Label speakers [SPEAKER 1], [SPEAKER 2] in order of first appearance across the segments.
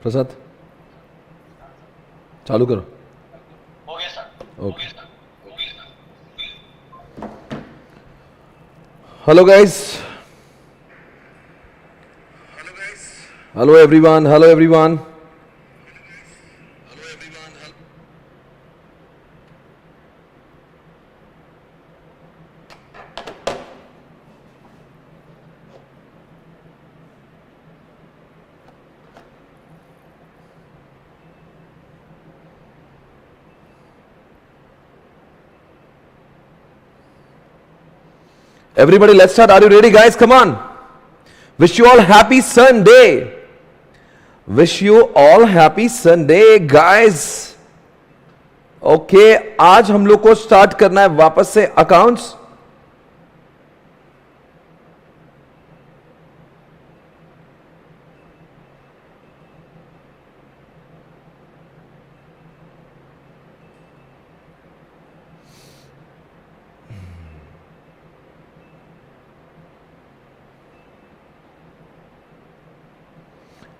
[SPEAKER 1] प्रसाद चालू करो।
[SPEAKER 2] Okay sir.
[SPEAKER 1] Okay. Hello guys, hello everyone, hello everyone. Everybody, let's start. Are you ready, guys? Come on. Wish you all happy Sunday. Wish you all happy Sunday, guys. Okay, आज हम लोग को start करना है वापस से accounts.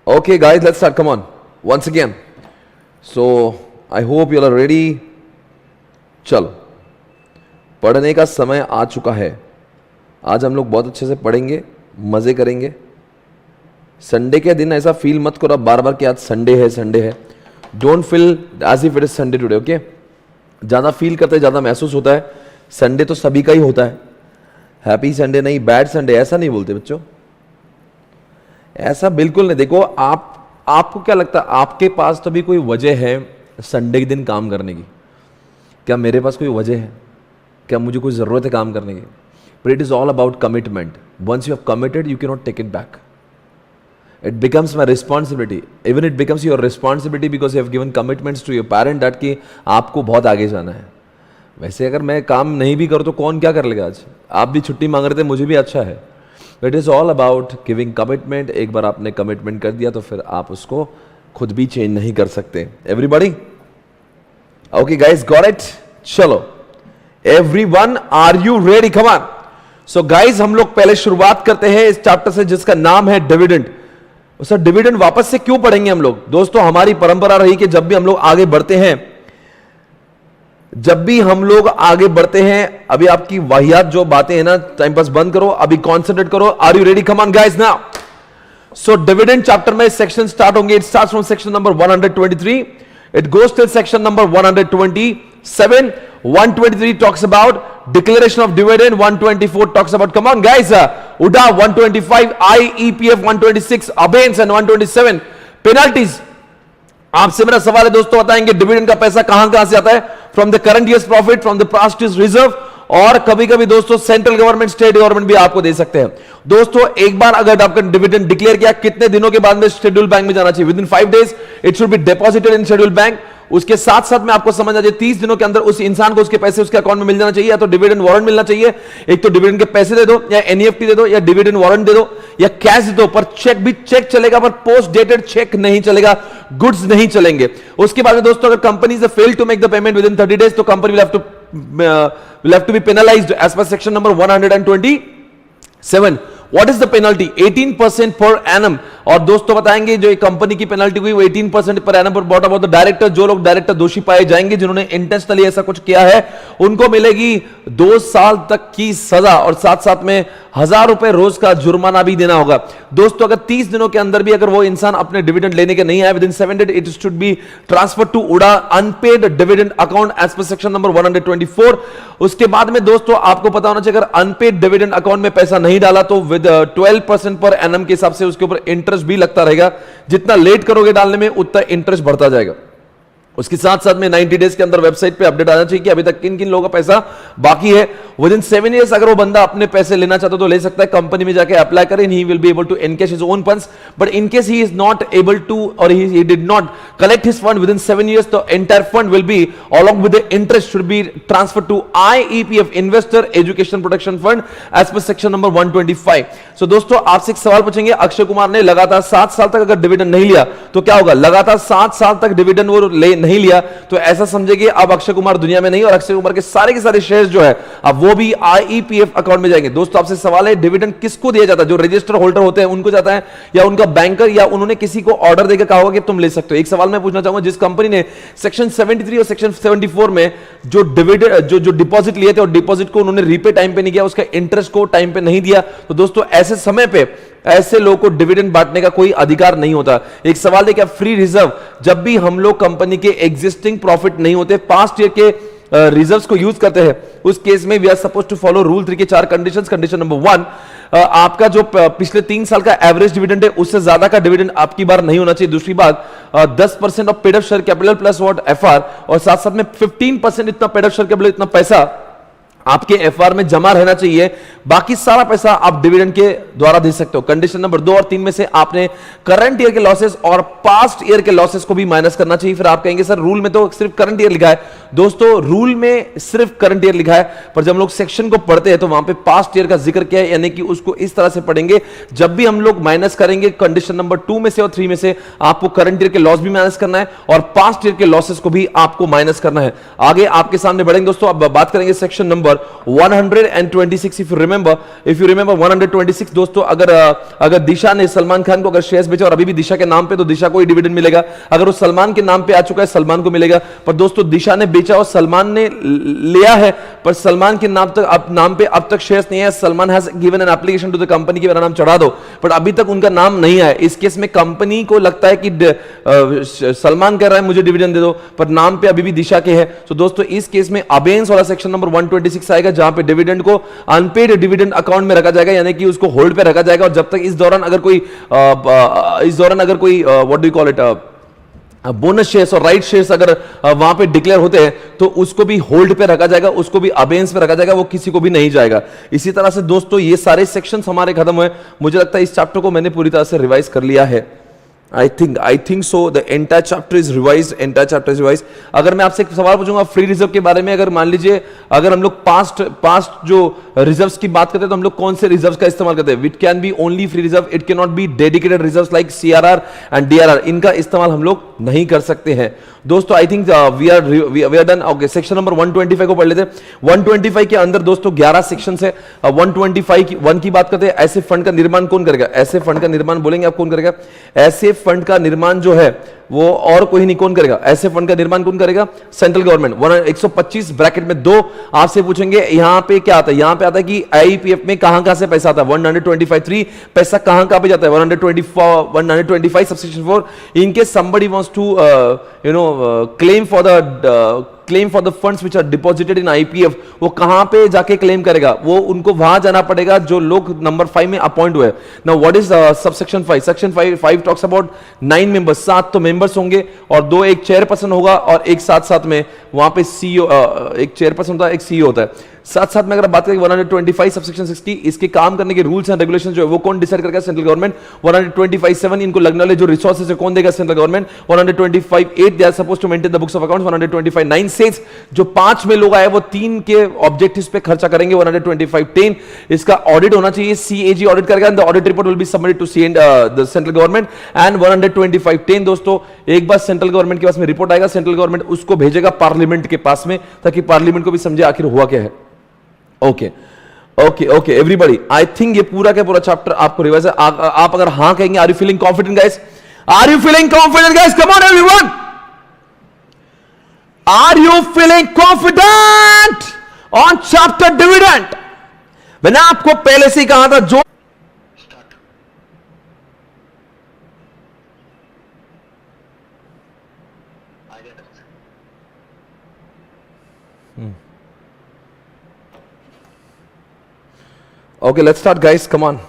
[SPEAKER 1] Okay guys, let's start. Come on, once again. So I hope you all are ready. चलो, पढ़ने का समय आ चुका है। आज हम लोग बहुत अच्छे से पढ़ेंगे, मजे करेंगे। संडे के दिन ऐसा फील मत करो बार बार कि आज संडे है, संडे है। Don't feel as if it is Sunday today, okay? ज्यादा फील करते, ज्यादा महसूस होता है संडे तो सभी का ही होता है। हैप्पी संडे नहीं, बैड संडे ऐसा नहीं बोलते बच्चों, ऐसा बिल्कुल नहीं। देखो आपको क्या लगता है, आपके पास तो भी कोई वजह है संडे के दिन काम करने की? क्या मेरे पास कोई वजह है? क्या मुझे कोई जरूरत है काम करने की? But it is all about commitment. Once you have committed you can not take it back. It becomes my responsibility, even it becomes your responsibility because you have given commitments to your parent that कि आपको बहुत आगे जाना है। वैसे अगर मैं काम नहीं भी करूँ तो कौन क्या कर लेगा? आज आप भी छुट्टी मांग रहे थे, मुझे भी अच्छा है। It is all about giving commitment. एक बार आपने कमिटमेंट कर दिया तो फिर आप उसको खुद भी चेंज नहीं कर सकते। Everybody okay guys, got it? चलो everyone, are you ready? Come on. So guys, हम लोग पहले शुरुआत करते हैं इस चैप्टर से जिसका नाम है डिविडेंड। सर डिविडेंड वापस से क्यों पढ़ेंगे हम लोग? दोस्तों हमारी परंपरा रही कि जब भी हम लोग आगे बढ़ते हैं, अभी आपकी वाहियात जो बातें हैं ना, टाइम पास बंद करो, अभी कॉन्सेंट्रेट करो। Are you ready? Come on guys now. So dividend chapter में सेक्शन स्टार्ट होंगे। It starts from section number 123, it goes till section number 127। 123 talks about declaration of dividend, 124 talks about, come on guys, UDA 125, IEPF 126, abeyance and 127 penalties। आपसे मेरा सवाल है दोस्तों, बताएंगे dividend का पैसा कहां से आता है? From the current years profit, from the past years reserve, और कभी कभी दोस्तों सेंट्रल गवर्नमेंट, स्टेट गवर्नमेंट भी आपको दे सकते हैं। दोस्तों एक बार अगर आपका डिविडेंड डिक्लेयर किया, कितने दिनों के बाद में शेड्यूल बैंक में जाना चाहिए? With in 5 days it should be deposited in schedule bank. उसके साथ साथ में आपको समझना चाहिए 30 दिनों के अंदर उस इंसान को उसके पैसे उसके अकाउंट में मिल जाना चाहिए। या तो डिविडेंड वारंट मिलना चाहिए, एक तो डिविडेंड के पैसे दे दो, या एनईएफटी दे दो, या डिविडेंड वारंट दे दो, या कैश दे दो। पर चेक भी चेक चलेगा, पर पोस्ट डेटेड चेक नहीं चलेगा, गुड्स नहीं चलेंगे। उसके बाद में दोस्तों अगर कंपनी से fail to make the payment within 30 days तो company will have to be penalized as per section number 127। What is the penalty? 18% per annum। और दोस्तों बताएंगे जो कंपनी की पेनल्टी हुई वो 18% पर एनम पर बॉट अबाउट द डायरेक्टर। जो लोग डायरेक्टर दोषी पाए जाएंगे, जिन्होंने इंटेंशनली ऐसा कुछ किया है, उनको मिलेगी 2 साल तक की सजा और साथ साथ में 1000 रुपए रोज का जुर्माना भी देना होगा। दोस्तों अगर 30 दिनों के अंदर भी अगर वो इंसान अपने डिविडेंड लेने के नहीं आए, within 7 days it should be transfer to उड़ा unpaid dividend account as per section number 124। उसके बाद में दोस्तों आपको पता होना चाहिए, अगर अनपेड डिविडेंड अकाउंट में पैसा नहीं डाला तो विद 12% पर एनम के हिसाब से उसके ऊपर इंटरेस्ट भी लगता रहेगा। जितना लेट करोगे डालने में उतना इंटरेस्ट बढ़ता जाएगा। उसके साथ साथ में 90 डेज के अंदर वेबसाइट पे अपडेट आना चाहिए कि अभी तक किन किन लोगों का पैसा बाकी है। विद इन 7 years अगर वो बंदा अपने पैसे लेना चाहता तो ले सकता है, कंपनी में जाके अप्लाई करें, he will be able to encash his own funds. But in case he is not able to और he did not collect his fund within 7 years, तो entire fund will be along with the interest should be transfer to IEPF, investor education protection fund, as per section number 125। So दोस्तों आपसे एक सवाल पूछेंगे, अक्षय कुमार ने लगातार 7 साल तक अगर डिविडेंड नहीं लिया तो क्या होगा? लगातार 7 साल तक डिविडेंड वो नहीं लिया तो ऐसा समझे कि अब अक्षय कुमार दुनिया में नहीं और अक्षय कुमार के सारे शेयर्स जो है अब वो भी IEPF अकाउंट में जाएंगे। दोस्तों आपसे सवाल है डिविडेंड किसको दिया जाता है? जो रजिस्टर होल्डर होते हैं उनको जाता है या उनका बैंकर या उन्होंने किसी को ऑर्डर देकर कहा होगा कि तुम ले सकते हो? एक सवाल मैं पूछना चाहूंगा, जिस कंपनी ने सेक्शन 73 और सेक्शन 74 में जो डिविडेंड जो डिपॉजिट लिए थे और डिपॉजिट को उन्होंने रीपे टाइम पे नहीं किया, उसका इंटरेस्ट को टाइम पे नहीं दिया, तो दोस्तों ऐसे समय पे ऐसे लोगों को डिविडेंड बांटने का कोई अधिकार नहीं होता। एक सवाल है क्या फ्री रिजर्व जब भी हम लोग कंपनी के एग्जिस्टिंग प्रॉफिट नहीं होते पास्ट ईयर के रिजर्व्स को यूज करते हैं, उस केस में we are suppose to follow rule 3 के 4 कंडीशंस। कंडीशन नंबर 1, आपका जो पिछले 3 साल का एवरेज डिविडेंड है उससे ज्यादा का डिविडेंड आपकी बार नहीं होना चाहिए। दूसरी बात 10% of paid up share capital plus what FR और साथ साथ में 15% इतना पेड अप शेयर कैपिटल इतना पैसा आपके FR में जमा रहना चाहिए, बाकी सारा पैसा आप डिविडेंड के द्वारा दे सकते हो। कंडीशन नंबर 2 और 3 में से आपने करंट ईयर के लॉसेस और पास्ट ईयर के लॉसेस को भी माइनस करना चाहिए। फिर आप कहेंगे सर रूल में तो सिर्फ करंट ईयर लिखा है। दोस्तों रूल में सिर्फ करंट ईयर लिखा है, पर जब हम लोग सेक्शन को पढ़ते हैं तो वहां पे पास्ट ईयर का जिक्र किया है, यानी कि उसको इस तरह से पढ़ेंगे जब भी हम लोग माइनस करेंगे कंडीशन नंबर 2 में से और 3 में से आपको करंट ईयर के लॉस भी माइनस करना है और पास्ट ईयर के लॉसेस को भी आपको माइनस करना है। आगे आपके सामने बढ़ेंगे दोस्तों, अब बात करेंगे section number 126। If you remember 126 दोस्तों, अगर दिशा ने सलमान खान को अगर शेयर्स बेचा और अभी भी दिशा के नाम पे, तो दिशा को ही डिविडेंड मिलेगा। अगर वो सलमान के नाम पे आ चुका है सलमान को मिलेगा, पर दोस्तों दिशा ने बेचा और सलमान ने लिया है, पर सलमान के नाम पे अब तक शेयर्स नहीं है। Salman has given an application to the company कि मेरा नाम चढ़ा दो, पर अभी तक उनका नाम नहीं आया। इस केस में कंपनी को लगता है कि सलमान कह रहा है मुझे डिविडेंड दे दो, पर नाम पे अभी भी दिशा के है। तो दोस्तों इस केस में अबेंस वाला सेक्शन नंबर 126 आएगा, जहां पे डिविडेंड को अनपेड डिविडेंड अकाउंट में रखा जाएगा, यानी कि उसको होल्ड पे रखा जाएगा। और जब तक इस दौरान अगर कोई what do you call it bonus shares और राइट शेयर्स अगर वहां पे डिक्लेयर होते हैं तो उसको भी होल्ड पे रखा जाएगा, उसको भी अबेंस पे रखा जाएगा, वो किसी को भी नहीं जाएगा। इसी तरह से दोस्तों ये सारे सेक्शंस हमारे खत्म हुए। मुझे लगता है इस चैप्टर को मैंने पूरी तरह से रिवाइज कर लिया है। I think so. The entire chapter is revised. अगर मैं आपसे एक सवाल पूछूंगा फ्री रिजर्व के बारे में, अगर मान लीजिए अगर हम लोग पास्ट जो रिजर्व्स की बात करते हैं तो हम लोग कौन से रिजर्व्स का इस्तेमाल करते हैं? It can B only free reserve, it can not be dedicated reserves like CRR and DRR। इनका इस्तेमाल हम लोग नहीं कर सकते हैं। दोस्तों I think we are done. Okay, section number 125 को पढ़ लेते हैं। 125 के अंदर दोस्तों 11 सेक्शन है। 125 की बात करते हैं, ऐसे फंड का निर्माण कौन करेगा? ऐसे फंड का निर्माण बोलेंगे आप कौन करेगा? ऐसे फंड का निर्माण जो है वो और कोई नहीं, कौन करेगा? ऐसे फंड का निर्माण कौन करेगा? Central government. 125 ब्रैकेट में 2 आपसे पूछेंगे यहां पे क्या आता है? यहां पे आता है कि IEPF में कहां से पैसा आता है। 125(3) पैसा कहां पे जाता है? 125 सबसेक्शन 4 इनके somebody wants to claim for the funds which are deposited in IPF, वो कहां पे जाके क्लेम करेगा? वो उनको वहां जाना पड़ेगा जो लोग नंबर 5 में अपॉइंट हुए। Now what is subsection 5? Section 5 talks about 9 members, 7 तो मेंबर्स होंगे और 2 एक चेयरपर्सन होगा और एक साथ में वहां पे CEO, एक चेयरपर्सन होता है, एक CEO होता है। साथ में अगर बात करें 125 सबसेक्शन 60 इसके काम करने के रूल्स एंड रेगुलेशंस जो है वो कौन डिसाइड करेगा? Central government. 125(7) इनको लगने वाले जो रिसोर्सेज है कौन देगा? Central government. 125(8) they are supposed to maintain the books of accounts. 125(9) says जो 5 में लोग आए वो 3 के ऑब्जेक्टिव्स पे खर्चा करेंगे। 125(10) इसका ऑडिट होना चाहिए, CAG ऑडिट करेगा and the audit report will be submitted to the central government. And 125(10) दोस्तों एक बार सेंट्रल गवर्नमेंट के पास में रिपोर्ट आएगा, सेंट्रल गवर्नमेंट उसको भेजेगा पार्लियामेंट के पास में, ताकि पार्लियामेंट को भी समझे आखिर हुआ क्या है। ओके एवरीबॉडी, आई थिंक ये पूरा का पूरा चैप्टर आपको रिवाइज है। आप अगर हां कहेंगे, are you feeling confident guys? Are you feeling confident guys? Come on everyone, are you feeling confident on chapter dividend? मैंने आपको पहले से ही कहा था जो Okay, let's start guys, come on.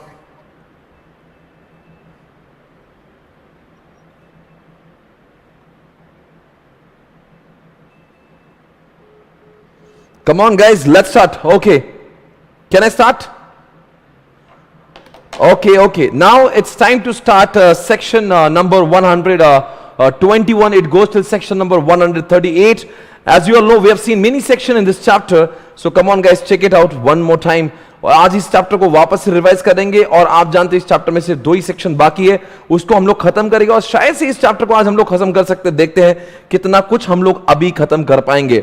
[SPEAKER 1] Come on guys, let's start. Okay. Can I start? Okay. Now it's time to start section number 121. It goes till section number 138. As you all know, we have seen many sections in this chapter. So come on guys, check it out one more time. और आज इस chapter को वापस से revise करेंगे और आप जानते हैं इस चैप्टर में से 2 ही सेक्शन बाकी है, उसको हम लोग खत्म करेंगे और शायद से इस चैप्टर को आज हम लोग खत्म कर सकते हैं। देखते हैं कितना कुछ हम लोग अभी खत्म कर पाएंगे।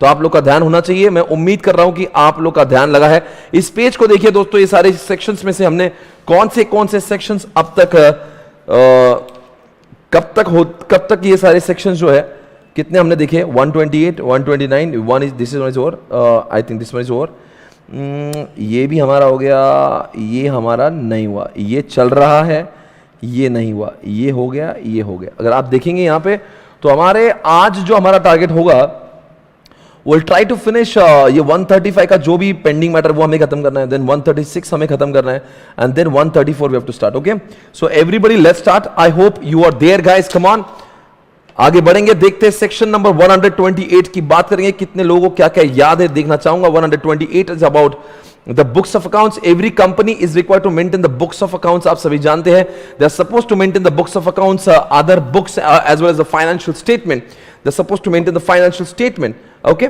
[SPEAKER 1] तो आप लोग का ध्यान होना चाहिए, मैं उम्मीद कर रहा हूं कि आप लोग का ध्यान लगा है। इस पेज को देखिए दोस्तों, ये सारे सेक्शंस में से हमने कौन से सेक्शंस अब तक कब तक ये सारे सेक्शंस जो है कितने हमने देखे, 128, 129, one is this is over, I think this one is over. ये भी हमारा हो गया, ये हमारा नहीं हुआ, ये चल रहा है, ये नहीं हुआ, ये हो गया, ये हो गया। अगर आप देखेंगे यहां पे तो हमारे आज जो हमारा टारगेट होगा, we'll try to finish ये 135 का जो भी पेंडिंग मैटर वो हमें खत्म करना है, देन 136 हमें खत्म करना है, and then 134 we have to start. Okay, so everybody let's start. I hope you are there guys, come on. आगे बढ़ेंगे, देखते हैं सेक्शन नंबर 128 की बात करेंगे। कितने लोगों को क्या क्या याद है देखना चाहूंगा। 128 is about the books of accounts. Every company is required to maintain the books of accounts. आप सभी जानते हैं they are supposed to maintain the books of accounts, other books as well as the financial statement. They are supposed to maintain the financial statement. Okay,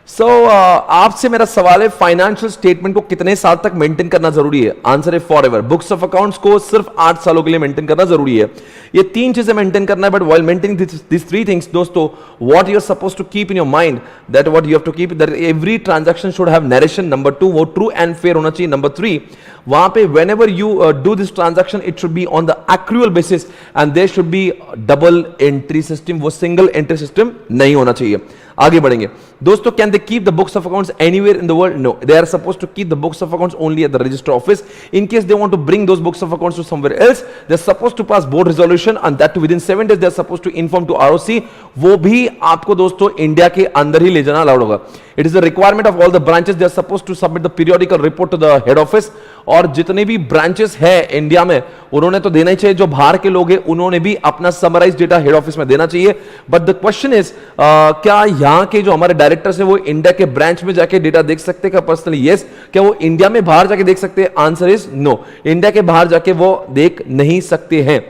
[SPEAKER 1] so आपसे मेरा सवाल है, financial statement को कितने साल तक मेंटेन करना जरूरी है? आंसर है फॉरएवर। बुक्स ऑफ अकाउंट्स को सिर्फ 8 सालों के लिए मेंटेन करना जरूरी है। ये 3 चीजें मेंटेन करना है, but while maintaining this 3 things दोस्तों, what you are supposed to keep in your mind, that what you have to keep, that every transaction should have narration. Number 2, वो ट्रू एंड फेयर होना चाहिए। Number 3, वहां पे whenever you do this transaction it should be on the accrual basis and there should be double entry system, वो single entry system नहीं होना चाहिए। आगे बढ़ेंगे दोस्तों, can they keep the books of accounts anywhere in the world? No, they are supposed to keep the books of accounts only at the register office. In case they want to bring those books of accounts to somewhere else, they are supposed to pass board resolution and that too within 7 days they are supposed to inform to ROC। वो भी आपको दोस्तों India के अंदर ही ले जाना allowed होगा। It is a requirement of all the branches, they are supposed to submit the periodical report to the head office। और जितने भी ब्रांचेस है इंडिया में उन्होंने तो देना ही चाहिए, जो बाहर के लोग हैं उन्होंने भी अपना समराइज डेटा हेड ऑफिस में देना चाहिए। बट द क्वेश्चन इज, क्या यहाँ के जो हमारे डायरेक्टर्स हैं वो इंडिया के ब्रांच में जाके डेटा देख सकते हैं? क्या पर्सनली यस। क्या वो इंडिया में बाहर जाके देख सकते हैं? आंसर इज नो, इंडिया के बाहर जाके वो देख नहीं सकते हैं।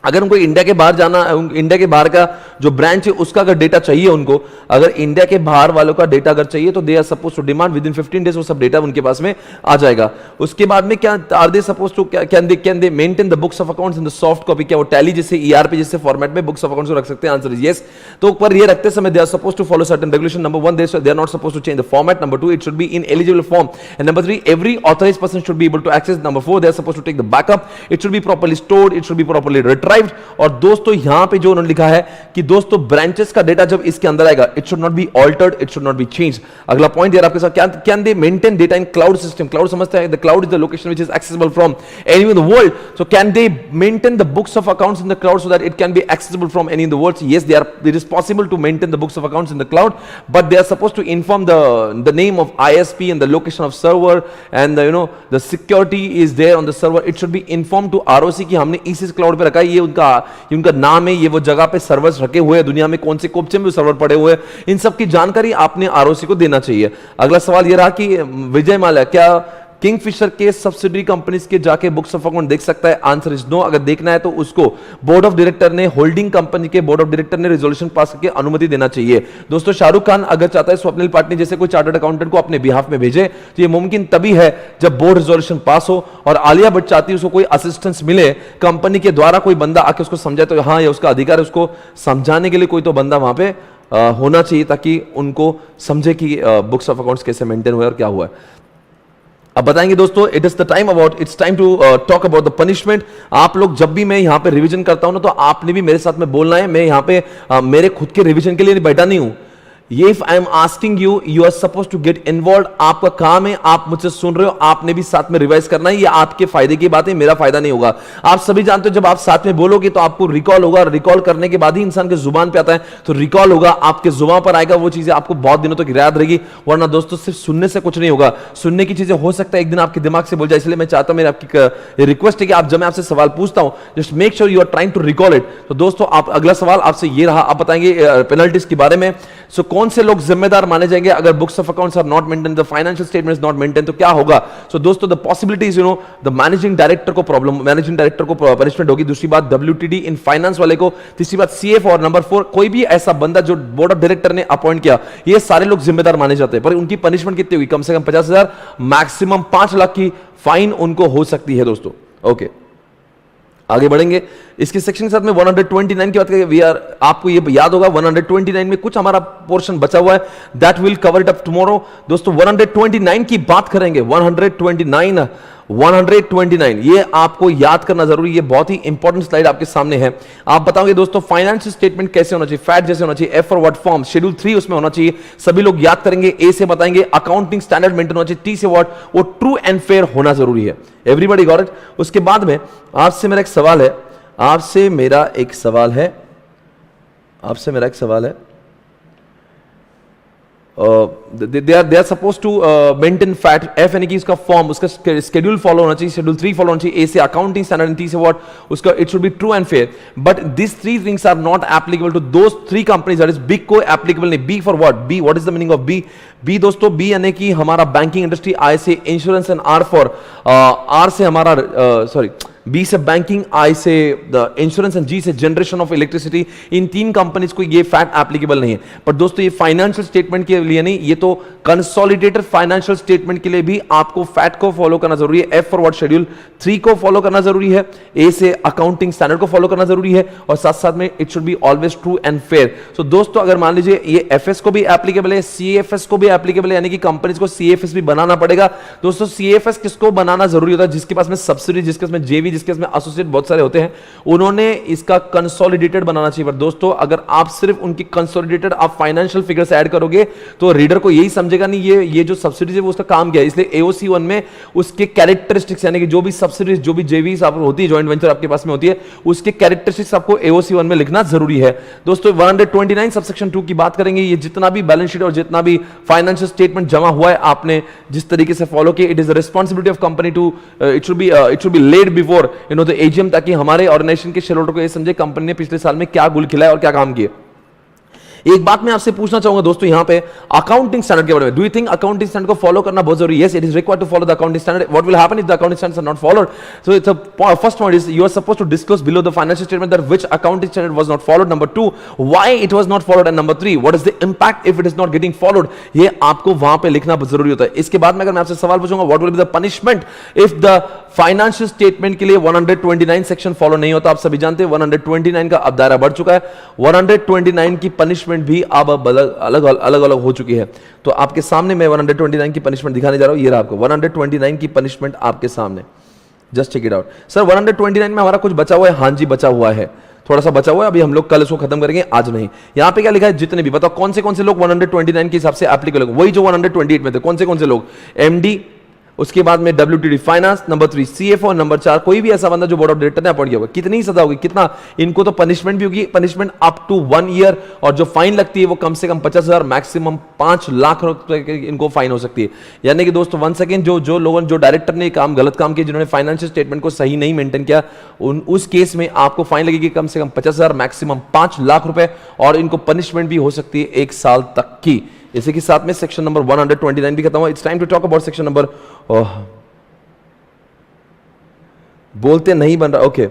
[SPEAKER 1] अगर उनको इंडिया के बाहर जाना, इंडिया के बाहर का जो ब्रांच है उसका अगर डेटा चाहिए उनको, अगर इंडिया के बाहर वालों का डेटा अगर चाहिए तो they are suppose to demand within 15 days, वो सब डेटा उनके पास में आ जाएगा। उसके बाद में क्या are they suppose to, can they maintain the books of accounts in the soft copy? क्या वो टैली जैसे ईआरपी जैसे फॉर्मेट में बुक्स ऑफ अकाउंट्स को रख सकते हैं? Answer is yes. तो पर ये रखते समय they are suppose to follow certain regulation. Number 1, they are not suppose to change the format. Number 2, it should be in eligible form. And number 3, every authorised person should be able to access. Number 4, they are suppose to take the backup. It should be properly stored, it should be properly retrieved. और दोस्तों यहां पे जो उन्होंने लिखा है कि दोस्तों ब्रांचेस का डेटा जब इसके अंदर आएगा, it should not be altered, it should not be change. अगला पॉइंट यार आपके साथ, can they maintain data in cloud system? Cloud समझते हैं, the cloud is the location which is accessible from anywhere in the world. So can they maintain the books of accounts in the cloud so that it can be accessible from any in the world? Yes, they are, it is possible to maintain the books of accounts in the cloud, but they are suppose to inform the name of ISP and the location of server and the security is there on the server. It should be informed to ROC कि हमने इस cloud पे रखा है, ये उनका नाम है, ये वो जगह पे सर्वर्स रखे हुए हैं, दुनिया में कौन से कोपचे में सर्वर पड़े हुए हैं, इन सब की जानकारी आपने ROC को देना चाहिए। अगला सवाल ये रहा कि विजय माल्या क्या किंगफिशर के सब्सिडरी कंपनीज के जाके बुक्स ऑफ अकाउंट देख सकता है? Answer is no. अगर देखना है तो उसको बोर्ड ऑफ डायरेक्टर ने, होल्डिंग कंपनी के बोर्ड ऑफ डायरेक्टर ने रेजोल्यूशन पास करके अनुमति देना चाहिए। दोस्तों शाहरुख खान अगर चाहता है स्वप्निल पाटनी जैसे कोई चार्टर्ड अकाउंटेंट को अपने बिहाफ में भेजे तो ये मुमकिन तभी है जब बोर्ड रेजोल्यूशन पास हो। और आलिया भट्ट चाहती है उसको कोई असिस्टेंस मिले कंपनी के द्वारा, कोई बंदा आके उसको समझाए, तो हाँ ये उसका अधिकार है, उसको समझाने के लिए कोई तो बंदा वहां पे होना चाहिए ताकि उनको समझे कि बुक्स ऑफ अकाउंट्स कैसे मेंटेन हुए और क्या हुआ है। अब बताएंगे दोस्तों, it is the time about, it's time to talk about the punishment. आप लोग जब भी मैं यहां पे रिवीजन करता हूं ना, तो आपने भी मेरे साथ में बोलना है। मैं यहां पे मेरे खुद के रिवीजन के लिए बैठा नहीं हूं। ये if I am asking you, you are suppose to get involve. आपका काम है, आप मुझसे सुन रहे हो, आपने भी साथ में रिवाइज करना है। ये आपके फायदे की बात है, मेरा फायदा नहीं होगा। आप सभी जानते हो जब आप साथ में बोलोगे तो आपको रिकॉल होगा, रिकॉल करने के बाद ही इंसान के जुबान पे आता है, तो रिकॉल होगा, आपके जुबान पर आएगा, वो चीजें आपको बहुत दिनों तक याद रहेगी। वरना दोस्तों सिर्फ सुनने से कुछ नहीं होगा। सुनने की चीजें हो सकता है एक दिन आपके दिमाग से बोल जाए, इसलिए मैं चाहता हूं, मेरी आपकी रिक्वेस्ट है कि आप जब मैं आपसे सवाल पूछता हूं, just make sure you are trying to recall it. तो दोस्तों आप, अगला सवाल आपसे ये रहा, आप बताएंगे पेनल्टीज के बारे में। सो कौन से लोग जिम्मेदार माने जाएंगे अगर books of accounts are not maintain, the financial statement is not maintain, तो क्या होगा? सो दोस्तों, the possibilities, the managing director को प्रॉब्लम, मैनेजिंग डायरेक्टर को पनिशमेंट होगी। दूसरी बात WTD इन फाइनेंस वाले को। तीसरी बात CF, और नंबर 4 कोई भी ऐसा बंदा जो बोर्ड ऑफ डायरेक्टर ने अपॉइंट किया, ये सारे लोग जिम्मेदार माने जाते हैं। पर उनकी पनिशमेंट कितनी होगी? कम से कम 50,000, मैक्सिमम 5 लाख की फाइन उनको हो सकती है दोस्तों। ओके, आगे बढ़ेंगे। इसके सेक्शन के साथ में 129 की बात करें, वी आर, आपको ये याद होगा 129 में कुछ हमारा पोर्शन बचा हुआ है, that will cover it up tomorrow. दोस्तों 129 की बात करेंगे। 129 ये आपको याद करना जरूरी, ये बहुत ही इंपॉर्टेंट स्लाइड आपके सामने है। आप बताओगे दोस्तों फाइनेंशियल स्टेटमेंट कैसे होना चाहिए, फैट जैसे होना चाहिए, F for what form, schedule 3 उसमें होना चाहिए, सभी लोग याद करेंगे। ए से बताएंगे अकाउंटिंग स्टैंडर्ड मेंटेन होना चाहिए, टी से व्हाट, वो ट्रू एंड फेयर होना जरूरी है। Everybody got it? उसके बाद में आपसे मेरा एक सवाल है, आपसे मेरा एक सवाल है, they are supposed to maintain fat, F यानी कि इसका फॉर्म, उसका शेड्यूल फॉलो होना चाहिए, शेड्यूल 3 फॉलो होना चाहिए, A से अकाउंटिंग स्टैंडर्ड, T से व्हाट, उसका it should be true and fair. But this 3 things are not applicable to those 3 companies, that is big को एप्लीकेबल नहीं। B for what? B, what is the meaning of B? B दोस्तों, B यानी कि हमारा banking industry, I से insurance and R for R से हमारा B से बैंकिंग, I से द इंश्योरेंस एंड G से generation of electricity. In 3 companies को ये फैट एप्लीकेबल नहीं है। पर दोस्तों ये फाइनेंशियल स्टेटमेंट के लिए नहीं, ये तो कंसोलिडेटेड फाइनेंशियल स्टेटमेंट के लिए भी आपको फैट को फॉलो करना जरूरी है। F for what? शेड्यूल 3 को फॉलो करना जरूरी है, A से अकाउंटिंग स्टैंडर्ड को फॉलो करना जरूरी है, और साथ साथ में it should be always true and fair. So दोस्तों अगर मान लीजिए ये FS को भी एप्लीकेबल है, CFS को भी एप्लीकेबल है, यानी कि कंपनीज को CFS भी बनाना पड़ेगा। दोस्तों CFS किसको बनाना जरूरी होता है? जिसके पास में सब्सिडी, जिसके पास में JV, जिसके पास में एसोसिएट बहुत सारे होते हैं, उन्होंने इसका कंसोलिडेटेड बनाना चाहिए। पर दोस्तों अगर आप सिर्फ उनकी कंसोलिडेटेड आप फाइनेंशियल फिगर्स ऐड करोगे तो रीडर को यही समझेगा नहीं ये जो सब्सिडीज है वो उसका काम क्या है। इसलिए AOC 1 में उसके कैरेक्टरिस्टिक्स, यानी कि जो भी सब्सिडीज, जो भी JVs आप होती है, जॉइंट वेंचर आपके पास में होती है, उसके कैरेक्टरिस्टिक्स आपको AOC 1 में लिखना जरूरी है। दोस्तों 129 सबसेक्शन 2 की बात करेंगे। ये जितना भी बैलेंस शीट और जितना भी फाइनेंशियल स्टेटमेंट जमा हुआ है, आपने जिस तरीके से फॉलो किया, it is the responsibility of company to it should be laid before the AGM, ताकि हमारे ऑर्गेनाइजेशन के शेयर होल्डर को यह समझे कंपनी ने पिछले साल में क्या गुल खिलाया और क्या काम किए। एक बात मैं आपसे पूछना चाहूंगा दोस्तों यहां पे अकाउंटिंग स्टैंडर्ड के बारे में। Do you think accounting standard को फॉलो करना बहुत जरूरी है? Yes, it is required to follow the accounting standard. What will happen if the accounting standards are not followed? So it's first point is you are supposed to disclose below the financial statement that which accounting standard was not followed. Number 2, why it was not followed, and number 3, what is the impact if it is not getting followed. ये आपको वहां पे लिखना जरूरी होता है। इसके बाद में अगर मैं आपसे सवाल पूछूंगा what will be the punishment if the financial statement के लिए 129 सेक्शन फॉलो नहीं होता। आप सभी जानते हैं 129 का अब दायरा बढ़ चुका है। 129 की पनिशमेंट भी अब अलग हो चुकी है। तो आपके सामने मैं 129 की पनिशमेंट दिखाने जा रहा हूं। ये रहा आपको 129 की पनिशमेंट आपके सामने, just check it out. Sir 129 में हमारा कुछ बचा हुआ है? हाँ जी बचा हुआ है, थोड़ा सा बचा हुआ है, अभी हम लोग कल इसको खत्म करेंगे, आज नहीं। यहां पे क्या लिखा है? जितने भी, बताओ कौन से लोग 129 के हिसाब से एप्लीकेबल, वही जो 128 में थे, कौन से लोग? MD, उसके बाद में WTD finance, number 3 CFO, number 4 कोई भी ऐसा बंदा जो बोर्ड ऑफ डायरेक्टर ने अपॉइंट किया होगा। कितनी सजा होगी? कितना? इनको तो पनिशमेंट भी होगी, पनिशमेंट अप टू 1 ईयर, और जो फाइन लगती है वो कम से कम 50,000, मैक्सिमम 5 लाख रुपए इनको फाइन हो सकती है। यानी कि दोस्तों वंस अगेन जो डायरेक्टर ने गलत काम किया, जिन्होंने फाइनेंशियल स्टेटमेंट को सही नहीं मेंटेन किया, उस केस में आपको फाइन लगेगी कम से कम 50,000, मैक्सिमम 5 लाख रुपए, और इनको पनिशमेंट भी हो सकती है 1 साल तक की। इसी के साथ में सेक्शन नंबर 129 भी खत्म हुआ। It's time to talk about section number, बोलते नहीं बन रहा, okay,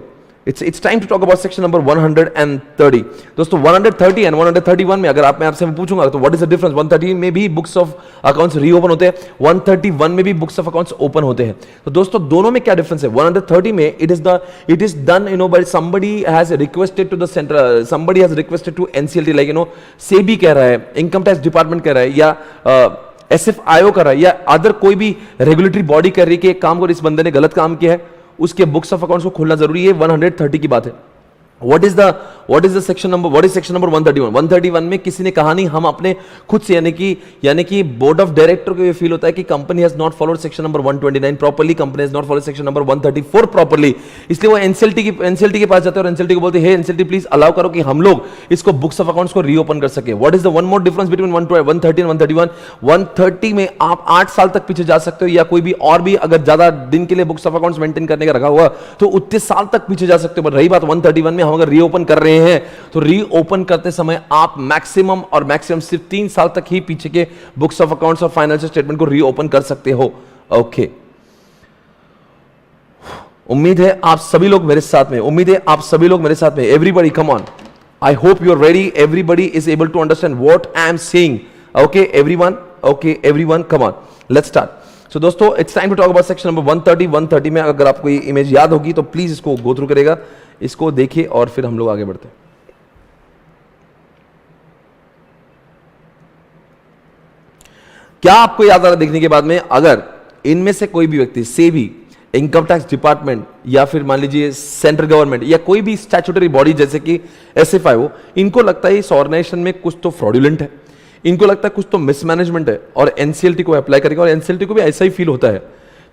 [SPEAKER 1] it's time to talk about section number 130। दोस्तों 130 एंड 131 में अगर आपसे मैं पूछूंगा तो व्हाट इज द डिफरेंस? 130 में भी बुक्स ऑफ अकाउंट्स रीओपन होते हैं, 131 में भी बुक्स ऑफ अकाउंट्स ओपन होते हैं। तो दोस्तों दोनों में क्या डिफरेंस है? 130 में it is done by somebody has requested to the central, somebody has requested to NCLT, like SEBI कह रहा है, इनकम टैक्स डिपार्टमेंट कह रहा है, या SFIO कर रहा है, या अदर कोई भी रेगुलेटरी बॉडी कर रही है कि एक काम करो, इस बंदे ने गलत काम किया है, उसके बुक्स ऑफ अकाउंट्स को खोलना जरूरी है। 130 की बात है। What is section number 131? 131 में किसी ने कहा नहीं, हम अपने खुद से, यानी कि बोर्ड ऑफ डायरेक्टर को ये फील होता है कि company has not followed section number 129 properly, company has not followed section number 134 properly, इसलिए वो एनसीएलटी के पास जाते हैं और एनसीएलटी को बोलते हैं, हे एनसीएलटी प्लीज अलाउ करो कि हम लोग इसको बुक्स ऑफ अकाउंट्स को रीओपन कर सके। What is the one more difference between 130 and 131? 130 में आप 8 साल तक पीछे जा सकते हो, या कोई भी और भी अगर ज्यादा दिन के लिए बुक्स ऑफ अकाउंट्स मेंटेन करने का रखा हुआ तो उतने साल तक पीछे जा सकते हो। पर रही बात 131 में हम अगर रीओपन कर रहे हैं रहे हैं तो रीओपन करते समय आप मैक्सिमम और मैक्सिमम सिर्फ 3 साल तक ही पीछे के बुक्स ऑफ अकाउंट्स और फाइनेंशियल स्टेटमेंट को रीओपन कर सकते हो। ओके, उम्मीद है आप सभी लोग मेरे साथ में, उम्मीद है आप सभी लोग मेरे साथ में। Everybody come on, I hope you are ready, everybody is able to understand what I am saying. Okay everyone, okay everyone come on, let's start. So दोस्तों, it's time to talk about section number 130 में अगर आपको ये image याद होगी तो please इसको go through करेगा, इसको देखिए और फिर हम लोग आगे बढ़ते हैं। क्या आपको याद आ रहा है देखने के बाद में, अगर इनमें से कोई भी व्यक्ति सेबी, इनकम टैक्स डिपार्टमेंट या फिर मान लीजिए सेंट्रल गवर्नमेंट या कोई भी स्टैट्यूटरी बॉडी जैसे कि एसएफआईओ, इनको लगता है इस ऑर्गेनाइजेशन में कुछ तो फ्रॉडुलेंट है, इनको लगता है कुछ तो मिसमैनेजमेंट है और एनसीएलटी को अप्लाई करेगा और एनसीएलटी को भी ऐसा ही फील होता है,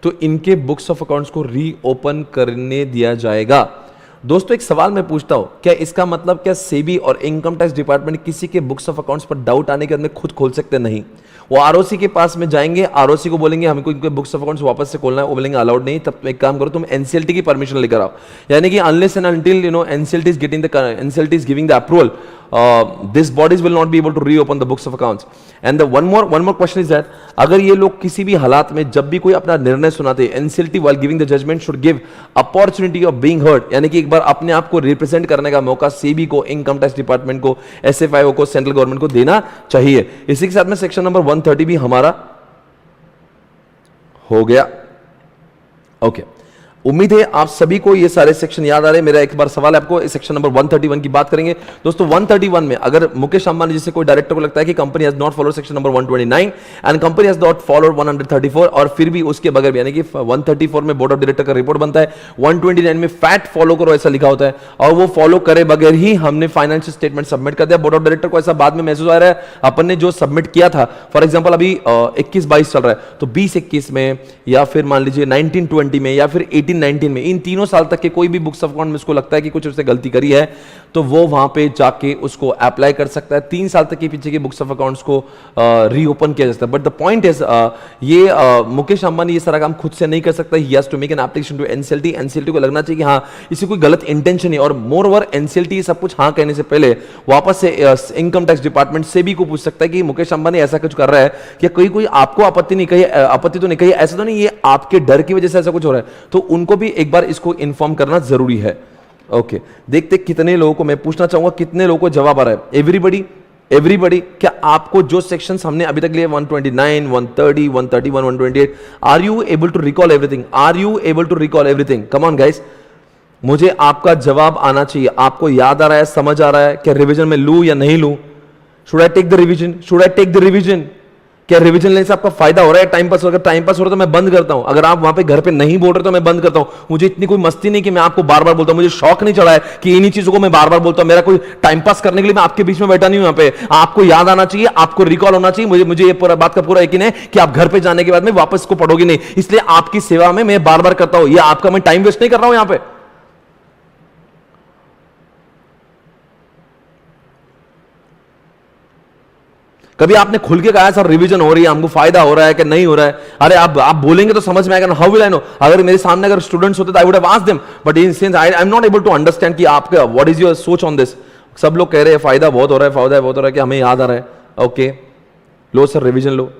[SPEAKER 1] तो इनके बुक्स ऑफ अकाउंट्स को रीओपन करने दिया जाएगा। दोस्तों एक सवाल मैं पूछता हूं, क्या इसका मतलब क्या सेबी और इनकम टैक्स डिपार्टमेंट किसी के बुक्स ऑफ अकाउंट्स पर डाउट आने के बाद में खुद खोल सकते नहीं? वो आरओसी के पास में जाएंगे, आरओसी को बोलेंगे हमको इनके बुक्स ऑफ अकाउंट्स वापस से खोलना है, वो बोलेंगे अलाउड नहीं, तब एक काम करो तुम एनसीएलटी की परमिशन लेकर आओ। यानी कि unless and until NCLT is getting the NCLT is giving the approval, this bodies will not be able to reopen the books of accounts. And the one more question is that अगर ये लोग किसी भी हालात में जब भी कोई अपना निर्णय सुनाते हैं, NCLT while giving the judgment should give opportunity of being heard, यानी कि एक बार अपने आप को रिप्रेजेंट करने का मौका सेबी को, इनकम टैक्स डिपार्टमेंट को, एसएफआईओ को, सेंट्रल गवर्नमेंट को देना चाहिए। इसी के साथ में सेक्शन नंबर 130 भी हमारा हो गया। ओके, उम्मीद है आप सभी को ये सारे सेक्शन याद आ रहे हैं। मेरा एक बार सवाल है आपको, इस सेक्शन नंबर 131 की बात करेंगे। दोस्तों 131 में अगर मुकेश अंबानी जैसे कोई डायरेक्टर को लगता है कि company has not followed section number 129 and company has not followed 134 और फिर भी उसके बगैर भी, यानी कि 134 में बोर्ड ऑफ डायरेक्टर का रिपोर्ट बनता है, 129 में फैक्ट फॉलो करो ऐसा लिखा होता है और वो फॉलो करे बगैर ही हमने फाइनेंशियल स्टेटमेंट सबमिट कर दिया। बोर्ड ऑफ डायरेक्टर को ऐसा बाद में महसूस आ रहा है अपन ने जो सबमिट किया था, फॉर एग्जाम्पल अभी 21-22 चल रहा है, तो 20-21 में या फिर मान लीजिए 19-20 में या फिर 18-19 में, इन तीनों साल तक के कोई भी बुक्स ऑफ अकाउंट में उसको लगता है कि कुछ उससे गलती करी है, तो वो वहां पे जाके उसको अप्लाई कर सकता है। 3 साल तक के पीछे के बुक्स ऑफ अकाउंट्स को रीओपन किया जा सकता है। बट द पॉइंट इज ये मुकेश अंबानी ये सारा काम खुद से नहीं कर सकता। He has to make an application to NCLT. NCLT को लगना चाहिए कि हाँ इसी कोई गलत इंटेंशन है, और मोर ओवर एनसीएलटी सब कुछ हाँ कहने से पहले वापस से इनकम टैक्स डिपार्टमेंट से भी को पूछ सकता है कि मुकेश अंबानी ऐसा कुछ कर रहा है कि कोई आपको आपत्ति नहीं कही, आपत्ति तो नहीं कही, ऐसा तो नहीं ये आपके डर की वजह से ऐसा कुछ हो रहा है, तो उनको भी एक बार इसको इन्फॉर्म करना जरूरी है। ओके, देखते कितने लोगों को, मैं पूछना चाहूंगा कितने लोगों को जवाब आ रहा है। एवरीबॉडी क्या आपको जो सेक्शंस हमने अभी तक लिए 129, 130, 131, 128, are you able to recall everything? Are you able to recall everything? Come on guys, मुझे आपका जवाब आना चाहिए। आपको याद आ रहा है, समझ आ रहा है? क्या रिवीजन में लूं या नहीं लूं? Should I take the revision? Should I take the revision? क्या रिवीजन लेने से आपका फायदा हो रहा है? टाइम पास, अगर टाइम पास हो रहा है तो मैं बंद करता हूं। अगर आप वहां पे घर पे नहीं बोल रहे तो मैं बंद करता हूं। मुझे इतनी कोई मस्ती नहीं कि मैं आपको बार बार बोलता हूं, मुझे शौक नहीं चढ़ा है कि इन्हीं चीजों को मैं बार बार बोलता हूं। मेरा कोई टाइम पास करने के लिए मैं आपके बीच में बैठा नहीं हूं। यहाँ पे आपको याद आना चाहिए, आपको रिकॉल होना चाहिए। मुझे ये पूरा बात का पूरा यकीन है कि आप घर पे जाने के बाद में वापस को पढ़ोगे नहीं, इसलिए आपकी सेवा में मैं बार बार करता हूं। ये आपका मैं टाइम वेस्ट नहीं कर रहा हूं यहाँ पे। कभी आपने खुल के कहा सर रिवीजन हो रही है, हमको फायदा हो रहा है कि नहीं हो रहा है? अरे आप बोलेंगे तो समझ में आएगा ना। How will I know? अगर मेरे सामने अगर स्टूडेंट्स होते तो I would have asked them, but in since I am not able to understand कि आपका व्हाट इज योर सोच ऑन दिस। सब लोग कह रहे हैं फायदा बहुत हो रहा है, फायदा बहुत हो रहा है, कि हमें याद आ रहा है। ओके लो सर रिवीजन लो,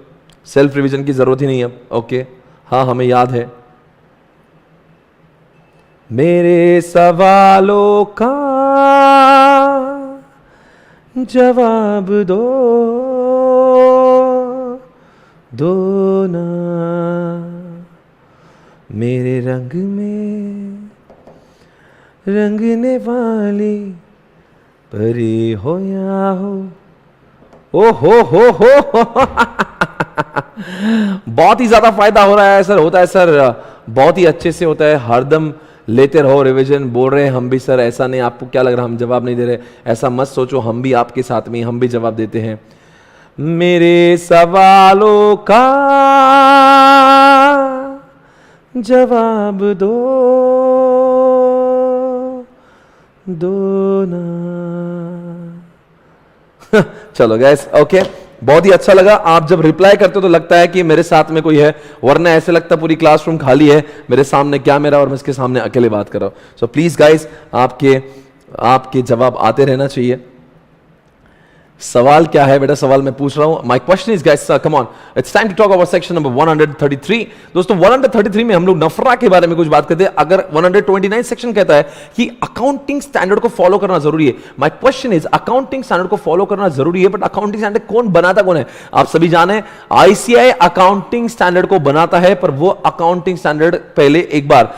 [SPEAKER 1] सेल्फ रिवीजन की जरूरत ही नहीं है। ओके हाँ हमें याद है। मेरे सवालों का जवाब दो ना, मेरे रंग में रंगने वाली परी हो या हो। ओ हो बहुत ही ज्यादा फायदा हो रहा है सर। होता है सर, बहुत ही अच्छे से होता है। हरदम लेते रहो रिवीजन। बोल रहे हैं हम भी सर, ऐसा नहीं आपको क्या लग रहा हम जवाब नहीं दे रहे? ऐसा मत सोचो, हम भी आपके साथ में, हम भी जवाब देते हैं। मेरे सवालों का जवाब दो ना। चलो गैस, ओके बहुत ही अच्छा लगा। आप जब रिप्लाई करते हो तो लगता है कि मेरे साथ में कोई है, वरना ऐसे लगता पूरी क्लासरूम खाली है, मेरे सामने क्या मेरा और मैं इसके सामने अकेले बात कर रहा हूं। सो प्लीज गाइस, आपके आपके जवाब आते रहना चाहिए। सवाल क्या है बेटा, सवाल मैं पूछ रहा हूं। My question is guys, come on, it's time to talk about section number 133। दोस्तों 133 में हम लोग नफरा के बारे में कुछ बात करते हैं। अगर 129 सेक्शन कहता है कि अकाउंटिंग स्टैंडर्ड को फॉलो करना जरूरी है, my question is accounting standard को फॉलो करना जरूरी है, बट अकाउंटिंग स्टैंडर्ड कौन बनाता कौन है? आप सभी जाने आईसीआई अकाउंटिंग स्टैंडर्ड को बनाता है, पर वो अकाउंटिंग स्टैंडर्ड पहले एक बार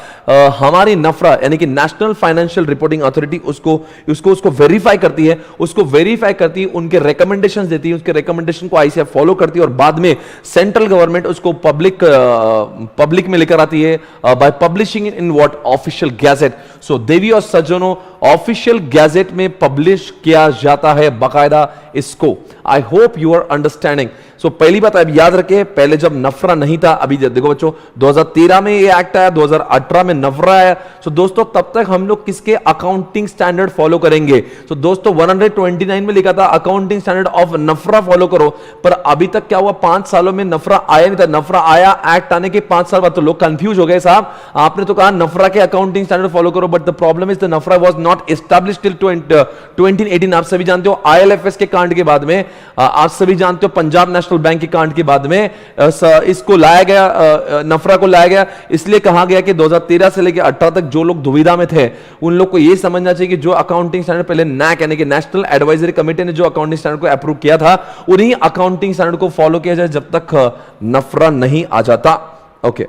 [SPEAKER 1] हमारी नफरा यानी कि नेशनल फाइनेंशियल रिपोर्टिंग अथॉरिटी उसको वेरीफाई करती है, उसको वेरीफाई करती है, उनके रिकमेंडेशंस देती है, उसके रिकमेंडेशन को आईसीआई फॉलो करती है और बाद में सेंट्रल गवर्नमेंट उसको पब्लिक में लेकर आती है by publishing in what official gazette. So देवी और सज्जनों, ऑफिशियल गैजेट में पब्लिश किया जाता है बाकायदा इसको। I hope you are understanding. So पहली बात आप याद रखें, पहले जब नफरा नहीं था, अभी देखो बच्चों 2013 में ये एक्ट आया, 2018 में नफरा आया। सो दोस्तों तब तक हम लोग किसके अकाउंटिंग स्टैंडर्ड फॉलो करेंगे? सो दोस्तों 129 में लिखा था अकाउंटिंग स्टैंडर्ड ऑफ नफरा फॉलो करो, पर अभी तक क्या हुआ, 5 सालों में नफरा आया नहीं था। नफरा आया एक्ट आने के 5 साल बाद, तो लोग कंफ्यूज हो गए, साहब आपने तो कहा नफरा के अकाउंटिंग स्टैंडर्ड फॉलो करो, but the problem is the NFRA was not established till 2018। आप सभी जानते हो आईएलएफएस के कांड के बाद में, आप सभी जानते हो पंजाब नेशनल बैंक के कांड के बाद में इसको लाया गया, नफरा को लाया गया। इसलिए कहा गया कि 2013 से लेकर 18 तक जो लोग दुविधा में थे उन लोग को यह समझना चाहिए कि जो अकाउंटिंग स्टैंडर्ड पहले नैक यानी कि नेशनल एडवाइजरी कमेटी ने जो अकाउंटिंग स्टैंडर्ड को अप्रूव किया था, उन्हीं अकाउंटिंग स्टैंडर्ड को फॉलो किया जाए जब तक नफरा नहीं आ जाता। ओके,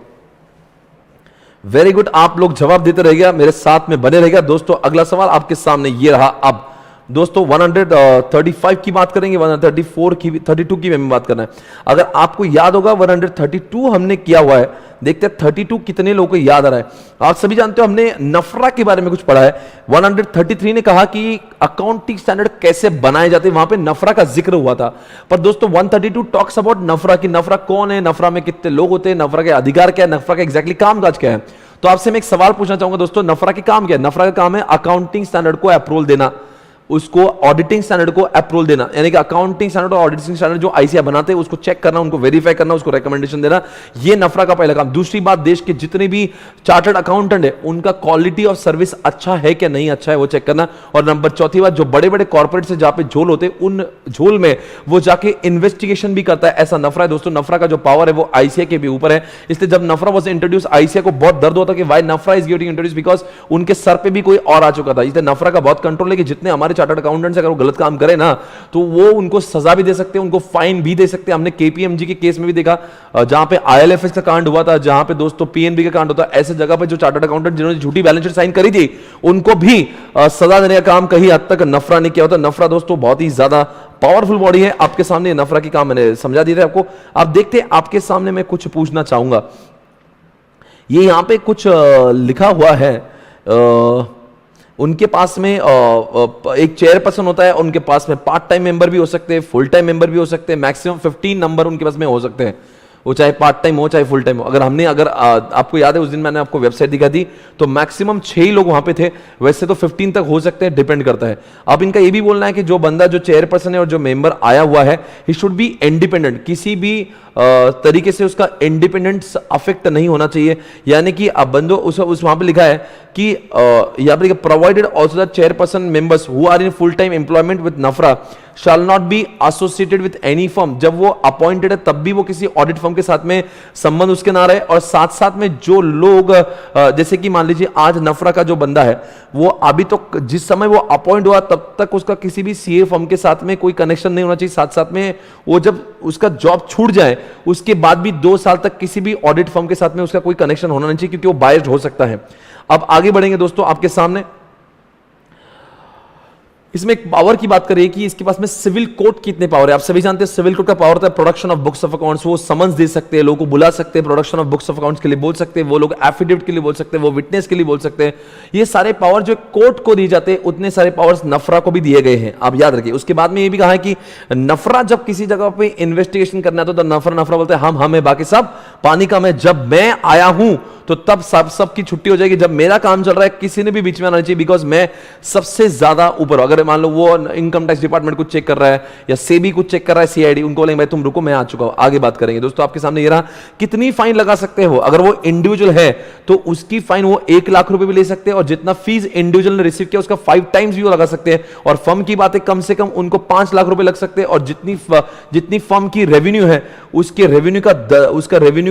[SPEAKER 1] वेरी गुड, आप लोग जवाब देते रहिएगा, मेरे साथ में बने रहिएगा। दोस्तों अगला सवाल आपके सामने ये रहा। अब दोस्तों 135 की बात करेंगे, 134 की, 32 की में बात करना है। अगर आपको याद होगा 132 हमने किया हुआ है, देखते हैं 32 कितने लोगों को याद आ रहा है। आप सभी जानते हो हमने नफरा के बारे में कुछ पढ़ा है। 133 ने कहा कि अकाउंटिंग स्टैंडर्ड कैसे बनाए जाते हैं, वहां पे नफरा का जिक्र हुआ था। पर दोस्तों 132 टॉक्स अबाउट नफरा की नफरा कौन है, नफरा में कितने लोग होते हैं, नफरा के अधिकार क्या है, नफरा का एग्जैक्टली कामकाज क्या है। तो आपसे मैं एक सवाल पूछना चाहूंगा दोस्तों, नफरा के काम क्या है? नफरा का काम है अकाउंटिंग स्टैंडर्ड को अप्रूवल देना, उसको ऑडिटिंग स्टैंडर्ड को अप्रूवल देना, यानी कि अकाउंटिंग स्टैंडर्ड और ऑडिटिंग स्टैंडर्ड जो आईसीआई बनाते हैं उसको चेक करना, उनको वेरीफाई करना, उसको रिकमेंडेशन देना, ये नफरा का पहला काम। दूसरी बात, देश के जितने भी चार्टर्ड अकाउंटेंट है उनका क्वालिटी ऑफ सर्विस अच्छा है क्या नहीं अच्छा है वो चेक करना। और नंबर चौथी बात, जो बड़े बड़े कॉर्पोरेट से जहां पे झोल होते हैं उन झोल में वो जाके इन्वेस्टिगेशन भी करता है, ऐसा नफरा है। दोस्तों नफरा का जो पावर है वो आईसीआई के भी ऊपर है। इसलिए जब नफरा वॉज इंट्रोड्यूस आईसीआई को बहुत दर्द होता कि why NFRA is getting introduce, because उनके सर पे भी कोई और आ चुका था। इसलिए नफरा का बहुत कंट्रोल है कि जितने हमारे चार्टर्ड अकाउंटेंट्स अगर गलत काम करे ना तो वो उनको सजा भी दे सकते हैं, उनको फाइन भी दे सकते हैं। हमने केपीएमजी के केस में भी देखा, जहां पे आईएलएफएस का कांड हुआ था, जहां पे दोस्तों पीएनबी का कांड होता, ऐसे जगह पे जो चार्टर्ड अकाउंटेंट जिन्होंने झूठी बैलेंस शीट साइन करी थी उनको भी सजा देने का काम कहीं हद तक नफरा ने किया होता। नफरा दोस्तों बहुत ही ज्यादा पावरफुल बॉडी है। आपके सामने नफरा की काम मैंने समझा दिया था आपको। आप देखते हैं, आपके सामने मैं कुछ पूछना चाहूंगा। ये यहां पे कुछ लिखा हुआ है, उनके पास में एक चेयरपर्सन होता है, उनके पास में पार्ट टाइम मेंबर भी हो सकते हैं, फुल टाइम मेंबर भी हो सकते हैं, मैक्सिमम 15 नंबर उनके पास में हो सकते हैं, वो चाहे पार्ट टाइम हो चाहे फुल टाइम हो। अगर आपको याद है उस दिन मैंने आपको वेबसाइट दिखा दी तो मैक्सिमम 6 ही लोग वहां पे थे, वैसे तो 15 तक हो सकते हैं, डिपेंड करता है। अब इनका ये भी बोलना है कि जो बंदा जो चेयरपर्सन है और जो मेंबर आया हुआ है ही शुड बी इंडिपेंडेंट, किसी भी तरीके से उसका इंडिपेंडेंस अफेक्ट नहीं होना चाहिए। यानी कि अब बंदो उस वहां पे लिखा है कि यहाँ पे provided also the chairperson members who are in full time employment with NFRA shall not be associated with any firm. जब वो अपॉइंटेड है तब भी वो किसी ऑडिट फर्म के साथ में संबंध उसके ना रहे। और साथ साथ में जो लोग जैसे कि मान लीजिए आज नफरा का जो बंदा है वो अभी तो जिस समय वो अपॉइंट हुआ तब तक उसका किसी भी सीए फर्म के साथ में कोई कनेक्शन नहीं होना चाहिए। साथ साथ में वो जब उसका जॉब छूट जाए उसके बाद भी 2 साल तक किसी भी ऑडिट फर्म के साथ में उसका कोई कनेक्शन होना नहीं चाहिए, क्योंकि वो बायस्ड हो सकता है। अब आगे बढ़ेंगे दोस्तों, आपके सामने इसमें एक पावर की बात करें कि इसके पास में सिविल कोर्ट कितने पावर है। आप सभी जानते हैं सिविल कोर्ट का पावर होता है production of books of accounts. वो समन्स दे सकते हैं, लोगों को बुला सकते हैं, production of books of accounts के लिए बोल सकते हैं, वो लोग एफिडेविट के लिए बोल सकते हैं, वो विटनेस के लिए बोल सकते हैं। ये सारे पावर जो कोर्ट को दिए जाते हैं उतने सारे पावर्स नफरा को भी दिए गए हैं, आप याद रखिए। उसके बाद में ये भी कहा है कि नफरा जब किसी जगह पे इन्वेस्टिगेशन करना है तो नफरा बोलते हैं हम है, बाकी सब पानी का मैं। जब मैं आया हूं तो तब सबकी छुट्टी हो जाएगी। जब मेरा काम चल रहा है किसी ने भी बीच में आना चाहिए, बिकॉज मैं सबसे ज्यादा ऊपर। अगर मान लो वो इनकम टैक्स डिपार्टमेंट कुछ चेक कर रहा है या सेबी कुछ चेक कर रहा है, सीआईडी, उनको बोलेंगे भाई तुम रुको मैं आ चुका हूं, आगे बात करेंगे। दोस्तों आपके सामने ये रहा, कितनी फाइन लगा सकते हो। अगर वो इंडिविजुअल है तो उसकी फाइन वो 1 लाख रुपए भी ले सकते हैं और जितना फीस इंडिविजुअल ने रिसीव किया उसका 5 टाइम्स भी वो लगा सकते हैं। और फर्म की बात है, कम से कम उनको 5 लाख रुपए लग सकते हैं और जितनी फर्म की रेवेन्यू है उसके रेवेन्यू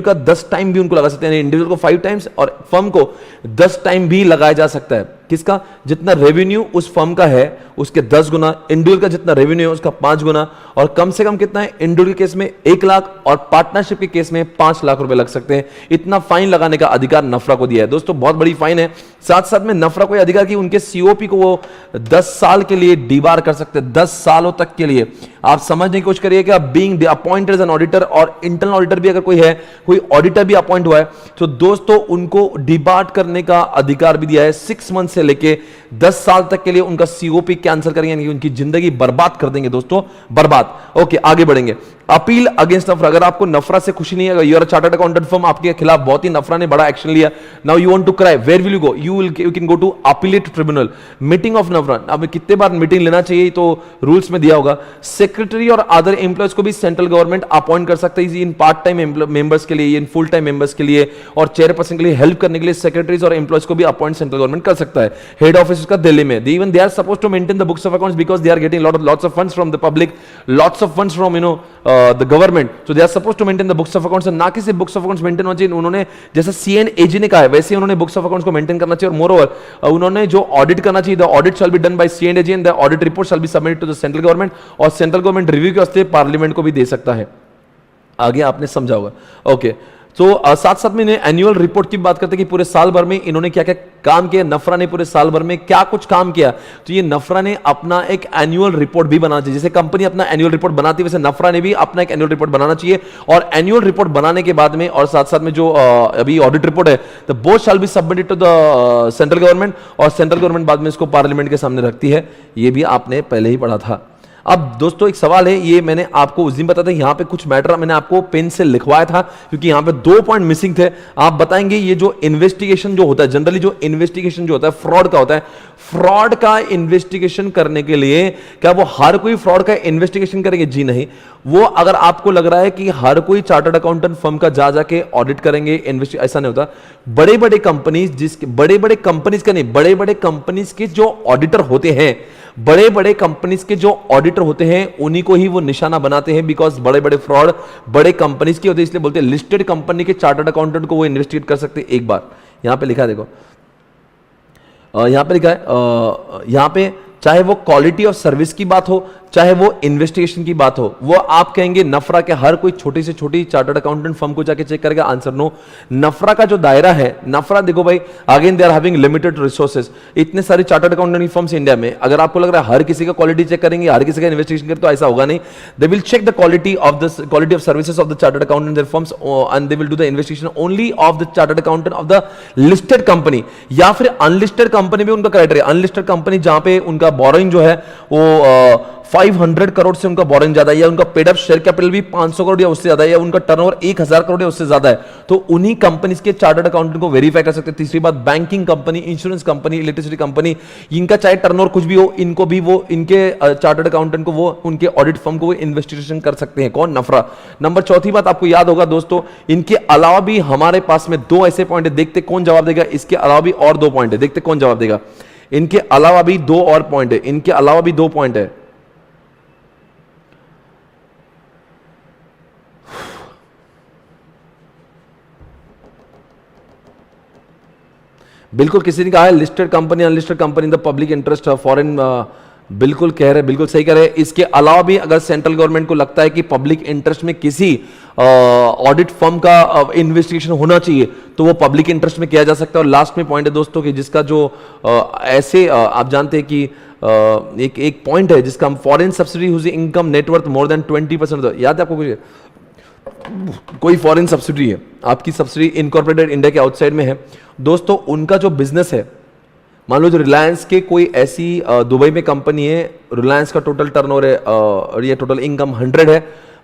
[SPEAKER 1] का 10 टाइम भी उनको लगा सकते हैं। इंडिविजुअल को 5 टाइम्स और फर्म को 10 टाइम भी लगाया जा सकता है। किसका? जितना रेवेन्यू उस फर्म का है उसके 10 गुना, इंडिविजुअल का जितना रेवेन्यू है उसका 5 गुना। और कम से कम कितना है? इंडिविजुअल के केस में 1 लाख और पार्टनरशिप के केस में 5 लाख रुपए लग सकते हैं। इतना फाइन लगाने का अधिकार नफरा को दिया है दोस्तों, बहुत बड़ी फाइन है। साथ साथ में नफरा को अधिकार की उनके सीओपी को वो 10 साल के लिए डीबार कर सकते हैं, 10 सालों तक के लिए। आप समझने की कोशिश करिए कि being appointed as an auditor, और इंटरनल ऑडिटर भी अगर कोई है, कोई ऑडिटर भी अपॉइंट हुआ है, तो दोस्तों उनको डिबार्ट करने का अधिकार भी दिया है। 6 मंथ से लेके 10 साल तक के लिए उनका सीओपी कैंसिल करेंगे, यानी उनकी जिंदगी बर्बाद कर देंगे दोस्तों, बर्बाद। ओके, आगे बढ़ेंगे। अपील अगेंस्ट नफरा, अगर आपको नफरा से खुशी नहीं है, you are a chartered accountant firm, आपके खिलाफ बहुत ही नफरा ने बड़ा एक्शन लिया, now you want to cry, where will you go? You can go to appellate tribunal. Meeting of NFRA, अब कितने बार मीटिंग लेना चाहिए तो रूल्स में दिया होगा। सेक्रेटरी और अदर एम्प्लॉयज को भी सेंट्रल गवर्नमेंट अपॉइंट कर सकता है, इन पार्ट टाइम मेंबर्स के लिए, इन फुल टाइम मेंबर्स के लिए, और चेयरपर्सन के लिए हेल्प करने के लिए सेक्रेटरीज और एम्प्लॉयज को भी अपॉइंट सेंट्रल गवर्नमेंट कर सकता है। हेड ऑफिस का दिल्ली में, even they are supposed to maintain the books of accounts because they are getting lots of funds from the public, lots of funds from the government, so they are supposed to maintain the books of accounts। ना कि सिर्फ books of accounts maintain होना चाहिए, उन्होंने जैसा CNAG ने कहा है वैसे उन्होंने बुक्स ऑफ अकाउंट्स को मेंटेन करना चाहिए। और मोरओवर उन्होंने जो ऑडिट करना चाहिए, the audit shall be done by CNAG and the audit report shall be submitted to the central government, और सेंट्रल गवर्नमेंट रिव्यू के वास्ते पार्लियामेंट को भी दे सकता है। आगे आपने समझा होगा। ओके, तो साथ साथ में एनुअल रिपोर्ट की बात करते हैं कि पूरे साल भर में इन्होंने क्या क्या काम किया, नफरा ने पूरे साल भर में क्या कुछ काम किया। तो ये नफरा ने अपना एक एनुअल रिपोर्ट भी बनाना चाहिए, जैसे कंपनी अपना एनुअल रिपोर्ट बनाती है वैसे नफरा ने भी अपना एक एनुअल रिपोर्ट बनाना चाहिए। और एनुअल रिपोर्ट बनाने के बाद में और साथ साथ में जो अभी ऑडिट रिपोर्ट है, तो both shall be submitted to the central government, और सेंट्रल गवर्नमेंट बाद में इसको पार्लियामेंट के सामने रखती है। ये भी आपने पहले ही पढ़ा था। अब दोस्तों एक सवाल है, ये मैंने आपको उस दिन बताया था, यहां पे कुछ मैटर मैंने आपको पेन से लिखवाया था क्योंकि यहां पे 2 पॉइंट मिसिंग थे। आप बताएंगे ये जो इन्वेस्टिगेशन जो होता है, जनरली जो इन्वेस्टिगेशन जो होता है फ्रॉड का होता है, फ्रॉड का इन्वेस्टिगेशन करने के लिए क्या वो हर कोई फ्रॉड का इन्वेस्टिगेशन करेंगे? जी नहीं। वो अगर आपको लग रहा है कि हर कोई चार्टर्ड अकाउंटेंट फर्म का जा जाके ऑडिट करेंगे, इन्वेस्टिगेशन, ऐसा नहीं होता। बड़े बड़े कंपनीज का नहीं, बड़े बड़े कंपनीज के जो ऑडिटर होते हैं, बड़े बड़े कंपनीज के जो ऑडिटर होते हैं उन्हीं को ही वो निशाना बनाते हैं, बिकॉज बड़े बड़े फ्रॉड बड़े कंपनीज के होते हैं, इसलिए बोलते हैं लिस्टेड कंपनी के चार्टर्ड अकाउंटेंट को वो इन्वेस्टिगेट कर सकते हैं। एक बार यहां पे लिखा है, देखो यहां पे लिखा है, यहां पे चाहे वो क्वालिटी ऑफ सर्विस की बात हो, चाहे वो इन्वेस्टिगेशन की बात हो, वो आप कहेंगे नफरा के हर कोई छोटी से छोटी चार्टर्ड अकाउंटेंट फर्म को जाके चेक करेगा? Answer no. नफरा का जो दायरा है, नफरा देखो भाई, again they are having limited resources, इतने सारे चार्टर्ड अकाउंटेंट फर्म्स इंडिया में, अगर आपको लग रहा है हर किसी का क्वालिटी चेक करेंगे, हर किसी का इन्वेस्टिगेशन करें, तो ऐसा होगा नहीं। They will check the quality of services of the chartered accountant firms and they will do the investigation only of the chartered accountant of the listed company, या फिर अनलिस्टेड कंपनी में उनका क्राइटेरिया, अनलिस्टेड कंपनी जहां पे उनका borrowing जो है वो 500 करोड़ से उनका बोरिंग ज्यादा है, या उनका पेड अप शेयर कैपिटल भी 500 करोड़ या उससे ज्यादा है, या उनका टर्नओवर 1000 करोड़ या उससे ज्यादा है, तो उन्हीं कंपनीज के चार्टर्ड अकाउंटेंट को वेरीफाई कर सकते हैं। तीसरी बात, banking company, insurance company, electricity company, इनका चाहे टर्नओवर कुछ भी हो, इनको भी वो इनके चार्टर्ड अकाउंटेंट को वो उनके ऑडिट फर्म को वो इन्वेस्टिगेशन कर सकते हैं। कौन? नफरा। नंबर चौथी बात आपको याद होगा दोस्तों, इनके अलावा भी हमारे पास में 2 ऐसे पॉइंट है, देखते कौन जवाब देगा। इसके अलावा भी और 2 पॉइंट है, देखते कौन जवाब देगा। इनके अलावा भी 2 और पॉइंट है, इनके अलावा भी 2 पॉइंट है। बिल्कुल किसी ने कहा है listed company, unlisted company, the public interest, foreign, बिल्कुल कह रहे, बिल्कुल सही कह रहे हैं। इसके अलावा भी अगर सेंट्रल गवर्नमेंट को लगता है कि पब्लिक इंटरेस्ट में किसी ऑडिट फर्म का इन्वेस्टिगेशन होना चाहिए, तो वो पब्लिक इंटरेस्ट में किया जा सकता है। और लास्ट में पॉइंट है दोस्तों कि जिसका जो ऐसे आप जानते हैं कि एक पॉइंट है जिसका हम foreign subsidy whose income net worth more than 20%, याद है आपको? कुछ कोई फॉरेन सब्सिडी है, आपकी सब्सिडी इनकॉर्पोरेटेड इंडिया के आउटसाइड में है दोस्तों, उनका जो बिजनेस है, मान लो जो रिलायंस के कोई ऐसी दुबई में कंपनी है, रिलायंस का टोटल टर्नओवर है और ये टोटल इनकम 100 है,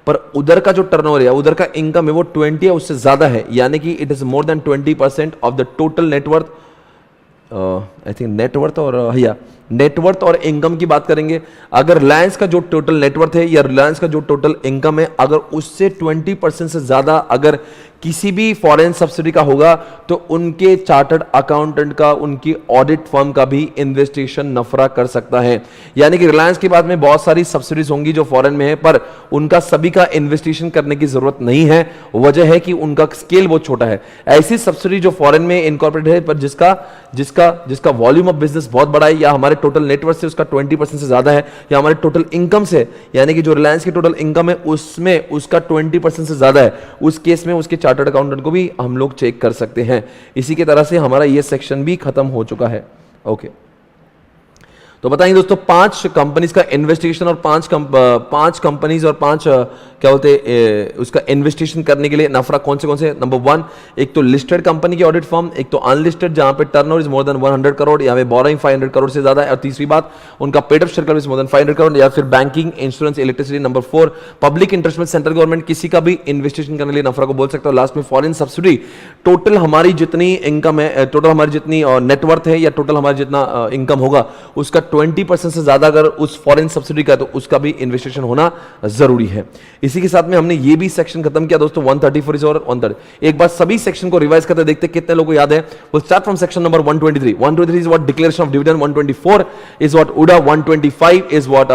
[SPEAKER 1] पर उधर का जो टर्नओवर है, उधर का इनकम है वो 20 है, उससे ज्यादा है, यानी कि it is more than 20% of the total net worth. I think net worth और या नेटवर्थ और इनकम की बात करेंगे। अगर रिलायंस का जो टोटल नेटवर्थ है या रिलायंस का जो टोटल इनकम है, अगर उससे 20% से ज्यादा अगर किसी भी फॉरेन सब्सिडी का होगा तो उनके चार्टर्ड अकाउंटेंट का, उनकी ऑडिट फर्म का भी इन्वेस्टिगेशन नफरा कर सकता है। यानी कि रिलायंस की बात में बहुत सारी सब्सिडीज होंगी जो फॉरेन में है, पर उनका सभी का इन्वेस्टिगेशन करने की जरूरत नहीं है। वजह है कि उनका स्केल बहुत छोटा है। ऐसी सब्सिडी जो फॉरेन में इनकॉर्पोरेट है पर जिसका जिसका जिसका वॉल्यूम ऑफ बिजनेस बहुत बड़ा है, या हमारे टोटल नेटवर्थ से उसका 20% से ज्यादा है, या हमारे टोटल इनकम से, यानी कि जो रिलायंस की टोटल इनकम है उसमें उसका 20% से ज्यादा है, उस केस में उसके चार्टर्ड अकाउंटेंट को भी हम लोग चेक कर सकते हैं। इसी की तरह से हमारा ये सेक्शन भी खत्म हो चुका है। ओके, तो बताएंगे दोस्तों 5 कंपनीज का इन्वेस्टिगेशन और 5 कंपनीज और 5 क्या बोलते हैं उसका इन्वेस्टिगेशन करने के लिए नफरा कौन से। नंबर 1, एक तो लिस्टेड कंपनी की ऑडिट फर्म, एक तो अनलिस्टेड जहां पे turnover is more than 100 crore, या फिर बोरोइंग 500 करोड़ से ज्यादा है, और तीसरी बात उनका paid up share capital is more than 500 crore, या फिर banking, insurance, electricity. Number 4, public interest में सेंट्रल गवर्नमेंट किसी का भी इन्वेस्टिगेशन करने के लिए नफरा को बोल सकता है। लास्ट में फॉरेन सब्सिडी, टोटल हमारी जितनी इनकम है, टोटल हमारी जितनी नेटवर्थ है, या टोटल हमारा जितना इनकम होगा उसका 20% से ज्यादा अगर उस फॉरेन सब्सिडी का, तो उसका भी इन्वेस्टिगेशन होना जरूरी है। इसी के साथ में हमने ये भी सेक्शन खत्म किया दोस्तों 134 और 130। एक बार सभी सेक्शन को रिवाइज करते देखते कितने लोगों को याद है। वो start from section number 123। 123 is what declaration of dividend, 124 is what Uda, 125 is what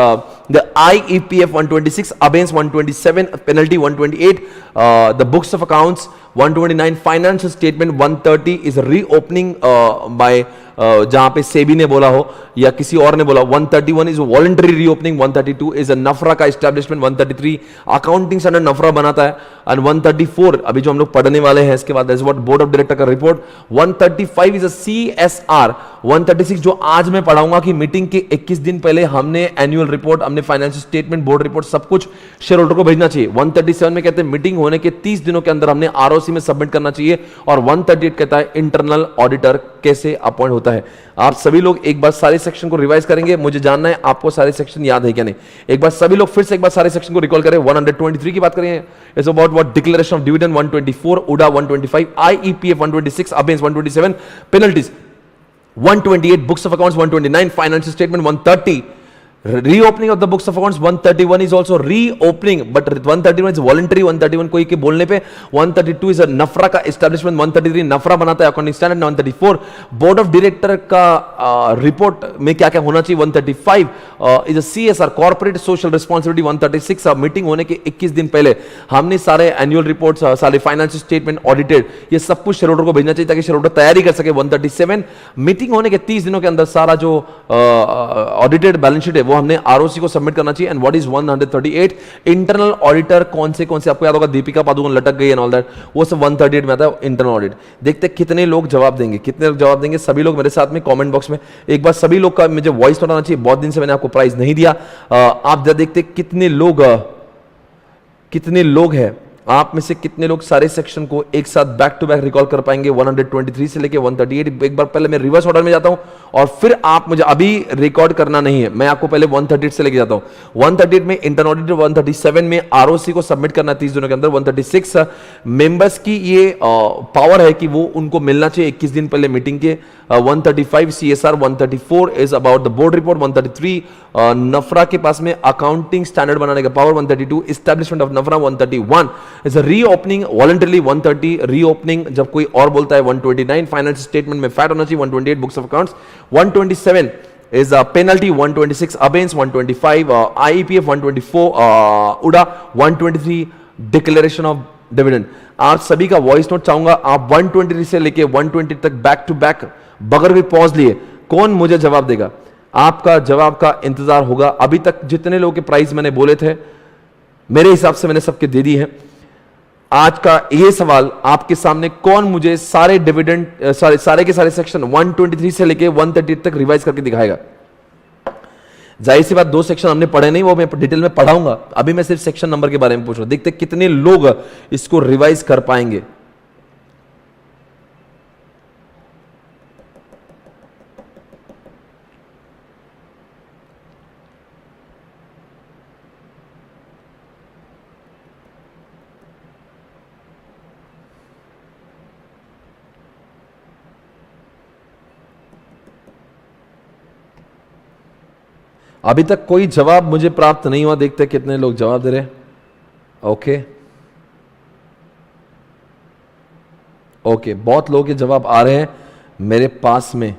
[SPEAKER 1] the IEPF, 126 abeyance, 127 penalty, 128 the books of accounts, 129 financial statement, 130 is reopening by जहां पे सेबी ने बोला हो या किसी और ने बोला। 131 इज वॉलंटरी रीओपनिंग, 132 इज नफरा का एस्टैब्लिशमेंट, 133 अकाउंटिंग स्टैंडर्ड नफरा बनाता है, एंड 134 अभी जो हम लोग पढ़ने वाले हैं इसके बाद बोर्ड ऑफ डायरेक्टर का रिपोर्ट। 135 इज CSR, 136 जो आज मैं पढ़ाऊंगा कि मीटिंग के 21 दिन पहले हमने एनुअल रिपोर्ट, हमने फाइनेंशियल स्टेटमेंट, बोर्ड रिपोर्ट सब कुछ शेयर होल्डर को भेजना चाहिए। 137 में कहते हैं मीटिंग होने के 30 दिनों के अंदर हमने ROC में सबमिट करना चाहिए, और 138 कहता है इंटरनल ऑडिटर कैसे अपॉइंट होता है। आप सभी लोग एक बार सारे सेक्शन को रिवाइज करेंगे, मुझे जानना है आपको सारे सेक्शन याद है क्या नहीं। एक बार सभी लोग फिर से एक बार सारे सेक्शन को रिकॉल करें। 123 की बात करेंगे, it's about what declaration of dividend, 124 Uda, 125 IEPF, 126 अबेंस, 127 penalties, 128 books of accounts, 129 financial statement, 130 reopening of the books of accounts, 131 is also reopening but 131 is voluntary, 131 कोई के बोलने पे, 132 is a नफरा का establishment, 133 नफरा बनाता है accounting standard, 134 board of director का रिपोर्ट में क्या क्या होना चाहिए, 135 is a CSR corporate social responsibility, 136 meeting होने के 21 दिन पहले हमने सारे एनुअल रिपोर्ट्स, सारे फाइनेंशियल स्टेटमेंट ऑडिटेड, ये सब कुछ शेयर होल्डर को भेजना चाहिए ताकि शेयर होल्डर तैयारी कर सके। 137 मीटिंग होने के 30 दिनों के अंदर सारा जो ऑडिटेड बैलेंस शीट है वो हमने ROC को सबमिट करना चाहिए। And what is 138 internal auditor कौन से आपको याद होगा, दीपिका पादुकोण लटक गई एंड ऑल दैट, वो सब 138 में आता है इंटरनल ऑडिट। देखते कितने लोग जवाब देंगे, कितने लोग जवाब देंगे। सभी लोग मेरे साथ में कमेंट बॉक्स में एक बार सभी लोग का मुझे वॉइस नोट आना चाहिए। बहुत दिन से मैंने आपको प्राइज नहीं दिया, आप देखते कितने लोग हैं, आप में से कितने लोग सारे सेक्शन को एक साथ बैक टू बैक रिकॉल कर पाएंगे। 123 से लेके 138 एक बार पहले मैं रिवर्स ऑर्डर में जाता हूं और फिर आप मुझे अभी रिकॉर्ड करना नहीं है, मैं आपको पहले 138 से लेके जाता हूं। 138 में इंटरनल ऑडिट, 137 में ROC को सबमिट करना 30 दिनों के अंदर, 136 मेंबर्स की ये पावर है कि वो उनको मिलना चाहिए 21 दिन पहले मीटिंग के। 135 CSR, 134 is about the board report, 133 नफरा के पास में अकाउंटिंग स्टैंडर्ड बनाने का पावर, 132 एस्टैब्लिशमेंट ऑफ नफरा, 131 इज रीओपनिंग वॉलंटरली, 130 रीओपनिंग जब कोई और बोलता है, 129 फाइनेंशियल स्टेटमेंट में फैट होना चाहिए, 128 books of accounts, 127 is a penalty, 126 abeyance, 125 IEPF, 124 उड़ा, 123 डिक्लेरेशन ऑफ डिविडेंड। आप सभी का वॉइस नोट चाहूंगा, आप 123 से लेके 120 तक बैक टू बैक बगैर भी पॉज लिए कौन मुझे जवाब देगा, आपका जवाब का इंतजार होगा। अभी तक जितने लोगों के प्राइस मैंने बोले थे मेरे हिसाब से मैंने सबके दे दी है। आज का ये सवाल आपके सामने, कौन मुझे सारे डिविडेंड सारे के सारे सेक्शन 123 से लेके 130 तक रिवाइज करके दिखाएगा। जाहिर सी बात 2 सेक्शन हमने पढ़े नहीं, वो मैं डिटेल में पढ़ाऊंगा, अभी मैं सिर्फ सेक्शन नंबर के बारे में पूछ रहा हूं। देखते कितने लोग इसको रिवाइज कर पाएंगे। अभी तक कोई जवाब मुझे प्राप्त नहीं हुआ, देखते हैं कितने लोग जवाब दे रहे हैं। ओके ओके, बहुत लोगों के जवाब आ रहे हैं मेरे पास में।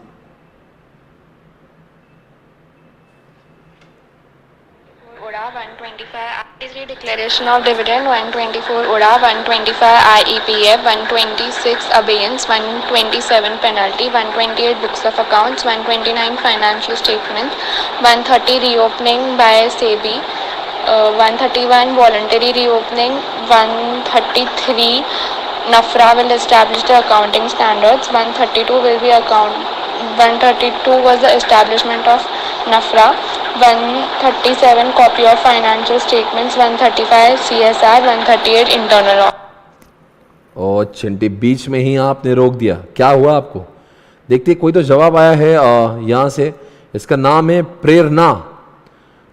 [SPEAKER 3] UDA 125 IEPF declaration of dividend 124 UDA 125 IEPF 126 abeyance 127 penalty 128 books of accounts 129 financial statements 130 reopening by SEBI 131 voluntary reopening 133 NAFRA will establish the accounting standards 132 will be account 132 was the establishment of NAFRA 137 copy of financial statements 135 CSR 138 internal audit।
[SPEAKER 1] और चिंटी बीच में ही आपने रोक दिया, क्या हुआ आपको? देखते कोई तो जवाब आया है यहाँ से। इसका नाम है प्रेरणा।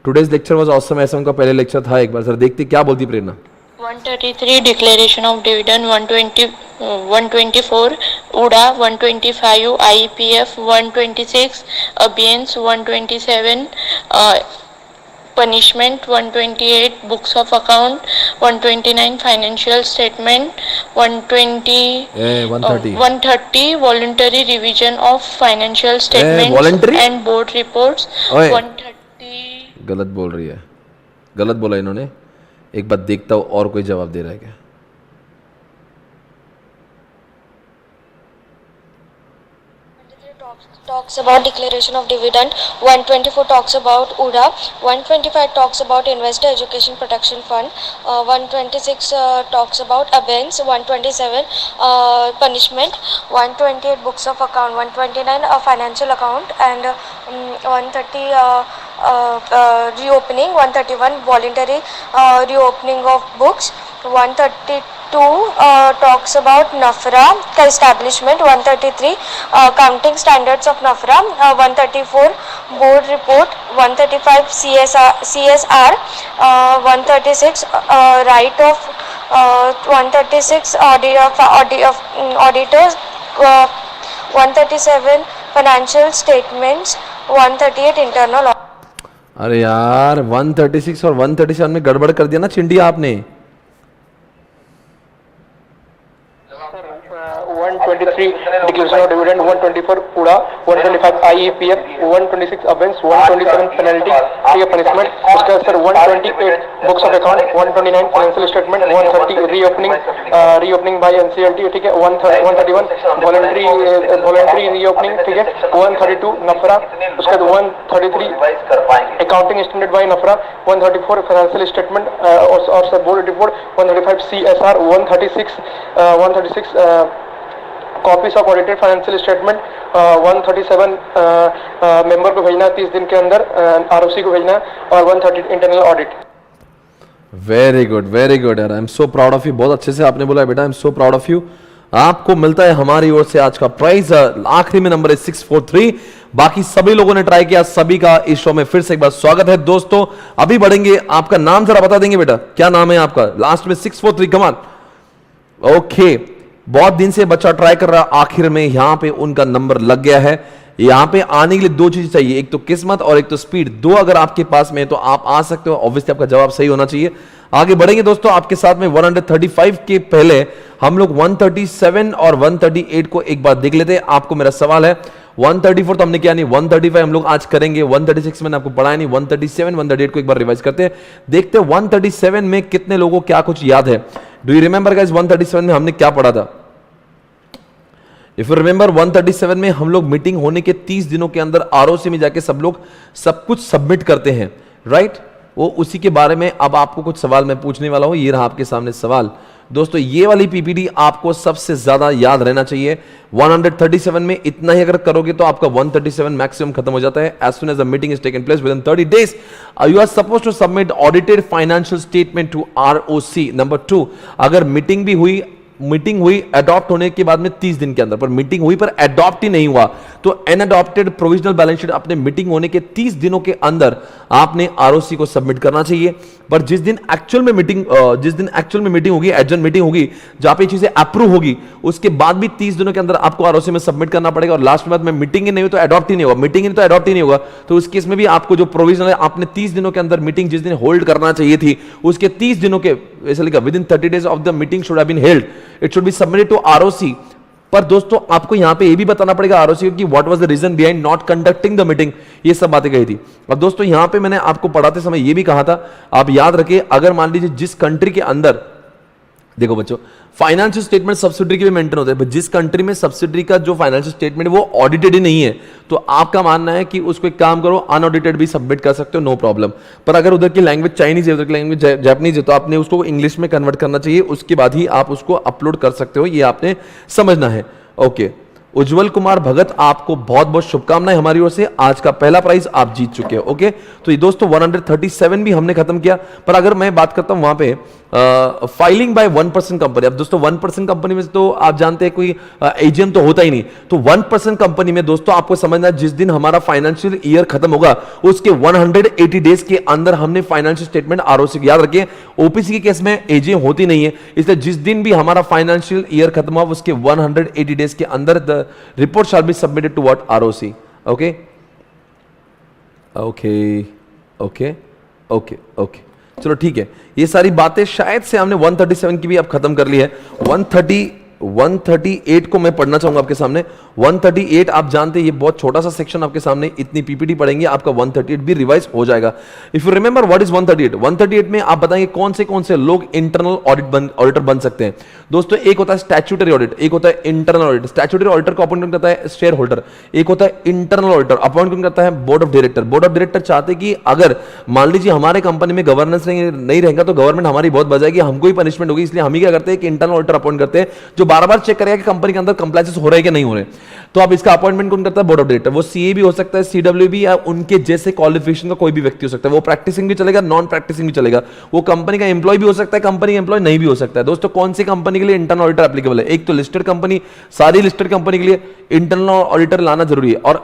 [SPEAKER 1] टुडेज लेक्चर वाज ऑसम, ऐसा उनका पहले लेक्चर था। एक बार सर देखते क्या बोलती प्रेरणा।
[SPEAKER 4] 133 declaration of dividend 124 UDA 125 IEPF 126 abeyance 127 punishment 128 books of account 129 financial statement 130 voluntary revision of financial statements
[SPEAKER 1] voluntary?
[SPEAKER 4] and board reports 130।
[SPEAKER 1] गलत बोल रही है, गलत बोला इन्होंने। एक बार देखता हूं और कोई जवाब दे रहा है क्या।
[SPEAKER 5] Talks about declaration of dividend, 124 talks about UDA, 125 talks about Investor Education Protection Fund, 126 talks about abeyance, 127 punishment, 128 books of account, 129 financial account, and 130 reopening, 131 voluntary reopening of books, 132 talks about NAFRA establishment, 133 accounting standards of NAFRA, 134 board report, 135 CSR, 136 right of 136 auditors, 137 financial statements, 138 internal audit।
[SPEAKER 1] अरे यार 136 और 137 में गड़बड़ कर दिया ना चिंडी आपने।
[SPEAKER 6] 123 declaration of dividend, 124 UDA, 125 IEPF, 126 abeyance, 127 penalty, ठीक है punishment। उसके बाद sir 128 books of account, 129 financial statement, 130 reopening by NCLT, ठीक है 131 voluntary reopening, ठीक है 132 NAFRA, उसके बाद 133 accounting standard by NAFRA, 134 financial statement और sir board report, 135 CSR, 136 copies of audited financial statement, 137 member को भेजना 30 दिन के अंदर, आरओसी को भेजना, और 130 इंटरनल ऑडिट।
[SPEAKER 1] वेरी गुड यार, I am so proud of you. बहुत अच्छे से आपने बोला बेटा, I am so proud of you. आपको मिलता है हमारी ओर से आज का प्राइज। आखिरी में नंबर है 643। बाकी सभी लोगों ने ट्राई किया, सभी का इस शो में फिर से एक बार स्वागत है दोस्तों। अभी बढ़ेंगे, आपका नाम जरा बता देंगे बेटा, क्या नाम है आपका? लास्ट में 643, कमान। ओके, बहुत दिन से बच्चा ट्राई कर रहा, आखिर में यहां पे उनका नंबर लग गया है। यहां पे आने के लिए दो चीज चाहिए, एक तो किस्मत और एक तो स्पीड। दो अगर आपके पास में है तो आप आ सकते हो। ऑब्वियसली आपका जवाब सही होना चाहिए। आगे बढ़ेंगे दोस्तों आपके साथ में। 135 के पहले हम लोग 137 और 138 को एक बार देख लेते हैं। आपको मेरा सवाल है, 134 तो हमने किया नहीं, 135 हम लोग आज करेंगे। 136 मैंने आपको पढ़ाया नहीं, 137 138 को एक बार रिवाइज करते हैं। देखते हैं 137 में कितने लोगों को क्या कुछ याद है। डू यू रिमेंबर गाइस 137 में हमने क्या पढ़ा था? इफ यू रिमेंबर 137 में हम लोग मीटिंग होने के 30 दिनों के अंदर आरओसी में जाके सब लोग सब कुछ सबमिट करते हैं, राइट? वो उसी के बारे में अब आपको कुछ सवाल मैं पूछने वाला हूं। ये रहा आपके सामने सवाल। दोस्तों ये वाली पीपीटी आपको सबसे ज्यादा याद रहना चाहिए। 137 में इतना ही अगर करोगे तो आपका 137 मैक्सिमम खत्म हो जाता है। As soon as the meeting is taken place within 30 days you are suppose to submit audited financial statement to ROC. Number 2, अगर मीटिंग भी हुई मीटिंग हुई अडॉप्ट होने के बाद में 30 दिन के अंदर, पर मीटिंग हुई पर अडॉप्ट ही नहीं हुआ, तो अनअडॉप्टेड प्रोविजनल बैलेंस शीट अपने मीटिंग होने के 30 दिनों के अंदर आपने आरओसी को सबमिट करना चाहिए। पर जिस दिन एक्चुअल में मीटिंग होगी, एडजन मीटिंग होगी, जहां पे चीजें अप्रूव होगी, उसके बाद भी 30 दिनों के अंदर आपको आरओसी में सबमिट करना पड़ेगा। और लास्ट में मीटिंग ही नहीं हुई तो अडॉप्ट ही नहीं होगा, मीटिंग ही नहीं तो अडॉप्ट ही नहीं होगा। तो उस केस में भी आपको जो प्रोविजनल है, आपने 30 दिनों के अंदर मीटिंग जिस दिन होल्ड करना चाहिए थी, उसके 30 दिनों के ऐसा लिखा within 30 days of the meeting should have been held, it should be submitted to ROC. पर दोस्तों आपको यहां पे ये भी बताना पड़ेगा आरओसी को कि what was the reason behind not conducting the meeting, ये सब बातें कही थी। अब दोस्तों यहां पे मैंने आपको पढ़ाते समय ये भी कहा था, आप याद रखिए, अगर मान लीजिए जिस कंट्री के अंदर, देखो बच्चों, फाइनेंशियल स्टेटमेंट सब्सिडरी के भी मेंटेन होते हैं, जिस कंट्री में सब्सिडरी का जो फाइनेंशियल स्टेटमेंट है वो ऑडिटेड ही नहीं है, तो आपका मानना है कि उसको एक काम करो, अनऑडिटेड भी सबमिट कर सकते हो, नो प्रॉब्लम। पर अगर उधर की लैंग्वेज चाइनीज है, उधर की लैंग्वेज जापानीज है, तो आपने उसको इंग्लिश में कन्वर्ट करना चाहिए, उसके बाद ही आप उसको अपलोड कर सकते हो, ये आपने समझना है। ओके, उज्जवल कुमार भगत, आपको बहुत बहुत शुभकामनाएं हमारी ओर से, आज का पहला प्राइज आप जीत चुके हो। ओके, तो ये दोस्तों 137 भी हमने खत्म किया। पर अगर मैं बात करता हूं वहां पे फाइलिंग बाय 1% कंपनी, अब दोस्तों 1% कंपनी में तो आप जानते हैं कोई एजीएम तो होता ही नहीं, तो 1% कंपनी में दोस्तों आपको समझना है, जिस दिन हमारा फाइनेंशियल ईयर खत्म होगा उसके 180 डेज के अंदर हमने फाइनेंशियल स्टेटमेंट आरओसी, याद रखिए ओपीसी के केस में एजीएम होती नहीं है, इसलिए जिस दिन भी हमारा फाइनेंशियल ईयर खत्म हुआ उसके 180 डेज के अंदर the report shall be submitted to what, ROC. Okay okay okay okay okay, चलो ठीक है, ये सारी बातें शायद से हमने 137 की भी अब खत्म कर ली है। 138 को मैं पढ़ना चाहूंगा आपके सामने। 138 आप जानते हैं ये बहुत छोटा सा सेक्शन, आपके सामने इतनी पीपीटी पढ़ेंगे, आपका 138 भी रिवाइज हो जाएगा। If you remember what is 138 में आप बताएंगे कौन से लोग इंटरनल ऑडिटर बन सकते हैं। दोस्तों एक होता है स्टैट्यूटरी ऑडिट, एक होता है इंटरनल ऑडिट। स्टैट्यूटरी ऑडिटर को अपॉइंट करता है शेयर होल्डर, एक होता है इंटरनल ऑडिटर अपॉइंट करता है board of director. Board of director चाहते हैं कि अगर मान लीजिए हमारे कंपनी में गवर्नेंस नहीं रहेगा तो गवर्नमेंट हमारी बहुत बजाएगी, हमको ही पनिशमेंट होगी, इसलिए हम ही क्या करते हैं कि इंटरनल ऑडिटर अपॉइंट करते हैं, जो बार-बार चेक करेगा कि कंपनी के अंदर कंप्लायंसेस हो रहे हैं कि नहीं हो रहे। तो अब इसका अपॉइंटमेंट कौन करता है, बोर्ड ऑफ डायरेक्टर। वो सीए भी हो सकता है, सीडब्ल्यू भी, या उनके जैसे क्वालिफिकेशन का कोई भी व्यक्ति हो सकता है। वो प्रैक्टिसिंग भी चलेगा, नॉन प्रैक्टिसिंग भी चलेगा। वो कंपनी का एम्प्लॉय भी हो सकता है, कंपनी का एम्प्लॉय नहीं भी हो सकता है। दोस्तों कौन सी कंपनी के लिए इंटरनल ऑडिटर एप्लीकेबल है, एक तो लिस्टेड कंपनी, सारी लिस्टेड कंपनी के लिए इंटरनल ऑडिटर लाना जरूरी है। और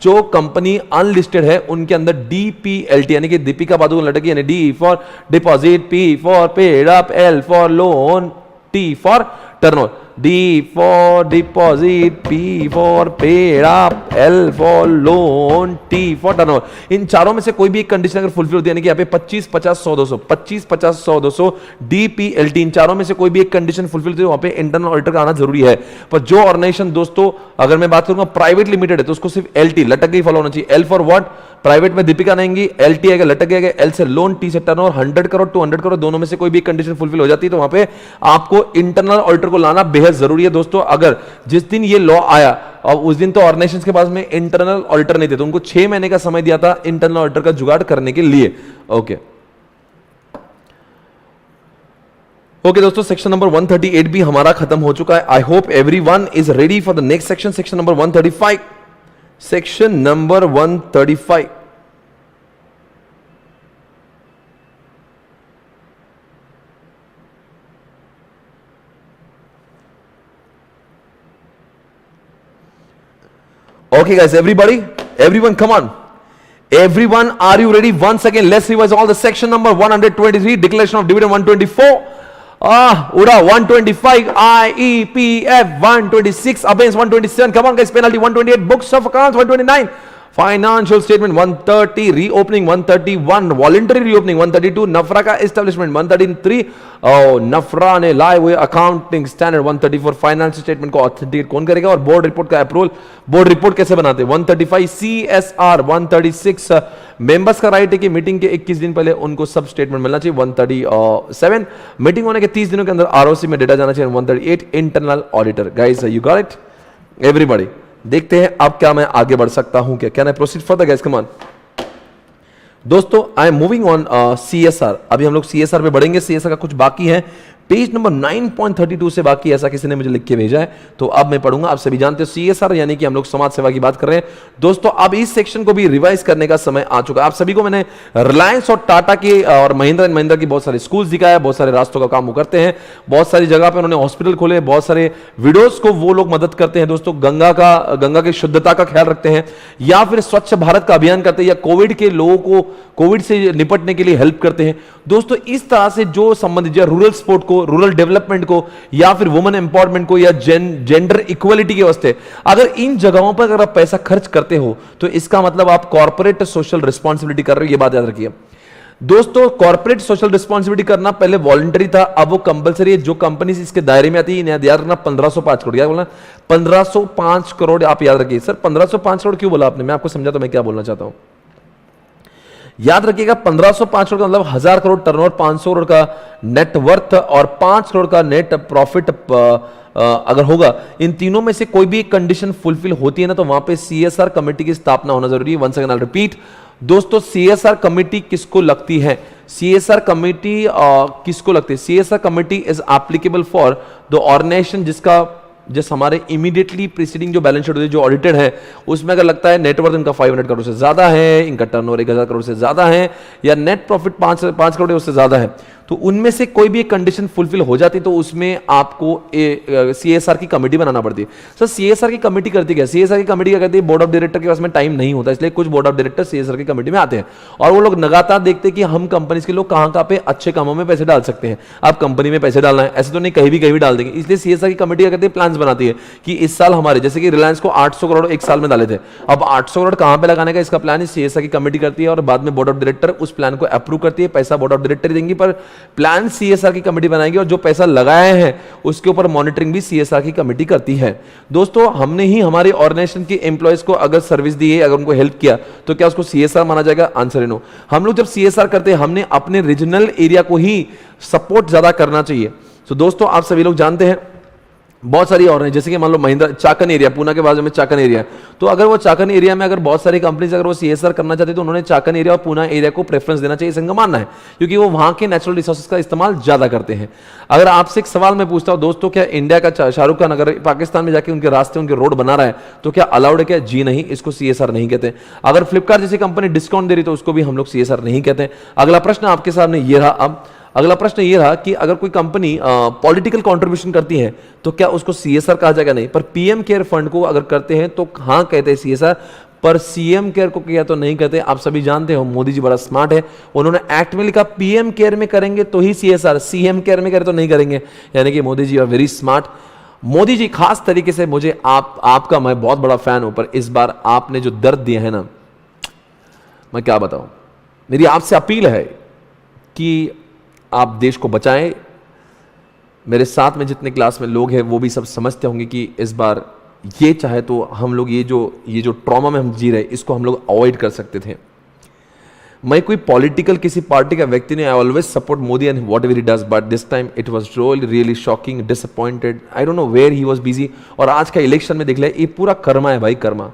[SPEAKER 1] जो कंपनी अनलिस्टेड है उनके अंदर डीपीएलटी यानी कि दीपिका पादुकोण लटकी, यानी D for deposit, P for paid up, L for loan, T for turnover. D for deposit, P for paid up, L for loan, T for turnover। इन चारों में से कोई भी एक कंडीशन अगर फुलफिल होती है, यानी कि यहाँ पे 25, 50, 100, 200, 25, 50, 100, 200, DPLT, इन चारों में से कोई भी एक कंडीशन फुलफिल होती है, वहां पे इंटरनल ऑडिटर का आना जरूरी है। पर जो ऑर्गेनाइजेशन दोस्तों अगर मैं बात करूंगा प्राइवेट लिमिटेड है तो उसको सिर्फ LT लटक गई फॉलो होना चाहिए। L फॉर व्हाट, प्राइवेट में दीपिका नहीं, LT आएगा, लटक गया, L से लोन, T से टर्नओवर। 100 करोड़ 200 करोड़ दोनों में से कोई भी कंडीशन फुलफिल हो जाती है तो वहां पे आपको इंटरनल ऑडिटर को लाना बेहद जरूरी है। दोस्तों अगर जिस दिन ये लॉ आया और उस दिन तो ऑर्गेनाइजेशंस के पास में इंटरनल ऑडिटर नहीं थे, तो उनको 6 महीने का समय दिया था इंटरनल ऑडिटर का जुगाड़ करने के लिए। ओके ओके दोस्तों, सेक्शन नंबर 138 भी हमारा खत्म हो चुका है। I hope everyone is ready for the next section, section number 135। Section number 135, okay guys, everyone come on, everyone, are you ready? Once again let's revise all the section number 123, declaration of dividend 124, UDA 125, IEPF 126, abeyance 127, come on guys, penalty 128, books of accounts 129, financial statement 130, reopening 131, voluntary reopening 132, नफरा का establishment 133, नफरा ने लाए हुए accounting standard 134, financial statement को authenticate कौन करेगा और बोर्ड रिपोर्ट का अप्रूवल, बोर्ड रिपोर्ट कैसे बनाते हैं 135, CSR 136, मेंबर्स का राइट है कि मीटिंग के 21 दिन पहले उनको सब स्टेटमेंट मिलना चाहिए 137, मीटिंग होने के 30 दिनों के अंदर आरओसी में डेटा जाना चाहिए 138, internal auditor. Guys you got it everybody. देखते हैं अब क्या मैं आगे बढ़ सकता हूं क्या, can I proceed further guys, come on. दोस्तों I am moving on CSR, अभी हम लोग CSR पे बढ़ेंगे, CSR का कुछ बाकी है, पेज नंबर 9.32 से बाकी, ऐसा किसी ने मुझे लिख के भेजा है तो अब मैं पढ़ूंगा। आप सभी जानते हो CSR यानी कि हम लोग समाज सेवा की बात कर रहे हैं दोस्तों। अब इस सेक्शन को भी रिवाइज करने का समय आ चुका है। आप सभी को मैंने रिलायंस और टाटा के और महिंद्रा एंड महिंद्रा की बहुत सारे स्कूल्स दिखाया, बहुत सारे रास्तों का काम वो करते हैं, बहुत सारी जगह पे उन्होंने हॉस्पिटल खोले, बहुत सारे विडोज को वो लोग मदद करते हैं दोस्तों, गंगा की शुद्धता का ख्याल रखते हैं, या फिर स्वच्छ भारत का अभियान करते हैं, या कोविड के लोगों को कोविड से निपटने के लिए हेल्प करते हैं दोस्तों। इस तरह से जो संबंधित रूरल स्पोर्ट को, रूरल डेवलपमेंट को, या फिर वुमेन एम्पावरमेंट को, या जेंडर इक्वलिटी के वास्ते अगर इन जगहों पर अगर आप पैसा खर्च करते हो तो इसका मतलब आप कॉर्पोरेट सोशल रिस्पॉन्सिबिलिटी कर रहे हो। ये बात याद रखिए दोस्तों। कॉर्पोरेट सोशल रिस्पॉन्सिबिलिटी करना पहले वॉलंटरी था, अब वो कंपलसरी है। जो कंपनी इसके दायरे में आती है, याद रखना 1505 करोड़, क्या बोला 1505 करोड़, आप याद रखिए। सर 1505 करोड़ क्यों बोला आपने, मैं आपको समझा तो मैं क्या बोलना चाहता हूं। याद रखिएगा 1505 करोड़ का मतलब 1000 करोड़ टर्नओवर, 500 करोड़ का नेटवर्थ और 5 करोड़ का नेट प्रॉफिट अगर होगा, इन तीनों में से कोई भी एक कंडीशन फुलफिल होती है ना तो वहां पे CSR कमेटी की स्थापना होना जरूरी है। वन सेकंड आई रिपीट दोस्तों, CSR कमेटी किसको लगती है? CSR कमेटी किसको लगती है? CSR committee is applicable for the organisation जिसका जैसे हमारे इमीडिएटली प्रीसीडिंग जो बैलेंस शीट होती है, जो ऑडिटेड है, उसमें अगर लगता है नेटवर्थ इनका 500 करोड़ से ज्यादा है, इनका टर्नओवर 1000 करोड़ से ज्यादा है, या नेट प्रॉफिट 5 करोड़ उससे ज्यादा है, तो उनमें से कोई भी एक कंडीशन फुलफिल हो जाती तो उसमें आपको CSR की कमेटी बनाना पड़ती है। सर CSR की कमेटी करती क्या? CSR की कमेटी क्या करती है? बोर्ड ऑफ डायरेक्टर के पास में टाइम नहीं होता, इसलिए कुछ बोर्ड ऑफ डायरेक्टर CSR की कमेटी में आते हैं और वो लोग लगातार देखते हैं कि हम कंपनीज के लोग कहां पे अच्छे कामों में पैसे डाल सकते हैं। आप कंपनी में पैसे डालना है, ऐसे तो नहीं कहीं भी डाल देंगे, इसलिए CSR की कमेटी क्या करती है? प्लान्स बनाती है कि इस साल हमारे, जैसे कि रिलायंस को 800 करोड़ एक साल में डाले थे, अब 800 करोड़ कहां पे लगाने का इसका प्लान CSR की कमेटी करती है और बाद में बोर्ड ऑफ डायरेक्टर उस प्लान को अप्रूव करती है। पैसा बोर्ड ऑफ डायरेक्टर देंगे पर प्लान CSR की कमेटी बनाएगी और जो पैसा लगाए हैं उसके ऊपर मॉनिटरिंग भी CSR की कमेटी करती है। दोस्तों हमने ही हमारी ऑर्गेनाइजेशन के एम्प्लॉयज को अगर सर्विस दी है, अगर उनको हेल्प किया तो क्या उसको CSR माना जाएगा? आंसर है नो। हम लोग जब CSR करते हैं हमने अपने रीजनल एरिया को ही सपोर्ट ज्यादा करना चाहिए। तो दोस्तों आप सभी लोग जानते हैं बहुत सारी और हैं, जैसे कि मान लो महिंद्रा चाकन एरिया, पूना के बाजू में चाकन एरिया, तो अगर वो चाकन एरिया में अगर बहुत सारी कंपनीज अगर वो CSR करना चाहती तो उन्होंने चाकन एरिया और पूना एरिया को प्रेफरेंस देना चाहिए, इसका मानना है, क्योंकि वो वहां के नेचुरल रिसोर्सेज का इस्तेमाल ज्यादा करते हैं। अगर आपसे एक सवाल मैं पूछता हूं दोस्तों, क्या इंडिया का शाहरुख खान अगर पाकिस्तान में जाके उनके रास्ते उनके रोड बना रहा है तो क्या अलाउड है? क्या जी नहीं, इसको CSR नहीं कहते। अगर फ्लिपकार्ट जैसी कंपनी डिस्काउंट दे रही तो उसको भी हम लोग CSR नहीं कहते। अगला प्रश्न आपके सामने ये रहा। अब अगला प्रश्न ये रहा कि अगर कोई कंपनी पॉलिटिकल कंट्रीब्यूशन करती है तो क्या उसको CSR कहा जाएगा? नहीं। पर PM केयर फंड को अगर करते हैं तो हाँ कहते हैं CSR, पर CM केयर को किया तो नहीं कहते। आप सभी जानते हो मोदी जी बड़ा स्मार्ट है, उन्होंने एक्ट में लिखा PM केयर में करेंगे तो ही CSR, CM केयर में करे तो नहीं करेंगे, यानी कि Modi ji are very smart. Modi ji खास तरीके से मुझे आपका मैं बहुत बड़ा फैन हूं, पर इस बार आपने जो दर्द दिया है ना, मैं क्या बताऊं। मेरी आपसे अपील है कि आप देश को बचाएं। मेरे साथ में जितने क्लास में लोग हैं वो भी सब समझते होंगे कि इस बार ये चाहे तो हम लोग ये जो ट्रॉमा में हम जी रहे इसको हम लोग अवॉइड कर सकते थे। मैं कोई पॉलिटिकल किसी पार्टी का व्यक्ति नहीं, I always support Modi and whatever he does, but this time it was really shocking, disappointed, I don't know where he was busy. और आज का इलेक्शन में देख ले, ये पूरा कर्मा है भाई, कर्मा।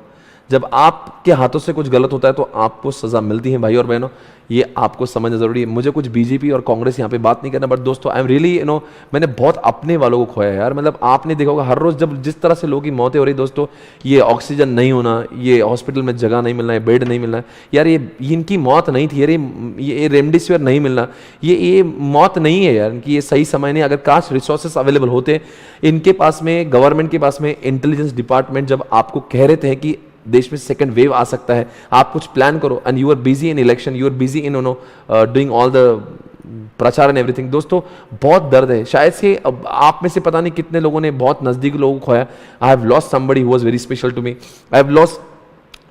[SPEAKER 1] जब आपके हाथों से कुछ गलत होता है तो आपको सजा मिलती है भाई और बहनों, ये आपको समझना जरूरी है। मुझे कुछ बीजेपी और कांग्रेस यहाँ पे बात नहीं करना, बट दोस्तों आई एम रियली मैंने बहुत अपने वालों को खोया यार। मतलब आपने देखा होगा हर रोज जब जिस तरह से लोगों की मौतें हो रही दोस्तों, ये ऑक्सीजन नहीं होना, ये हॉस्पिटल में जगह नहीं मिलना है, बेड नहीं मिलना है यार, ये इनकी मौत नहीं थी यार, ये रेमडेसिविर नहीं मिलना, ये मौत नहीं है यार, इनकी ये सही समय नहीं। अगर काश रिसोर्सेस अवेलेबल होते इनके पास में, गवर्नमेंट के पास में, इंटेलिजेंस डिपार्टमेंट जब आपको कह रहे थे कि देश में सेकंड वेव आ सकता है, आप कुछ प्लान करो, and you are busy in election, you are busy in doing all the प्रचार एंड एवरीथिंग। दोस्तों बहुत दर्द है, शायद से आप में से पता नहीं कितने लोगों ने बहुत नजदीक लोगों को खोया। I have lost somebody who was very special to me, I have lost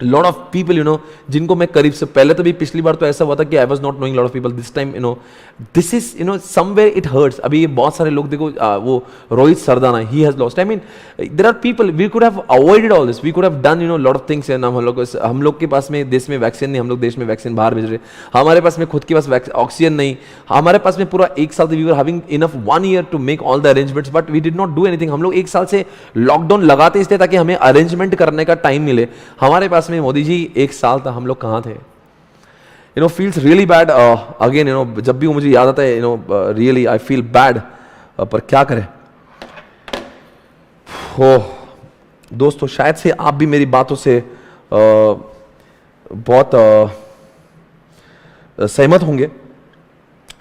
[SPEAKER 1] lot of people जिनको मैं करीब से, पहले तो भी पिछली बार तो ऐसा हुआ था कि I was not knowing lot of people, this time this is somewhere it hurts. अभी ये बहुत सारे लोग देखो, वो Rohit Sardana, he has lost, I mean there are people, we could have avoided all this, we could have done lot of things. हम लोग के पास में देश में वैक्सीन नहीं, हम लोग देश में वैक्सीन बाहर भेज रहे, हमारे पास में खुद के पास ऑक्सीजन नहीं, हमारे पास में पूरा एक साल, we were having enough 1 year to make all the arrangements, but we did not do anything. हम लोग एक साल से लॉकडाउन लगाते इसलिए ताकि हमें अरेंजमेंट करने का टाइम मिले। हमारे पास में मोदी जी एक साल था, हम लोग कहां थे? फील्स रियली बैड अगेन, जब भी मुझे याद आता है, रियली आई फील बैड पर क्या करें। हो दोस्तों, शायद से आप भी मेरी बातों से बहुत सहमत होंगे।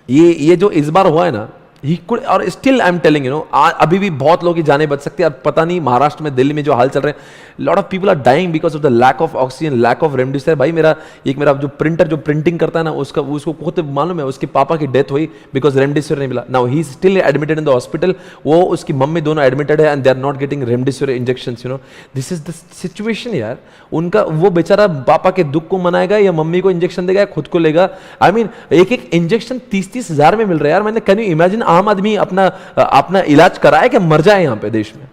[SPEAKER 1] ये जो इस बार हुआ है ना, ही कुड, और still I am telling you know, अभी भी बहुत लोग की जाने बच सकती है। अब पता नहीं महाराष्ट्र में, दिल्ली में जो हाल चल रहे हैं, lot of people are dying because of the lack of oxygen, lack of remdesivir. भाई मेरा जो प्रिंटर जो प्रिंटिंग करता है ना, उसको खुद मालूम है, उसके पापा की डेथ हुई बिकॉज रेमडेसिविर नहीं मिला। Now he still admitted in the hospital, वो उसकी मम्मी दोनों एडमिटेड है and they are not getting remdesivir injections, you know. This is the situation यार। उनका वो बेचारा पापा के दुख को मनाएगा या मम्मी को इंजेक्शन देगा या खुद को लेगा। आई मीन एक इंजेक्शन 30-30 हजार में मिल रहा है यार। मैंने, कैन यू इमेजिन, आम आदमी अपना इलाज कराए कि मर जाए यहां पे देश में।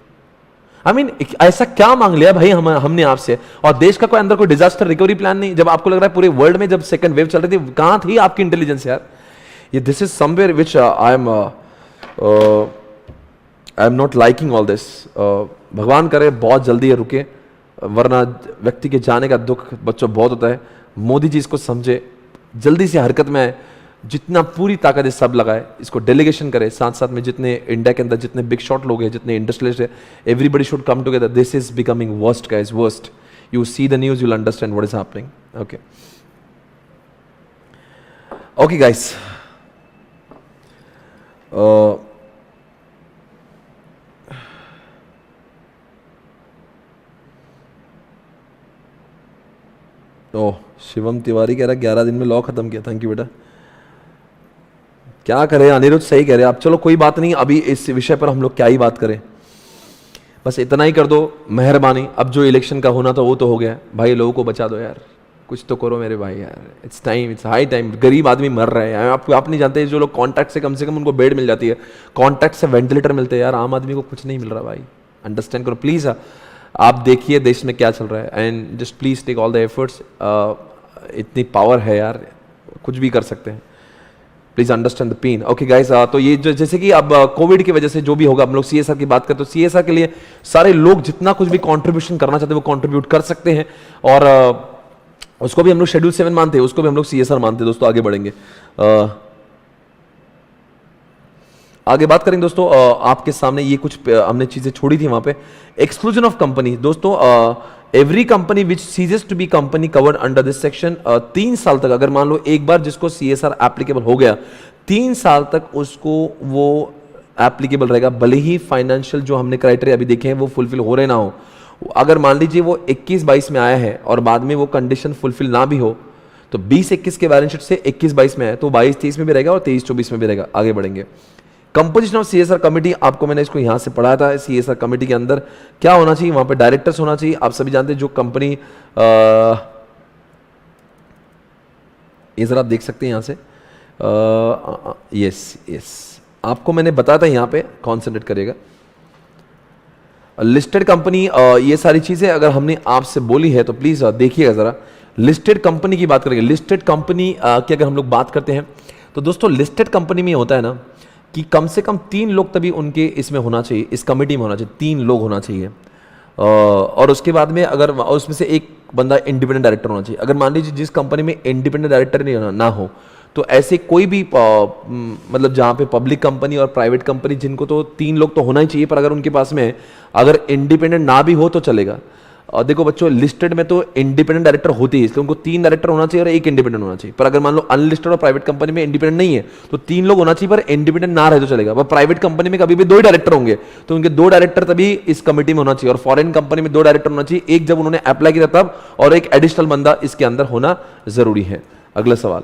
[SPEAKER 1] आई मीन ऐसा क्या मांग लिया भाई हमने आपसे? और देश का अंदर कोई डिजास्टर रिकवरी प्लान नहीं। जब आपको लग रहा है पूरे वर्ल्ड में जब सेकंड वेव चल रही थी, कहां थी आपकी इंटेलिजेंस यार? ये this is somewhere which I am not liking all this. भगवान करे बहुत जल्दी ये रुके, वरना व्यक्ति के जाने का दुख बच्चों बहुत होता है। मोदी जी इसको समझे, जल्दी से हरकत में आए, जितना पूरी ताकत है सब लगाए, इसको डेलीगेशन करे। साथ साथ में जितने इंडिया के अंदर जितने बिग शॉट लोग हैं, जितने इंडस्ट्रियलिस्ट है, everybody should come together. This is becoming worst guys, worst. You see the news, you'll understand what is happening. Okay guys, Shivam Tiwari कह रहा 11 दिन में लॉ खत्म किया। थैंक यू बेटा। क्या करें, अनिरुद्ध सही कह रहे आप। चलो कोई बात नहीं, अभी इस विषय पर हम लोग क्या ही बात करें, बस इतना ही कर दो मेहरबानी। अब जो इलेक्शन का होना था वो तो हो गया भाई, लोगों को बचा दो यार, कुछ तो करो मेरे भाई यार। It's time, it's high time. गरीब आदमी मर रहे हैं। आप नहीं जानते, जो लोग कॉन्ट्रैक्ट से कम उनको बेड मिल जाती है, कॉन्ट्रैक्ट से वेंटिलेटर मिलते हैं यार, आम आदमी को कुछ नहीं मिल रहा भाई। अंडरस्टैंड करो प्लीज़। आप देखिए देश में क्या चल रहा है and just please take all the efforts. इतनी पावर है यार, कुछ भी कर सकते हैं। Please understand the pain. Okay guys, तो ये जो जैसे कि अब कोविड की वजह से जो भी होगा, हम लोग सीएसआर की बात करते, तो सीएसआर के लिए सारे लोग जितना कुछ भी कंट्रीब्यूशन करना चाहते हैं वो कंट्रीब्यूट कर सकते हैं। और उसको भी हम लोग शेड्यूल 7 मानते हैं, उसको भी हम लोग सीएसआर मानते हैं। दोस्तों आगे बढ़ेंगे, आगे बात करेंगे दोस्तों। आपके सामने ये कुछ हमने चीजें छोड़ी थी वहां पे। एक्सक्लूजन ऑफ कंपनी दोस्तों, every company which ceases to be company covered under this section, 3 साल तक, अगर मान लो एक बार जिसको सीएसआर एप्लीकेबल हो गया, 3 साल तक उसको वो एप्लीकेबल रहेगा, भले ही फाइनेंशियल जो हमने क्राइटेरिया अभी देखे हैं वो फुलफिल हो रहे ना हो। अगर मान लीजिए वो 21-22 में आया है और बाद में वो कंडीशन फुलफिल ना भी हो, तो 20-21 के बैलेंस शीट से 21-22 में है तो 22-23 में भी रहेगा और 23-24 में भी रहेगा। आगे बढ़ेंगे। कंपोजिशन ऑफ सीएसआर कमेटी, आपको मैंने इसको यहां से पढ़ाया था। सीएसआर कमेटी के अंदर क्या होना चाहिए, वहां पे डायरेक्टर्स होना चाहिए। आप सभी जानते हैं जो कंपनी, ये जरा आप देख सकते हैं यहां से, यस आपको मैंने बताया था, यहां पे कॉन्सेंट्रेट करिएगा। लिस्टेड कंपनी, ये सारी चीजें अगर हमने आपसे बोली है तो प्लीज देखिएगा जरा। लिस्टेड कंपनी की बात करेंगे। लिस्टेड कंपनी की अगर हम लोग बात करते हैं तो दोस्तों लिस्टेड कंपनी में होता है ना कि कम से कम 3 लोग तभी उनके इसमें होना चाहिए, इस कमेटी में होना चाहिए, 3 लोग होना चाहिए। और उसके बाद में अगर उसमें से एक बंदा इंडिपेंडेंट डायरेक्टर होना चाहिए। अगर मान लीजिए जिस कंपनी में इंडिपेंडेंट डायरेक्टर नहीं ना हो, तो ऐसे कोई भी मतलब जहाँ पे पब्लिक कंपनी और प्राइवेट कंपनी, जिनको तो 3 लोग तो होना ही चाहिए, पर अगर उनके पास में अगर इंडिपेंडेंट ना भी हो तो चलेगा। और देखो बच्चों, लिस्टेड में तो इंडिपेंडेंट डायरेक्टर होते ही, इसलिए उनको 3 डायरेक्टर होना चाहिए और 1 इंडिपेंडेंट होना चाहिए। पर अगर मान लो अनलिस्टेड और प्राइवेट कंपनी में इंडिपेंडेंट नहीं है तो 3 लोग होना चाहिए, पर इंडिपेंडेंट ना रहे तो चलेगा। पर प्राइवेट कंपनी में कभी भी 2 डायरेक्टर होंगे, तो उनके 2 डायरेक्टर तभी इस कमेटी में होना चाहिए। और फॉरेन कंपनी में 2 डायरेक्टर होना चाहिए, एक जब उन्होंने अप्लाई किया तब, और एक एडिशनल बंदा इसके अंदर होना जरूरी है। अगला सवाल,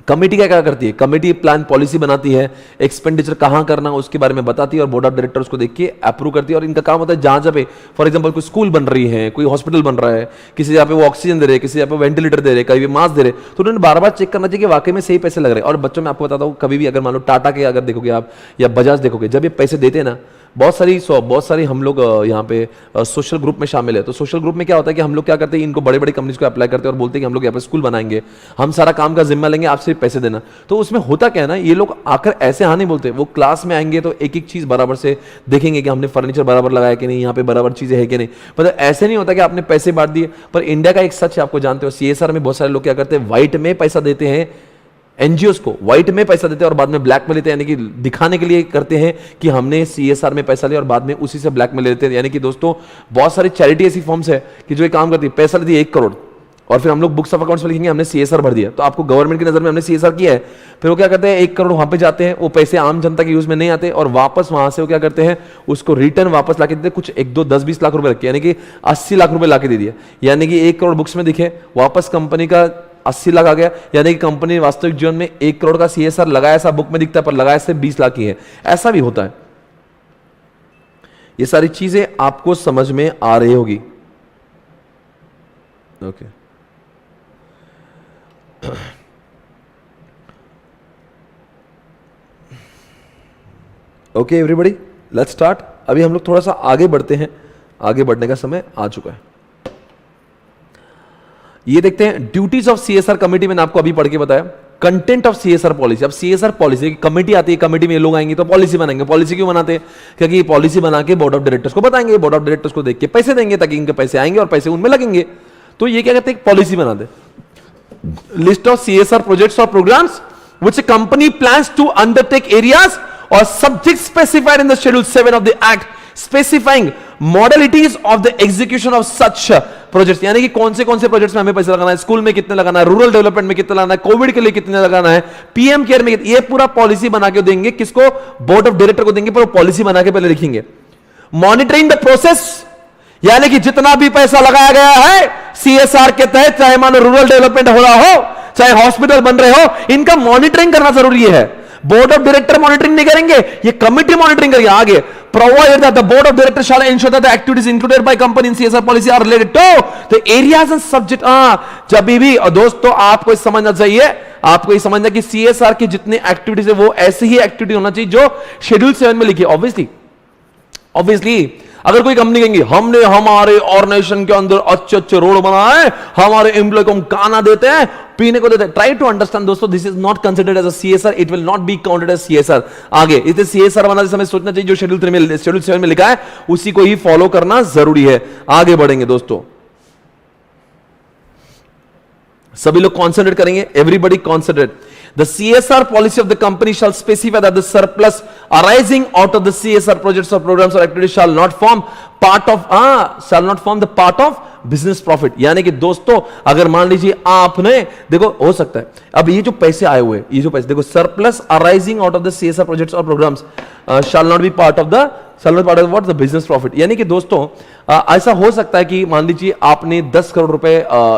[SPEAKER 1] कमेटी क्या क्या करती है? कमेटी प्लान पॉलिसी बनाती है, एक्सपेंडिचर कहां करना उसके बारे में बताती है और बोर्ड ऑफ डायरेक्टर उसको देख के अप्रूव करती है। और इनका काम होता है जहां पे फॉर एग्जांपल कोई स्कूल बन रही है, कोई हॉस्पिटल बन रहा है, किसी जगह पे वो ऑक्सीजन दे रहे हैं, किसी जगह पे वेंटिलेटर दे रहे हैं, कहीं मास्क दे रहे, तो उन्होंने बार बार चेक करना चाहिए कि वाकई में सही पैसे लग रहे हैं। और बच्चों में आपको बताता हूँ, कभी भी अगर मान लो टाटा के अगर देखोगे आप या बजाज देखोगे, जब ये पैसे देते हैं ना, बहुत सारी हम लोग यहाँ पे सोशल ग्रुप में शामिल है। तो सोशल ग्रुप में क्या होता है कि हम लोग क्या करते हैं, इनको बड़े बड़े कंपनीज को अप्लाई करते हैं और बोलते हैं कि हम लोग यहाँ पे स्कूल बनाएंगे, हम सारा काम का जिम्मा लेंगे, आप सिर्फ पैसे देना। तो उसमें होता क्या है ना, ये लोग आकर ऐसे हाँ नहीं बोलते, वो क्लास में आएंगे तो एक एक चीज बराबर से देखेंगे कि हमने फर्नीचर बराबर लगाया कि नहीं, यहाँ पे बराबर चीजें है कि नहीं। मतलब ऐसे नहीं होता कि आपने पैसे बांट दिए। पर इंडिया का एक सच है, आपको जानते हो, सीएसआर में बहुत सारे लोग क्या करते हैं, व्हाइट में पैसा देते हैं एनजीओस को व्हाइट में पैसा देते हैं और बाद में ब्लैक में लेते हैं, यानी कि दिखाने के लिए करते हैं कि हमने सीएसआर में पैसा लिया और बाद में उसी से ब्लैक में लेते हैं। यानी कि दोस्तों बहुत सारी चैरिटी ऐसी फॉर्म्स है कि जो ये काम करती है, पैसा लेती है 1 करोड़ और फिर हम लोग बुक्स ऑफ अकाउंट्स में लिखेंगे हमने सीएसआर भर दिया, तो आपको गवर्नमेंट की नजर में हमने सीएसआर किया है। फिर वो क्या करते हैं 1 करोड़ वहां पे जाते हैं, वो पैसे आम जनता के यूज में नहीं आते और वापस वहां से वो क्या करते हैं उसको रिटर्न वापस लाके देते, कुछ 1, 2, 10, 20 लाख रुपए रखे, यानी कि 80 लाख रुपए लाके दे दिया। यानी कि 1 करोड़ बुक्स में दिखे, वापस कंपनी का 80 लाख आ गया, यानी कि कंपनी वास्तविक जीवन में 1 करोड़ का सीएसआर लगाया, ऐसा बुक में दिखता है पर लगाया सिर्फ 20 लाख ही है। ऐसा भी होता है। ये सारी चीजें आपको समझ में आ रही होगी। Okay okay everybody, let's start. अभी हम लोग थोड़ा सा आगे बढ़ते हैं, आगे बढ़ने का समय आ चुका है। ये देखते हैं ड्यूटीज ऑफ सीएसआर कमेटी, मैंने आपको अभी पढ़ के बताया। कंटेंट ऑफ सीएसआर पॉलिसी, अब सीएसआर पॉलिसी कमेटी आती है, कमेटी में ये लोग आएंगे तो पॉलिसी बनाएंगे। पॉलिसी क्यों बनाते हैं? क्योंकि ये पॉलिसी बना के बोर्ड ऑफ डायरेक्टर्स को बताएंगे, बोर्ड ऑफ डायरेक्टर्स को देख के पैसे देंगे ताकि इनके पैसे आएंगे और पैसे उनमें लगेंगे। तो ये क्या कहते हैं, पॉलिसी बनाते। लिस्ट ऑफ सीएसआर प्रोजेक्ट्स और programmes which a company plans to undertake areas or subjects specified in the Schedule 7 of the Act, specifying modalities of the execution of such projects। यानी कि कौन से प्रोजेक्ट्स में हमें पैसा लगाना है, स्कूल में कितने लगाना है, रूरल डेवलपमेंट में कितना लगाना है, कोविड के लिए कितने लगाना है, पीएम केयर में, ये पूरा पॉलिसी बना के देंगे। किसको? बोर्ड ऑफ डायरेक्टर को देंगे, पर वो पॉलिसी बना के पहले लिखेंगे। मॉनिटरिंग द प्रोसेस, यानी कि जितना भी पैसा लगाया गया है सीएसआर के तहत, चाहे मानो रूरल डेवलपमेंट हो रहा हो, चाहे हॉस्पिटल बन रहे हो, इनका मॉनिटरिंग करना जरूरी है। बोर्ड ऑफ डायरेक्टर मॉनिटरिंग नहीं करेंगे, ये कमिटी मॉनिटरिंग करेगी। आगे provide that the board of director shall ensure that the activities included by company in CSR policy are related to the areas and subject. जब भी, और दोस्तों आपको समझना चाहिए, आपको ये समझना कि सीएसआर की जितने एक्टिविटीज है वो ऐसी ही एक्टिविटी होना चाहिए जो शेड्यूल 7 में लिखी है। ऑब्वियसली अगर कोई कंपनी कहेंगी हमने हमारे ऑर्गेनाइजेशन के अंदर अच्छे रोड बनाए, हमारे एम्प्लॉय को हम खाना देते हैं, पीने को देते हैं, ट्राई टू अंडरस्टैंड दोस्तों, this is not considered as a CSR, it will not be counted as CSR. आगे इसे सीएसआर बनाते समय सोचना चाहिए जो शेड्यूल 7 में लिखा है उसी को ही फॉलो करना जरूरी है। आगे बढ़ेंगे दोस्तों, सभी लोग कॉन्सेंट्रेट करेंगे, everybody concentrate. The CSR policy of the company shall specify that the surplus arising out of the CSR projects or programs or activities shall not form the part of business profit। यानी कि दोस्तों अगर मान लीजिए आपने, देखो हो सकता है अब ये जो पैसे आए हुए, ये जो पैसे देखो, surplus arising out of the CSR projects or programs shall not be part of the business profit। यानी कि दोस्तों ऐसा हो सकता है कि मान लीजिए आपने 10 करोड़ रुपए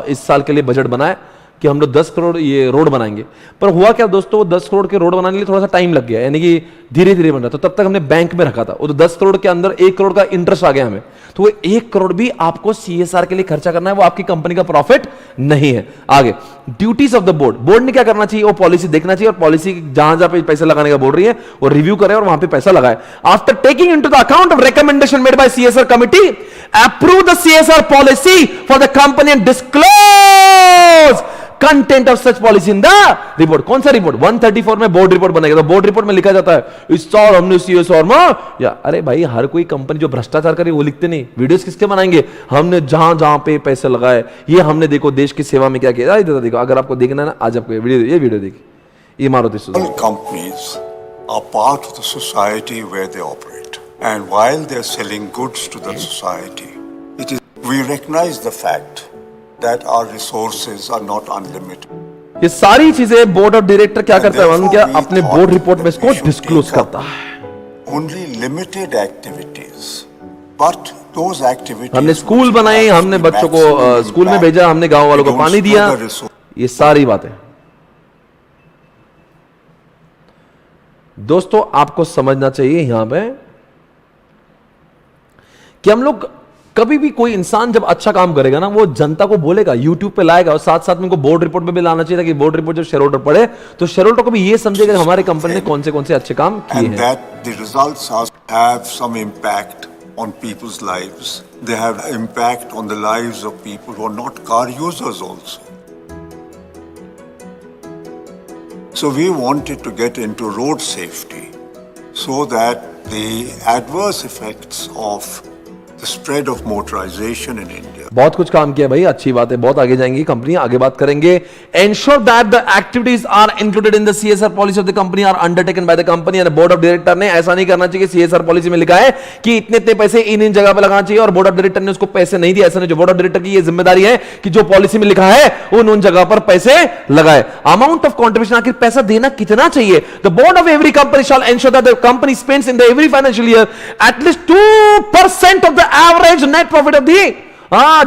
[SPEAKER 1] इस साल के लिए बजट बनाया कि हम लोग 10 करोड़ ये रोड बनाएंगे, पर हुआ क्या दोस्तों, 10 करोड़ के रोड बनाने के लिए थोड़ा सा टाइम लग गया, यानी कि धीरे धीरे बन रहा, तो तब तक हमने बैंक में रखा था, वो तो 10 करोड़ के अंदर 1 करोड़ का इंटरेस्ट आ गया हमें, तो वो 1 करोड़ भी आपको सीएसआर के लिए खर्चा करना है, वो आपकी कंपनी का प्रॉफिट नहीं है। आगे ड्यूटीज ऑफ द बोर्ड ने क्या करना चाहिए, वो पॉलिसी देखना चाहिए और पॉलिसी जहां जहां पे पैसा लगाने का बोल रही है वो रिव्यू करे और वहां पे पैसा लगाए। After taking into the account of recommendation made by CSR committee, approve the CSR policy for the company and disclose content of such policy in the report. कौन सा रिपोर्ट? 134 में बोर्ड रिपोर्ट बनेगा, तो बोर्ड रिपोर्ट में लिखा जाता है इस साल हमने सीएसआर में, या अरे भाई हर कोई कंपनी जो भ्रष्टाचार करे वो लिखते नहीं, वीडियोस किसके बनाएंगे, हमने जहां जहां पे पैसे लगाए, ये हमने देखो देश की सेवा में क्या किया। देखो अगर आपको देखना है ना, आज आपको ये वीडियो देखिए, ये Maruti Suzuki.
[SPEAKER 7] All companies are part of the society where they operate, and while they are selling goods to the society, we recognize the fact that our resources are not unlimited।
[SPEAKER 1] ये सारी चीजें board of director क्या करता है मालूम क्या, अपने board report में इसको डिस्क्लोज करता है।
[SPEAKER 7] Only limited activities, but those activities
[SPEAKER 1] हमने स्कूल बनाए, हमने बच्चों को स्कूल में भेजा, हमने गांव वालों को पानी दिया, ये सारी बातें दोस्तों आपको समझना चाहिए यहां पे कि हम लोग कभी भी, कोई इंसान जब अच्छा काम करेगा ना, वो जनता को बोलेगा, यूट्यूब पे लाएगा, और साथ साथ में उनको बोर्ड रिपोर्ट में भी लाना चाहिए ताकि बोर्ड रिपोर्ट जब शेयर होल्डर पढ़े तो शेयर होल्डर को भी ये समझेगा हमारे कंपनी ने कौन से अच्छे काम किए हैं।
[SPEAKER 7] And that the results have some impact on people's lives. They have impact on the lives of people who are not car users also. So we wanted to get into road safety so that the adverse effects of the spread of motorization in India.
[SPEAKER 1] बहुत कुछ काम किया भाई, अच्छी बात है, बहुत आगे जाएंगी कंपनी, आगे बात करेंगे. Ensure that the activities are included in the CSR policy of the company are undertaken by the company and the board of director ने ऐसा नहीं करना चाहिए कि CSR पॉलिसी में लिखा है कि इतने इतने पैसे इन जगह पे लगाना चाहिए और बोर्ड ऑफ डायरेक्टर ने उसको पैसे नहीं दिए. ऐसा नहीं, जो बोर्ड ऑफ डायरेक्टर की ये जिम्मेदारी है कि जो पॉलिसी में लिखा है उन जगह पर पैसे लगाए. अमाउंट ऑफ कॉन्ट्रीब्यूशन, आखिर पैसा देना कितना चाहिए. The board of every company shall ensure that the company spends in the every financial year at least 2% of the average net profit of the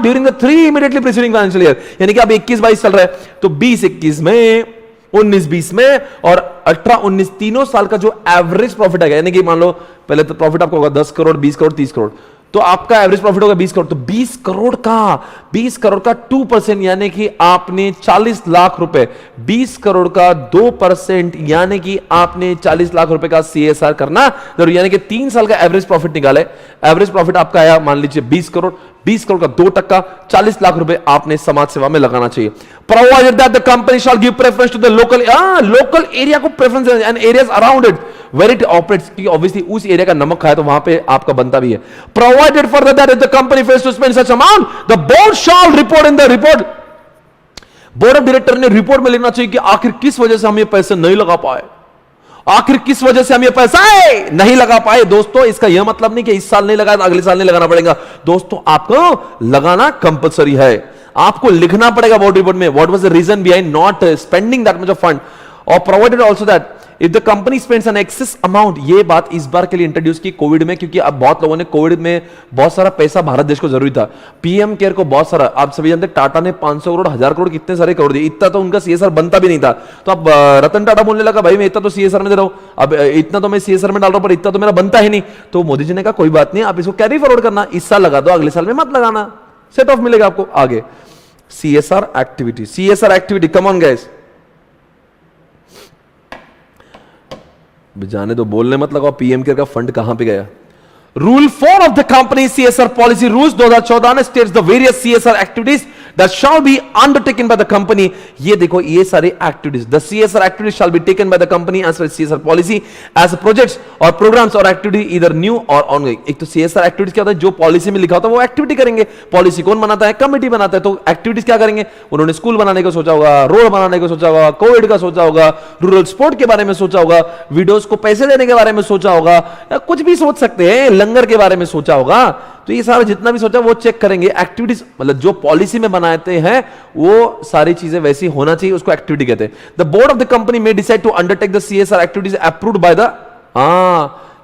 [SPEAKER 1] during the 3 immediately preceding financial year. यानी कि अब 21-22 चल रहा है तो 20-21 में, 19-20 में और 18-19 तीनों साल का जो एवरेज प्रॉफिट है, यानी कि मान लो पहले तो प्रॉफिट आपको होगा 10 करोड़, 20 करोड़, 30 करोड़, तो आपका एवरेज प्रॉफिट होगा 20 करोड़. तो 20 करोड़ का 2% यानी कि आपने 40 लाख रुपए, 20 करोड़ का 2% यानी कि आपने 40 लाख रुपए का CSR करना जरूर. यानी कि 3 साल का एवरेज प्रॉफिट निकाले, एवरेज प्रॉफिट आपका आया मान लीजिए 20 करोड़, 20 करोड़ का 2%, 40 लाख रुपए आपने समाज सेवा में लगाना चाहिए. Provided that the company shall give preference to the local area को preference and areas around it where it operates, क्योंकि ऑब्वियसली उस एरिया का नमक खाया तो वहां पे आपका बनता भी है. Provided for that if the company fails to spend such amount the board shall report in the report. Board of director ने रिपोर्ट में लिखना चाहिए कि आखिर किस वजह से हम ये पैसे नहीं लगा पाए, आखिर किस वजह से हम ये पैसा नहीं लगा पाए. दोस्तों इसका यह मतलब नहीं कि इस साल नहीं लगाया तो अगले साल नहीं लगाना पड़ेगा. दोस्तों आपको लगाना कंपलसरी है, आपको लिखना पड़ेगा बोर्ड रिपोर्ट में what was the reason behind not spending that much of fund. और provided also that if the company spends an excess amount, ये बात इस बार के लिए इंट्रोड्यूस की कोविड में, क्योंकि अब बहुत लोगों ने कोविड में बहुत सारा पैसा भारत देश को जरूरी था. पीएम केयर को बहुत सारा, आप सभी जानते टाटा ने 500 करोड़, 1000 करोड़, कितने सारे करोड़ दिए. इतना तो उनका CSR बनता भी नहीं था. तो अब रतन टाटा बोलने लगा भाई मैं इतना तो CSR में दे रहा हूं, अब इतना तो मैं CSR में डाल रहा हूं पर इतना तो मेरा बनता ही नहीं. तो मोदी जी ने कहा कोई बात नहीं, आप इसको कैरी फॉरवर्ड करना, इस साल लगा दो, अगले साल में मत लगाना, सेट ऑफ मिलेगा आपको आगे. CSR activity, come on guys, जाने दो, बोलने मत लगाओ पीएम केयर का फंड कहां पे गया. Rule 4 of the company CSR policy rules 2014 ने states the various CSR activities that shall be undertaken by the company. ये देखो ये सारे activities, the CSR activities shall be taken by the company as per CSR policy as projects or programs or activity either new or ongoing. एक तो CSR activities क्या होता है, जो पॉलिसी में लिखा होता है वो एक्टिविटी करेंगे. पॉलिसी कौन बनाता है, कमेटी बनाता है. तो एक्टिविटीज क्या करेंगे, उन्होंने स्कूल बनाने को सोचा होगा, रोड बनाने को सोचा होगा, कोविड का सोचा होगा, रूरल स्पोर्ट के बारे में सोचा होगा, विडोज को पैसे देने के बारे में सोचा होगा, या कुछ भी सोच सकते हैं, लंगर के बारे में सोचा होगा. तो ये सारा जितना भी सोचा वो चेक करेंगे. एक्टिविटीज मतलब जो पॉलिसी में बनाते हैं वो सारी चीजें वैसी होना चाहिए, उसको एक्टिविटी कहते हैं. The board of the company may decide to undertake the CSR activities approved by the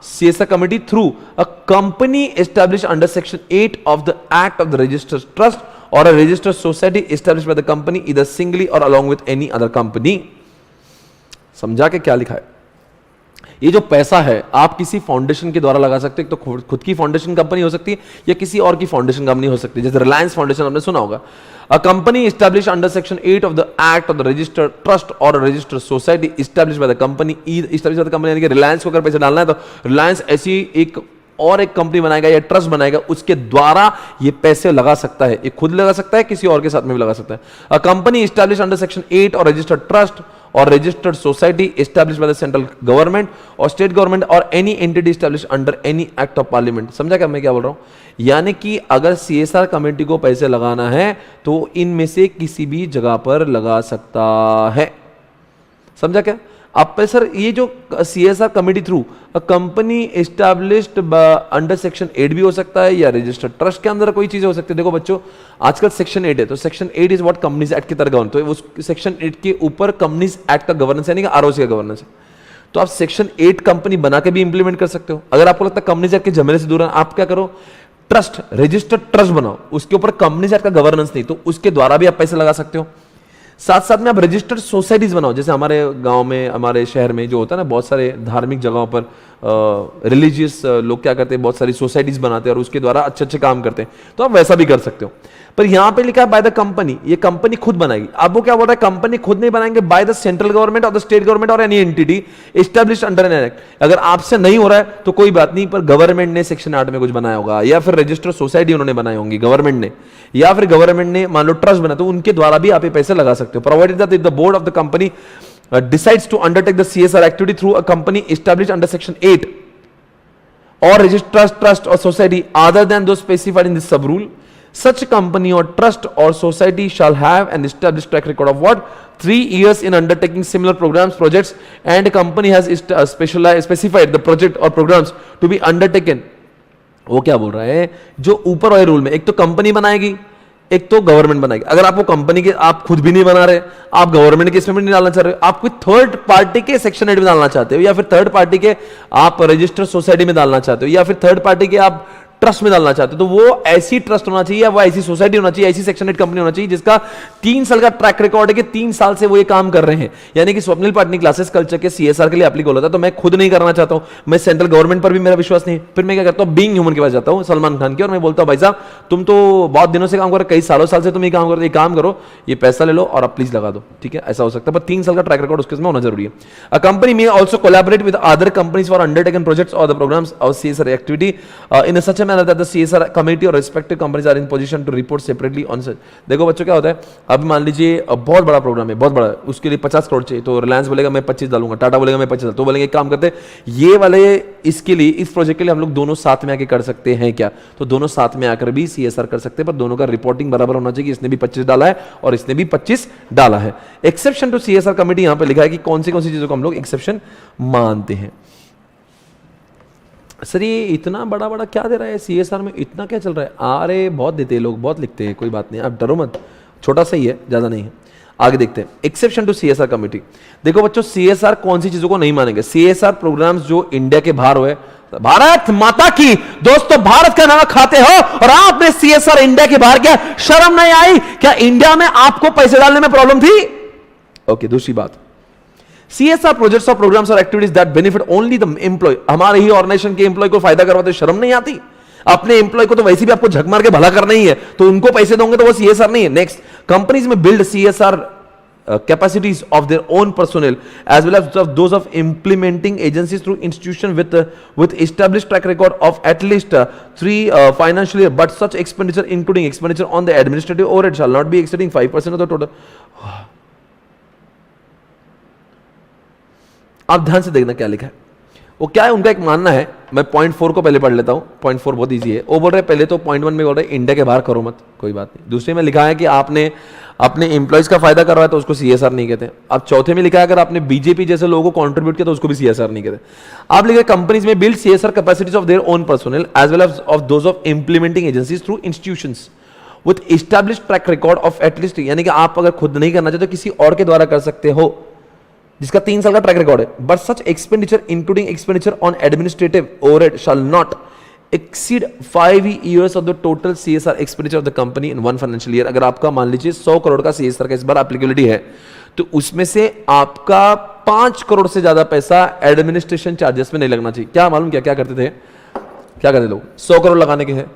[SPEAKER 1] CSR committee through a company established under section 8 of the Act of the Registered Trust or a registered society established by the company either singly or along with any other company. समझा के क्या लिखा है. ये जो पैसा है आप किसी फाउंडेशन के द्वारा लगा सकते हैं, तो खुद की फाउंडेशन कंपनी हो सकती है या किसी और की फाउंडेशन कंपनी हो सकती है, जैसे रिलायंस फाउंडेशन आपने सुना होगा. A company establish under section 8 of the act of the registered trust और registered society establish by the company, establish by the company, यानी कि रिलायंस को अगर पैसे डालना है तो रिलायंस ऐसी एक और एक कंपनी बनाएगा या ट्रस्ट बनाएगा, उसके द्वारा ये पैसे लगा सकता है. ये खुद लगा सकता है, किसी और के साथ में भी लगा सकता है. A company establish under section 8 और registered trust or registered society established by the central government or state government or any entity established under any act of parliament. समझा क्या मैं क्या बोल रहा हूं. यानी कि अगर CSR कमेटी को पैसे लगाना है तो इनमें से किसी भी जगह पर लगा सकता है. समझा क्या. अब सर ये जो CSR committee through company established under section 8 भी हो सकता है या रजिस्टर्ड ट्रस्ट के अंदर कोई चीज हो सकती है. देखो बच्चों आजकल सेक्शन 8 है तो section 8 is what companies act की तरह गवर्न, तो उस सेक्शन 8 के ऊपर कंपनीज एक्ट का गवर्नेंस यानी कि ROC का गवर्नेंस है. तो आप सेक्शन 8 कंपनी बना के भी इंप्लीमेंट कर सकते हो. अगर आपको लगता है कंपनीज एक्ट के झमेले से दूर है, आप क्या करो, ट्रस्ट रजिस्टर्ड ट्रस्ट बनाओ, उसके ऊपर कंपनीज एक्ट का गवर्नेंस नहीं, तो उसके द्वारा भी आप पैसे लगा सकते हो. साथ साथ में आप रजिस्टर्ड सोसाइटीज बनाओ, जैसे हमारे गांव में हमारे शहर में जो होता है ना, बहुत सारे धार्मिक जगहों पर रिलीजियस लोग क्या करते हैं, बहुत सारी सोसाइटीज बनाते हैं और उसके द्वारा अच्छे अच्छे काम करते हैं, तो आप वैसा भी कर सकते हो. पर यहां पे लिखा है बाय द कंपनी, ये कंपनी खुद बनाएगी. अब वो क्या बोल रहा है, कंपनी खुद नहीं बनाएंगे, बाय द सेंट्रल गवर्नमेंट और द स्टेट गवर्नमेंट और any entity established under an act. अगर आपसे नहीं हो रहा है तो कोई बात नहीं, पर गवर्नमेंट ने सेक्शन 8 में कुछ बनाया होगा या फिर रजिस्टर्ड सोसाइटी उन्होंने बनाई होंगी गवर्नमेंट ने, या फिर गवर्नमेंट ने मान लो ट्रस्ट बना, तो उनके द्वारा भी आप ये पैसे लगा सकते हो. Provided that the board of the company decides to undertake the CSR activity through a company established under section 8 or registered trust or society other than those specified in this sub rule, such company or trust or society shall have an established track record of what 3 years in undertaking similar programs projects, and a company has specified the project or programs to be undertaken. वो क्या बोल रहा है, जो ऊपर वाले rule में एक तो कंपनी बनाएगी, एक तो गवर्नमेंट बनाएगी. अगर आपको कंपनी के आप खुद भी नहीं बना रहे, आप गवर्नमेंट के इसमें नहीं डालना चाह रहे, आप कोई थर्ड पार्टी के सेक्शन 8 में डालना चाहते हो, या फिर थर्ड पार्टी के आप रजिस्टर्ड सोसाइटी में डालना चाहते हो, या फिर थर्ड पार्टी के आप ट्रस्ट में डालना चाहते हो, तो वो ऐसी ट्रस्ट होना चाहिए, या वो ऐसी सोसाइटी होना चाहिए, ऐसी सेक्शन 8 कंपनी होना चाहिए जिसका 3 साल का ट्रैक रिकॉर्ड है कि 3 साल से वो ये काम कर रहे हैं. यानी कि स्वप्निल पाटनी क्लासेस कल्चर के सीएसआर के लिए एप्लीकेबल होता है. तो मैं खुद नहीं करना चाहता हूं, मैं सेंट्रल गवर्नमेंट पर भी मेरा विश्वास नहीं. फिर मैं क्या करता हूं, बीइंग ह्यूमन के पास जाता हूं, सलमान खान के, और मैं बोलता हूं भाई साहब तुम तो बहुत दिनों से काम कर रहे, कई सालों साल से तुम ये काम कर रहे, काम करो, ये पैसा ले लो और आप प्लीज लगा दो. ठीक है, ऐसा हो सकता है, पर 3 साल का ट्रैक रिकॉर्ड उसके में होना जरूरी है. A company may also collaborate with other companies for undertaken projects or the programmes of CSR activity in such a manner that the CSR committee or respective companies are in position to report separately on such. देखो बच्चों क्या होता है, अब मान लीजिए बहुत बड़ा प्रोग्राम है, बहुत बड़ा, उसके लिए 50 करोड़ चाहिए, तो रिलायंस बोलेगा मैं 25 डालूंगा, टाटा बोलेगा मैं 25, तो बोलेंगे काम करते ये वाले, इसके लिए इस प्रोजेक्ट के लिए हम लोग दोनों साथ में आके कर सकते हैं क्या, तो दोनों साथ में आकर भी सीएसआर कर सकते हैं, पर दोनों का रिपोर्टिंग बराबर होना चाहिए. इसने भी 25 डाला है और इसने भी 25 डाला है. एक्सेप्शन टू सीएसआर कमेटी यहां पे लिखा है कि कौन सी चीजों को हम लोग एक्सेप्शन मानते हैं. सर ये इतना बड़ा बड़ा क्या दे रहा है सीएसआर में, इतना क्या चल रहा है, अरे बहुत देते हैं लोग, बहुत लिखते हैं, कोई बात नहीं, आप डरो मत, छोटा सा ही है, ज्यादा नहीं है. आगे देखते हैं एक्सेप्शन टू सीएसआर कमेटी. देखो बच्चों सीएसआर कौन सी चीजों को नहीं मानेंगे, सीएसआर प्रोग्राम्स जो इंडिया के बाहर हुए, भारत माता की दोस्तों, भारत का नाम खाते हो और आपने सीएसआर इंडिया के बाहर किया, शर्म नहीं आई क्या? इंडिया में आपको पैसे डालने में प्रॉब्लम थी? ओके, दूसरी बात, सीएसआर प्रोजेक्ट्स और प्रोग्राम्स और activities that benefit only the employ, हमारे ही ऑर्गेनाइजेशन के एम्प्लॉय को फायदा करवाते, शर्म नहीं आती? अपने एम्प्लॉय को तो वैसे भी आपको झक मार के भला करना ही है, तो उनको पैसे दोगे तो वो सीएसआर नहीं है. नेक्स्ट, कंपनीज में build CSR capacities of their own personnel as well as of those of implementing agencies through institution with established track record of at least 3 financial year, but such expenditure including expenditure on the administrative overhead shall not be exceeding 5% of the total. आप ध्यान से देखना क्या लिखा है, वो क्या है, उनका एक मानना है. मैं पॉइंट 4 को पहले पढ़ लेता हूं, पॉइंट 4 बहुत इजी है. वो बोल रहे पहले तो पॉइंट 1 में बोल रहे इंडिया के बाहर करो मत, कोई बात नहीं. दूसरे में लिखा है कि आपने अपने एम्प्लॉइज का फायदा करवाया तो उसको सीएसआर नहीं कहते. अब चौथे में लिखा है अगर आपने बीजेपी जैसे लोगों को कंट्रीब्यूट किया तो उसको भी सीएसआर नहीं कहते. आप लिखे कंपनीज में build CSR capacities of their own personal as well as of those of implementing agencies through institutions with established track record of at least, यानी कि आप अगर खुद नहीं करना चाहते तो किसी और के द्वारा कर सकते हो जिसका 3 साल का ट्रैक रिकॉर्ड है. But such expenditure including expenditure on administrative overhead shall not exceed 5 years of the total CSR expenditure of the company in one financial year. अगर आपका मान लीजिए 100 करोड़ का CSR का इस बार एप्लीकेबिलिटी है, तो उसमें से आपका 5 करोड़ से ज्यादा पैसा एडमिनिस्ट्रेशन चार्जेस में नहीं लगना चाहिए. क्या मालूम क्या करते थे, क्या करते लोग, 100 करोड़ लगाने के हैं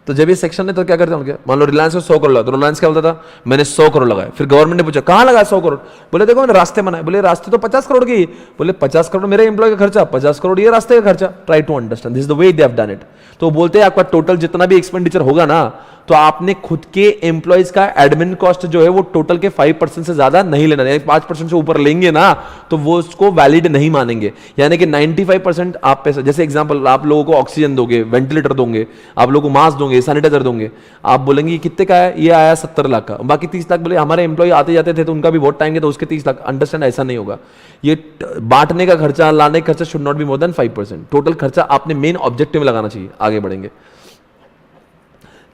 [SPEAKER 1] तो जब ये सेक्शन है तो क्या करते हैं, मान लो रिलायंस को 100 करोड़ लगा, तो रिलायंस क्या बोलता था, मैंने 100 करोड़ लगाए. फिर गवर्नमेंट ने पूछा कहां लगा 100 करोड़, बोले देखो मैंने रास्ते बनाए, बोले रास्ते तो 50 करोड़ की, बोले 50 करोड़ मेरे एम्प्लॉय का खर्चा, 50 करोड़ ये रास्ते का खर्चा. Try to understand, this is the way they have done it. तो बोलते हैं आपका टोटल जितना भी एक्सपेंडिचर होगा ना, तो आपने खुद के एम्प्लॉइज का एडमिन कॉस्ट जो है वो टोटल के 5% से ज्यादा नहीं लेना. 5% से ऊपर लेंगे ना तो वो उसको वैलिड नहीं मानेंगे. यानी कि 95% आप पैसा, जैसे एग्जांपल आप लोगों को ऑक्सीजन दोगे, वेंटिलेटर दोगे, आप लोगों को मास्क दोगे, सैनिटाइजर दोगे, आप बोलेंगे कितने का है, ये आया 70 लाख का, बाकी 30 लाख. बोले हमारे एम्प्लॉय आते जाते थे तो उनका भी बहुत टाइम गया तो उसके 30 लाख. अंडरस्टैंड, ऐसा नहीं होगा. ये बांटने का खर्चा, लाने का खर्चा should not be more than 5%. Total खर्चा आपने मेन ऑब्जेक्टिव में लगाना चाहिए. आगे बढ़ेंगे,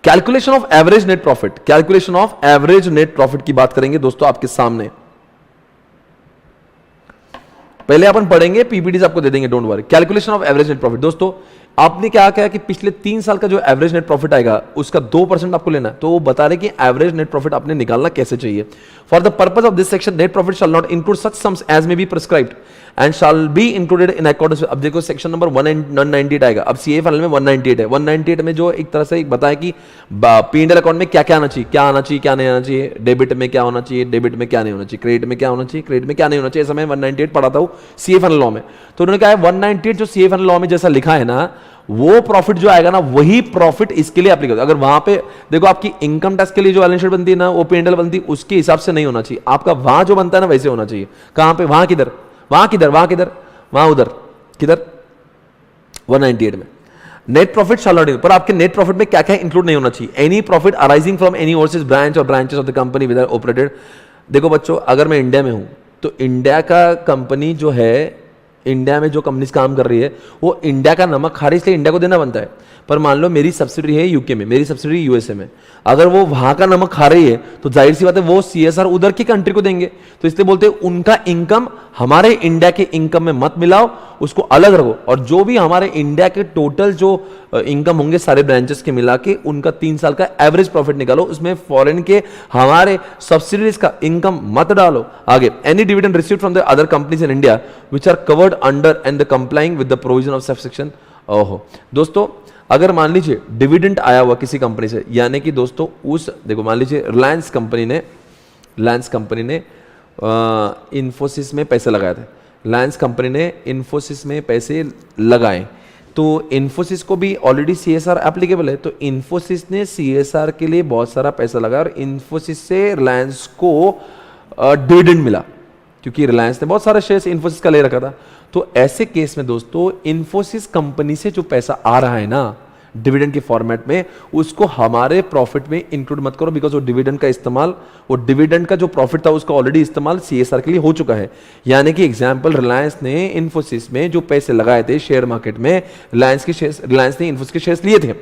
[SPEAKER 1] calculation of average net profit. Calculation of average net profit की बात करेंगे दोस्तों आपके सामने. पहले अपन पढ़ेंगे, पीपीटीज आपको दे देंगे, don't worry. Calculation of average net profit. दोस्तों आपने क्या कहा कि पिछले 3 साल का जो एवरेज नेट प्रॉफिट आएगा उसका 2% आपको लेना है. तो वो बता रहे कि एवरेज नेट प्रॉफिट आपने निकालना कैसे चाहिए. For the purpose of this section net profit shall not include such sums as may be prescribed and shall be included in accordance. अब देखो सेक्शन नंबर 198 आएगा. अब सीए फाइनल में 198 है. 198 में जो एक तरह से बताया कि P&L अकाउंट में क्या क्या आना चाहिए, क्या आना चाहिए, क्या नहीं आना चाहिए, डेबिट में क्या होना चाहिए, डेबिट में क्या नहीं होना चाहिए, क्रेडिट में क्या होना चाहिए, क्रेडिट में क्या नहीं होना चाहिए. ऐसा मैं 198 पढ़ाता हूं सीए फाइनल लॉ में. तो उन्होंने कहा है 198 जो सीए फाइनल लॉ में जैसा लिखा है ना, वो प्रॉफिट जो आएगा ना वही प्रॉफिट इसके लिए एप्लीकेबल. अगर वहां पे देखो आपकी इनकम टैक्स के लिए जो बैलेंस शीट बनती है ना, वो P&L बनती है, उसके हिसाब से नहीं होना चाहिए. आपका वहां जो बनता है ना वैसे होना चाहिए. कहां पे, वहां किधर, वहां किधर, वहां किधर, वहां उधर किधर 198 में. नेट प्रॉफिट शैल नॉट, पर आपके नेट प्रॉफिट में क्या क्या इंक्लूड नहीं होना चाहिए? Any profit arising from any overseas branch or branches of the company with operated. देखो बच्चों, अगर मैं इंडिया में हूं तो इंडिया का कंपनी जो है, इंडिया में जो कंपनीज काम कर रही है वो इंडिया का नमक खा रही है, इसलिए इंडिया को देना बनता है। पर मान लो मेरी सब्सिडी है यूके में, मेरी सब्सिडी यूएसए में, अगर वो वहां का नमक खा रही है तो जाहिर सी बात है वो सीएसआर उधर की कंट्री को देंगे। तो इसलिए बोलते हैं उनका इनकम हमारे इंडिया के इनकम में मत मिलाओ, उसको अलग रखो, और जो भी हमारे इंडिया के टोटल जो इनकम होंगे सारे ब्रांचेस के मिला के उनका 3 साल का एवरेज प्रॉफिट निकालो, उसमें फॉरेन के हमारे सब्सिडीज का इनकम मत डालो। आगे, any dividend received from the other companies in India which are covered under and the complying with the provision of section. ओहो दोस्तों, अगर मान लीजिए डिविडेंड आया हुआ किसी कंपनी से, यानी कि दोस्तों उस, देखो मान लीजिए रिलायंस कंपनी ने इन्फोसिस में पैसे लगाए थे, रिलायंस कंपनी ने इन्फोसिस में पैसे लगाए, तो इन्फोसिस को भी ऑलरेडी सीएसआर एप्लीकेबल है, तो इन्फोसिस ने सीएसआर के लिए बहुत सारा पैसा लगाया और इन्फोसिस से रिलायंस को डिविडेंड मिला, क्योंकि रिलायंस ने बहुत सारे शेयर्स इन्फोसिस का ले रखा था। तो ऐसे केस में दोस्तों इन्फोसिस कंपनी से जो पैसा आ रहा है ना डिविडेंड के फॉर्मेट में, उसको हमारे प्रॉफिट में इंक्लूड मत करो, बिकॉज वो डिविडेंड का इस्तेमाल, वो डिविडेंड का जो प्रॉफिट था उसका ऑलरेडी इस्तेमाल सीएसआर के लिए हो चुका है। यानी कि एग्जांपल, रिलायंस ने इन्फोसिस में जो पैसे लगाए थे शेयर मार्केट में, रिलायंस ने इन्फोसिस के शेयर्स लिए थे,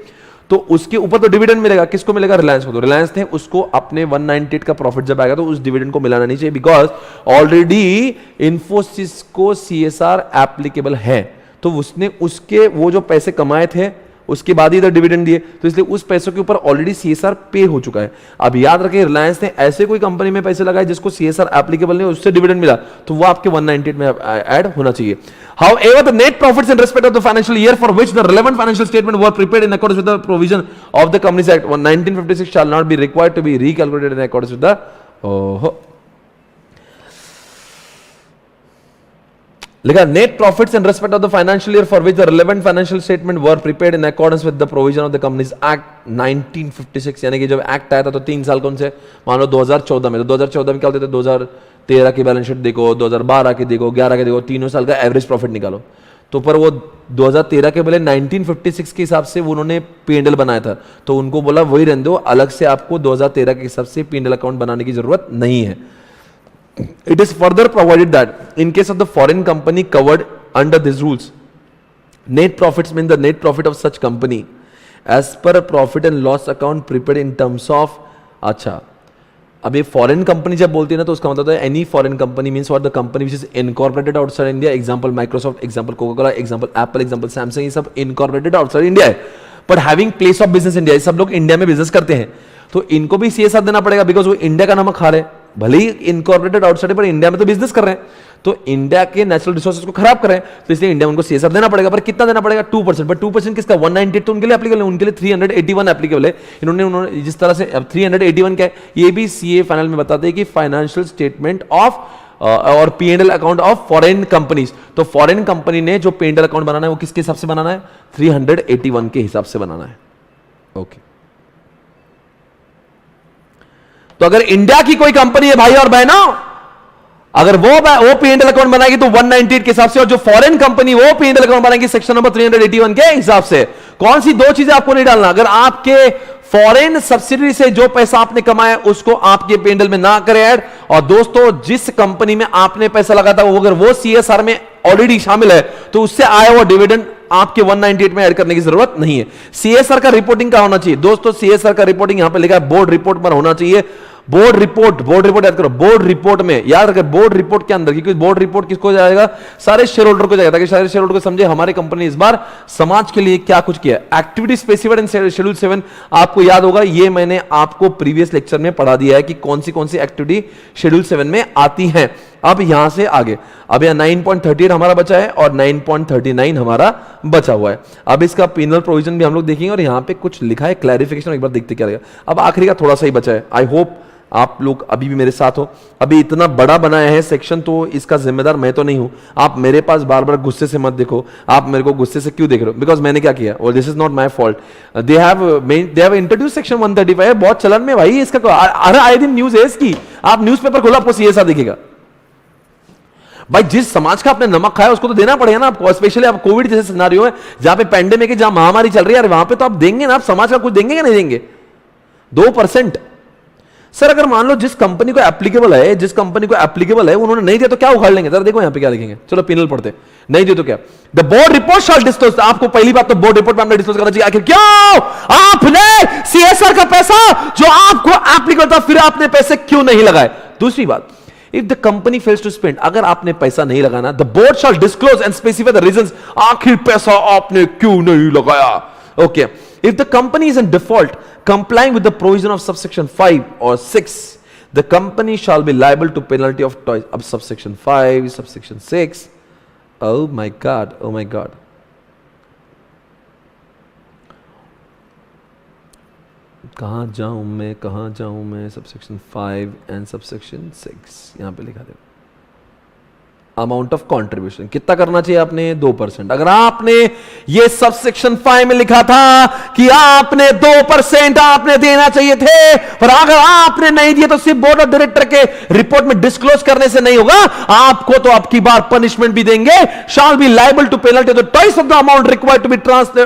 [SPEAKER 1] तो उसके ऊपर तो डिविडेंड मिलेगा, किसको मिलेगा? रिलायंस को। तो रिलायंस ने उसको अपने 198 का प्रॉफिट जब आएगा तो उस डिविडेंड को मिलाना नहीं चाहिए, बिकॉज ऑलरेडी इन्फोसिस को सीएसआर एप्लीकेबल है, तो उसने उसके वो जो पैसे कमाए थे उसके बाद ही इधर डिविडेंड दिए, तो इसलिए उस पैसों के ऊपर ऑलरेडी सीएसआर पे हो चुका है। अब याद रखें, रिलायंस ने ऐसे कोई कंपनी में पैसे लगाए जिसको सीएसआर एप्लीकेबल नहीं, उससे डिविडेंड मिला, तो वो आपके 198 में ऐड होना चाहिए। However, the net profits in respect of the financial year for which the relevant financial statement were prepared in accordance with the provision of the Companies Act 1956 shall not be required to be recalculated in accordance with the लिखा, net profits in respect of the financial year for which the relevant financial statement were prepared in accordance with the provision of the Companies Act 1956, यानी कि जब act आया था तो 3 साल कौन से, मान लो 2014 में, तो 2014 में क्या होते थे, 2013 की बैलेंस शीट देखो, 2012 की देखो, 11 की देखो, तीनों साल का एवरेज प्रॉफिट निकालो। तो पर वो 2013 के पहले 1956 के हिसाब से उन्होंने P&L बनाया था, तो उनको बोला वही रहने दो, अलग से आपको 2013 के हिसाब से P&L अकाउंट बनाने की जरूरत नहीं है। It is further provided that in case of the foreign company covered under these rules, net profits mean the net profit of such company as per profit and loss account prepared in terms of, अच्छा, अब ये foreign company जब बोलती है ना तो उसका मतलब है any foreign company means what, the company which is incorporated outside India, example Microsoft, example Coca Cola, example Apple, example Samsung, ये सब इनकॉर्पोरेटेड आउटसाइड इंडिया है, but having place of business India, ये सब लोग इंडिया में business करते हैं, तो इनको भी सीएसआर देना पड़ेगा, बिकॉज वो इंडिया का नमक खा रहे हैं, भले ही इनकॉर्पोरेटेड आउटसाइड पर इंडिया में तो बिजनेस कर रहे हैं, तो इंडिया के नेचुरल रिसोर्सेज को खराब कर रहे हैं, तो इसलिए इंडिया उनको सीएसआर देना पड़ेगा। पर कितना देना पड़ेगा? 2%। बट 2% किसका? 198 तो उनके लिए एप्लीकेबल है, उनके लिए 381 एप्लीकेबल है। इन्होंने जिस तरह से 381 क्या है, ये भी सीए फाइनल में बताते हैं कि फाइनेंशियल स्टेटमेंट ऑफ और P&L account of foreign companies, तो फॉरेन कंपनी ने जो P&L अकाउंट बनाना है वो किसके हिसाब से बनाना है? 381 के हिसाब से बनाना है। ओके, तो अगर इंडिया की कोई कंपनी है भाई और बहनों, अगर वो P&L अकाउंट बनाएगी तो 198 के हिसाब से, और जो फॉरेन कंपनी वो P&L अकाउंट बनाएगी सेक्शन नंबर 381 के हिसाब से। कौन सी दो चीजें आपको नहीं डालना? अगर आपके फॉरेन सब्सिडी से जो पैसा आपने कमाया उसको आपके P&L में ना करें ऐड, और दोस्तों जिस कंपनी में आपने पैसा लगा था वो अगर वो सीएसआर में ऑलरेडी शामिल है तो उससे आया हुआ डिविडेंड आपके 198 में ऐड करने की जरूरत नहीं है। सीएसआर का रिपोर्टिंग का होना चाहिए दोस्तों, सीएसआर का रिपोर्टिंग यहां पे लिखा है बोर्ड रिपोर्ट पर होना चाहिए। बोर्ड रिपोर्ट याद करो, बोर्ड रिपोर्ट में याद रखें, बोर्ड रिपोर्ट के अंदर, क्योंकि बोर्ड रिपोर्ट किसको जाएगा? सारे शेयर होल्डर को जाएगा, ताकि सारे शेयर होल्डर को समझे हमारे कंपनी इस बार समाज के लिए क्या कुछ किया। एक्टिविटी स्पेसिफाइड इन शेड्यूल 7 आपको याद होगा, ये मैंने आपको प्रीवियस लेक्चर में पढ़ा दिया है कि कौन सी एक्टिविटी शेड्यूल 7 में आती है। अब यहां से आगे, अब यहां 9.38 हमारा बचा है और 9.39 हमारा बचा हुआ है। अब इसका पेनल प्रोविजन भी हम लोग देखेंगे और यहां पे कुछ लिखा है क्लैरिफिकेशन, एक बार देखते क्या लगेगा। अब आखिरी का थोड़ा सा ही बचा है, आई होप आप लोग अभी भी मेरे साथ हो। अभी इतना बड़ा बनाया है सेक्शन, तो इसका जिम्मेदार मैं तो नहीं हूं। आप मेरे पास बार बार गुस्से से मत देखो, आप मेरे को गुस्से से क्यों देख रहे हो? बिकॉज मैंने क्या किया, और this is not my fault. They have introduce section 135, बहुत चलन में भाई इसका, अरे आए दिन न्यूज है इसकी, आप न्यूज़पेपर खोलो आपको सीएसआर दिखेगा। भाई जिस समाज का आपने नमक खाया उसको तो देना पड़ेगा ना आपको, स्पेशली आप कोविड जैसे सिनेरियो है जहां पे पेंडेमिक है, जहां महामारी चल रही है, वहां पे तो आप देंगे ना, आप समाज का कुछ देंगे या नहीं देंगे? 2%। सर अगर मान लो जिस कंपनी को एप्लीकेबल है, जिस कंपनी को एप्लीकेबल है उन्होंने नहीं दिया तो क्या उखाड़ लेंगे? जरा देखो यहां पे क्या लिखेंगे, चलो पिनल पढ़ते, नहीं दिया तो क्या? The board report shawl disclose. आपको पहली बात तो बोर्ड रिपोर्ट में आपने डिस्क्लोज करना चाहिए। आखिर क्यों आपने सीएसआर का पैसा जो आपको एप्लीकेबल था फिर आपने पैसे क्यों नहीं लगाए? दूसरी बात, if the company fails to spend, अगर आपने पैसा नहीं लगाना, the board shall disclose and specify the reasons, आखिर पैसा आपने क्यों नहीं लगाया। Okay, if the company is in default complying with the provision of subsection 5 or 6, the company shall be liable to penalty of twice अब subsection 5 subsection 6, oh my god, oh my god, कहां जाऊं मैं subsection 5 and subsection 6 यहां पे लिखा दे। Amount of contribution कितना करना चाहिए आपने? 2%। अगर आपने ये सबसेक्शन 5 में लिखा था कि आपने 2% आपने देना चाहिए थे, पर अगर आपने नहीं दिया तो सिर्फ बोर्ड ऑफ डायरेक्टर के रिपोर्ट में डिस्क्लोज करने से नहीं होगा, आपको तो आपकी बार पनिशमेंट भी देंगे। Shall be liable to penalty the twice of the amount required to be transfer.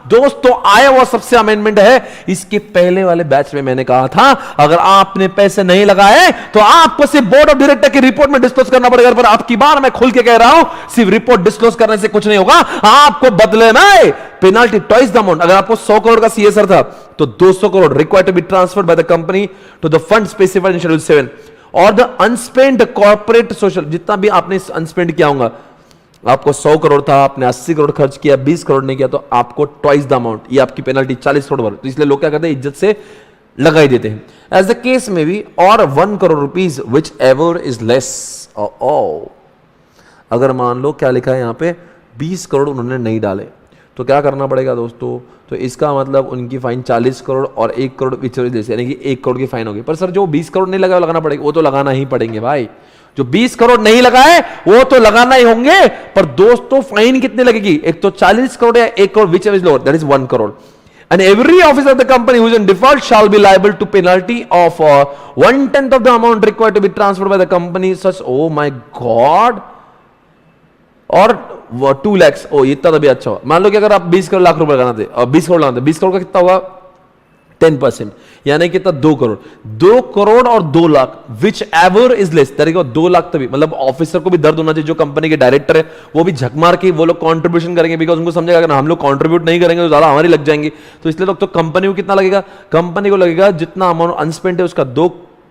[SPEAKER 1] दोस्तों आया हुआ सबसे अमेंडमेंट है, इसके पहले वाले बैच में मैंने कहा था अगर आपने पैसे नहीं लगाए तो आपको सिर्फ बोर्ड ऑफ डायरेक्टर की रिपोर्ट में डिस्क्लोज करना पड़ेगा। पर आपकी बार मैं खुल के कह रहा हूं सिर्फ रिपोर्ट डिस्क्लोज करने से कुछ नहीं होगा, आपको बदले में पेनल्टी ट्वाइस द अमाउंट। अगर आपको 100 करोड़ का सीएसआर था तो 200 crore required to be transferred by the company to the fund specified in schedule 7 और द अनस्पेंड कॉर्पोरेट सोशल। जितना भी आपने अनस्पेंड किया होगा, आपको 100 करोड़ था, आपने 80 करोड़ खर्च किया, 20 करोड़ नहीं किया, तो आपको ट्वाइस द अमाउंट, ये आपकी पेनल्टी 40 करोड़। तो इसलिए लोग क्या करते हैं, इज्जत से लगाई देते हैं। एज द केस में भी और 1 crore rupees which ever is less. अगर मान लो क्या लिखा है यहां पे 20 करोड़ उन्होंने नहीं डाले तो क्या करना पड़ेगा दोस्तों? तो इसका मतलब उनकी फाइन 40 करोड़ और 1 करोड़ विच एवर इज, यानी कि 1 करोड़ की फाइन होगी। पर सर जो 20 करोड़ नहीं लगाए लगाना पड़ेगा, वो तो लगाना ही पड़ेंगे भाई। जो 20 करोड़ नहीं लगाए वो तो लगाना ही होंगे, पर दोस्तों फाइन कितनी लगेगी? एक तो 40 करोड़ या 1 crore which ever is lower, that is 1 crore. And every officer of the company who is in default shall be liable to penalty of 1/10 of the amount required to be transferred by the company such, oh my god, और 2 lakhs। ओ इतना तो भी अच्छा हुआ। मान लो कि अगर आप 20 करोड़ लाख रुपए लगाते और 20 करोड़ लगाते, 20 करोड़ का कितना होगा? 10%, यानी कितना? 2 करोड़। 2 करोड़ और 2 lakh which ever is less, तरीके 2 लाख तभी, मतलब ऑफिसर को भी दर्द होना चाहिए, जो कंपनी के डायरेक्टर है वो भी झक मार के वो लोग कंट्रीब्यूशन करेंगे, बिकॉज उनको समझेगा अगर हम लोग कंट्रीब्यूट नहीं करेंगे तो ज्यादा हमारी लग जाएंगी। तो इसलिए लोग, तो कंपनी को कितना लगेगा? कंपनी को लगेगा जितना अमाउंट अनस्पेंड है उसका 2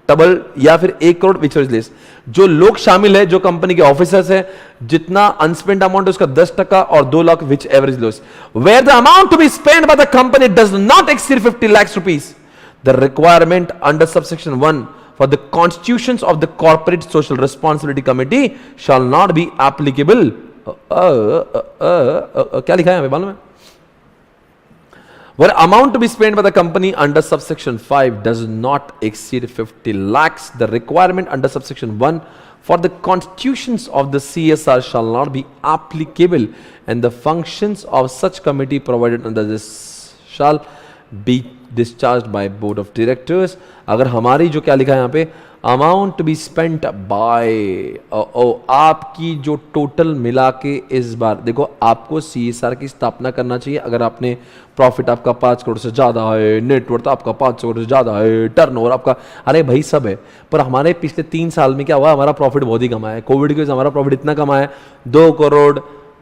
[SPEAKER 1] डबल या फिर 1 करोड़ विच इज लेस। जो लोग शामिल है, जो कंपनी के ऑफिसर्स है, जितना अनस्पेंड अमाउंट है उसका 10% और 2 lakh which ever is less. Where the amount to be spend by the company does not exceed 50 lakh rupees, the requirement under subsection 1 for the constitutions of the corporate social responsibility committee shall not be applicable. क्या लिखा है यहां पे मालूम है? Where amount to be spent by the company under subsection 5 does not exceed 50 lakhs, the requirement under subsection 1 for the constitutions of the CSR shall not be applicable, and the functions of such committee provided under this shall be discharged by board of directors। अगर हमारी जो क्या लिखा है यहाँ पे, amount to be spent by, आपकी जो टोटल मिला के इस बार देखो, आपको सीएसआर की स्थापना करना चाहिए अगर आपने प्रॉफिट आपका 5 करोड़ से ज्यादा है, नेटवर्थ आपका 500 करोड़ से ज्यादा है, टर्नओवर आपका, अरे भाई सब है। पर हमारे पिछले 3 साल में क्या हुआ, हमारा प्रॉफिट बहुत ही कमा है। कोविड की वजह से हमारा प्रॉफिट इतना कमा है, 2 करोड़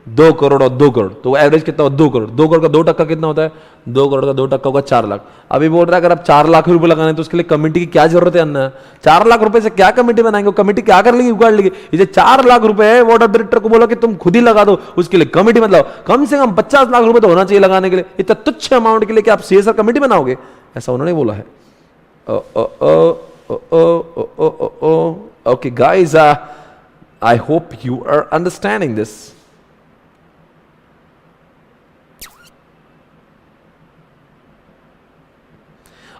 [SPEAKER 1] 2 करोड़ और 2 करोड़, तो एवरेज कितना हुआ? 2 करोड़। 2 करोड़ का 2% कितना होता है? 2 करोड़ का 2% होगा 4 लाख। अभी बोल रहा है अगर आप 4 लाख रुपए लगाने तो उसके लिए कमेटी की क्या जरूरत है? अन्ना 4 लाख रुपए से क्या कमेटी बनाएंगे? कमेटी क्या कर लेगी? उगाड़ लेगी। इसे 4 लाख रुपए है, बोर्ड ऑफ डायरेक्टर को बोलो कि तुम खुद ही लगा दो, उसके लिए कमेटी मतलब कम से कम 50 लाख रुपए तो होना चाहिए लगाने के लिए। इतना तुच्छ अमाउंट के लिए क्या आप सीएसआर कमेटी बनाओगे? ऐसा उन्होंने बोला है। Okay guys, I hope you are understanding this.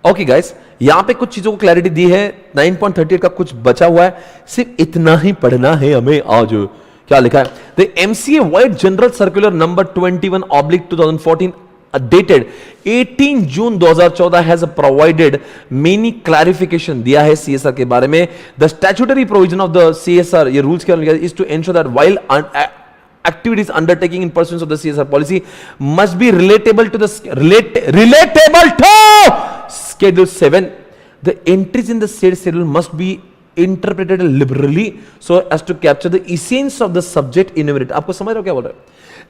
[SPEAKER 1] Okay guys, यहां पे कुछ चीजों को क्लैरिटी दी है। 9.38 का कुछ बचा हुआ है, सिर्फ इतना ही पढ़ना है हमें आज। क्या लिखा है? The MCA wide general circular number 21/2014 dated 18 June 2014 has provided many clarification दिया है CSR के बारे में. The statutory provision of the CSR, ये rules क्या है, is to ensure that while activities undertaking in pursuance of the CSR policy must be relatable to Schedule 7. The entries in the said schedule must be interpreted liberally so as to capture the essence of the subject enumerated. आपको समझ रहे हो क्या बोल रहे हैं?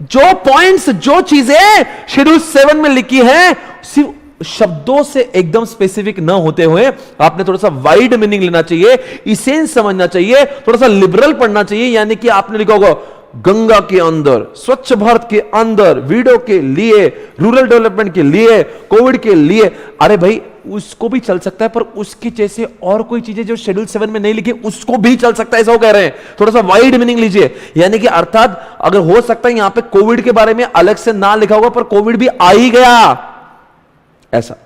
[SPEAKER 1] जो points, जो चीजें शेड्यूल 7 में लिखी है, सिर्फ शब्दों से एकदम स्पेसिफिक ना होते हुए आपने थोड़ा सा वाइड मीनिंग लेना चाहिए, इसेंस समझना चाहिए, थोड़ा सा लिबरल पढ़ना चाहिए. यानी कि आपने लिखा होगा गंगा के अंदर, स्वच्छ भारत के अंदर, वीडो के लिए, रूरल डेवलपमेंट के लिए, कोविड के लिए. अरे भाई उसको भी चल सकता है, पर उसकी जैसे और कोई चीजें जो शेड्यूल 7 में नहीं लिखी उसको भी चल सकता है, ऐसा वो कह रहे हैं. थोड़ा सा वाइड मीनिंग लीजिए. यानी कि अर्थात अगर हो सकता है यहां पे कोविड के बारे में अलग से ना लिखा होगा, पर कोविड भी आ ही गया ऐसा.